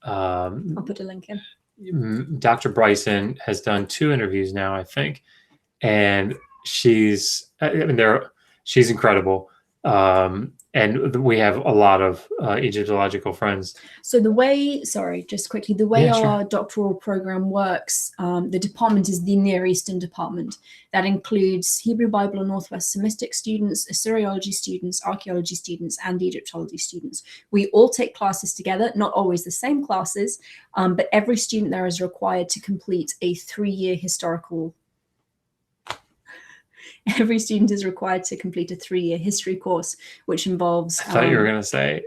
I'll put a link in. Dr. Bryson has done 2 interviews now, I think, and she's incredible. And we have a lot of Egyptological friends. So the way, sorry, just quickly, the way Yeah, sure. our doctoral program works, the department is the Near Eastern department. That includes Hebrew Bible and Northwest Semitic students, Assyriology students, archaeology students, and Egyptology students. We all take classes together, not always the same classes, but every student there is required to complete a 3-year historical. Every student is required to complete a 3-year history course, which involves. I thought you were going to say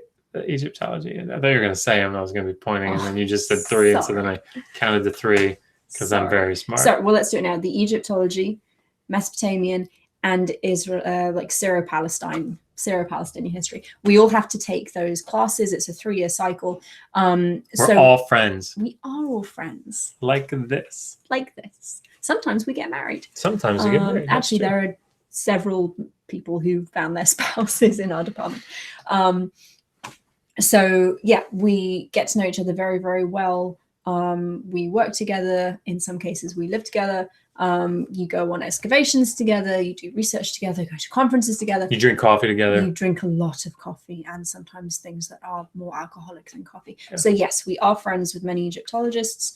Egyptology. I thought you were going to say them. I was going to be pointing, and then you just said 3, and so then I counted to 3 because I'm very smart. So, well, let's do it now. The Egyptology, Mesopotamian, and Israel, like Syro-Palestinian history. We all have to take those classes. It's a 3-year cycle. We're all friends. We are all friends. Like this. Like this. Sometimes we get married. Sometimes we get married. Actually, there are several people who found their spouses in our department. So yeah, we get to know each other very, very well. We work together. In some cases, we live together. You go on excavations together. You do research together. Go to conferences together. You drink coffee together. You drink a lot of coffee, and sometimes things that are more alcoholic than coffee. Yeah. So yes, we are friends with many Egyptologists.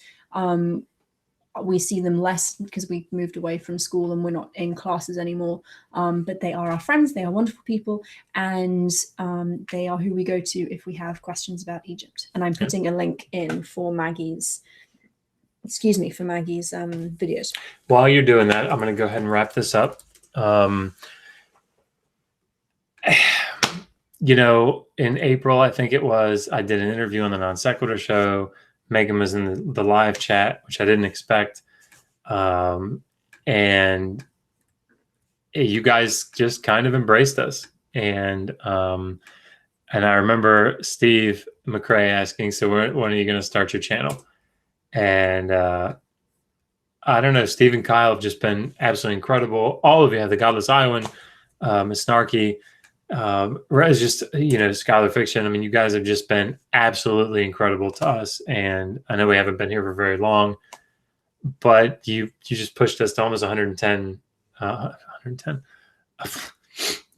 We see them less because we moved away from school and we're not in classes anymore. But they are our friends. They are wonderful people. And they are who we go to if we have questions about Egypt. And I'm putting a link in for Maggie's videos. While you're doing that, I'm going to go ahead and wrap this up. In April, I think it was, I did an interview on the Non Sequitur show. Megan was in the live chat, which I didn't expect. And you guys just kind of embraced us. And I remember Steve McCrae asking, so when are you going to start your channel? And I don't know, Steve and Kyle have just been absolutely incredible. All of you have the Godless Iowan, Miss Snarky, Rez, just, scholar fiction. I mean, you guys have just been absolutely incredible to us. And I know we haven't been here for very long, but you just pushed us to almost 110.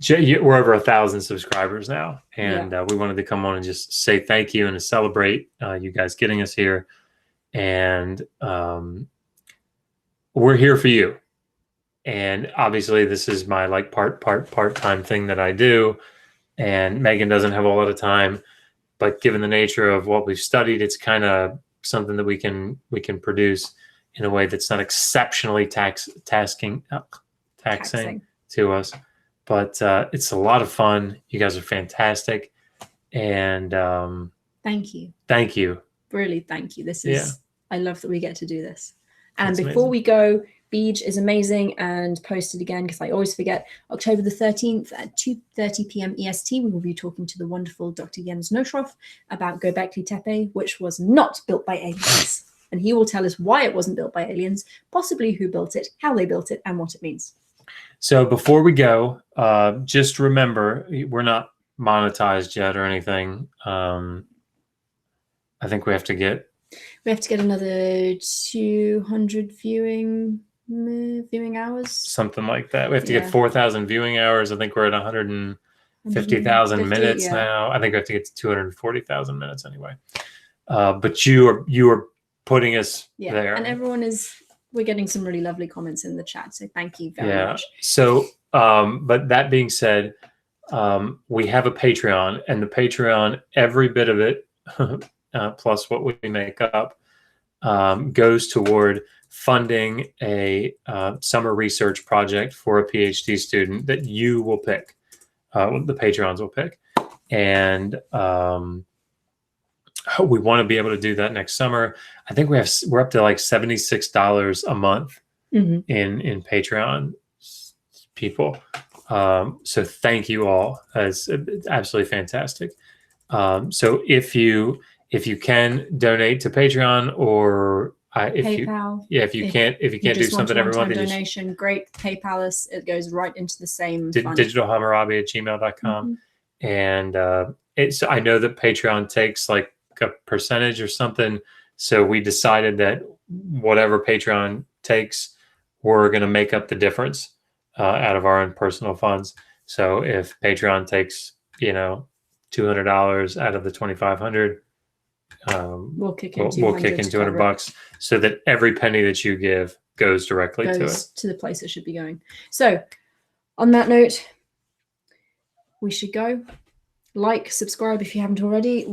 We're over 1,000 subscribers now. And we wanted to come on and just say thank you and to celebrate you guys getting us here. And we're here for you. And obviously this is my part-time thing that I do. And Megan doesn't have a lot of time, but given the nature of what we've studied, it's kind of something that we can produce in a way that's not exceptionally taxing to us. But it's a lot of fun. You guys are fantastic. And thank you. Thank you. Really, thank you. This is, I love that we get to do this. And That's before amazing. we go, Beej is amazing and posted again, because I always forget, October the 13th at 2:30 p.m. EST, we will be talking to the wonderful Dr. Jens Nosroff about Göbekli Tepe, which was not built by aliens. And he will tell us why it wasn't built by aliens, possibly who built it, how they built it, and what it means. So before we go, just remember, we're not monetized yet or anything. I think we have to get another 200 viewing hours, something like that. We have to get 4,000 viewing hours. I think we're at 150,000 minutes now. I think we have to get to 240,000 minutes anyway. But you are putting us there, and we're getting some really lovely comments in the chat, so thank you very much. So but that being said, we have a Patreon, and the Patreon, every bit of it plus what we make up goes toward funding a summer research project for a PhD student that you will pick, the Patreons will pick. And we want to be able to do that next summer. I think we're up to like $76 a month in Patreon people. So thank you all. It's absolutely fantastic. So if you can donate to Patreon, or PayPal. if you can't do something every month, donation, great. PayPal it goes right into the same fund. digitalhammurabi@gmail.com. And I know that Patreon takes like a percentage or something. So we decided that whatever Patreon takes, we're going to make up the difference out of our own personal funds. So if Patreon takes, $200 out of the 2,500, We'll kick in we'll kick in $200 so that every penny that you give goes directly to it. To the place it should be going. So on that note, we should go. Like, subscribe if you haven't already.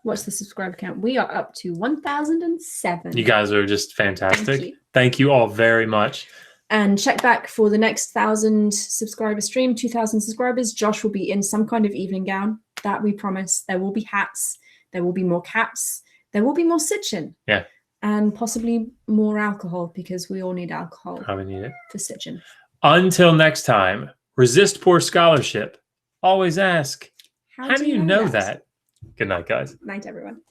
What's the subscriber count? We are up to 1,007. You guys are just fantastic. Thank you all very much. And check back for the next 1,000 subscriber stream, 2,000 subscribers. Josh will be in some kind of evening gown. That we promise. There will be hats. There will be more caps. There will be more Sitchin. Yeah. And possibly more alcohol, because we all need alcohol. We need it. For Sitchin. Until next time, resist poor scholarship. Always ask, how do you know that? Good night, guys. Night, everyone.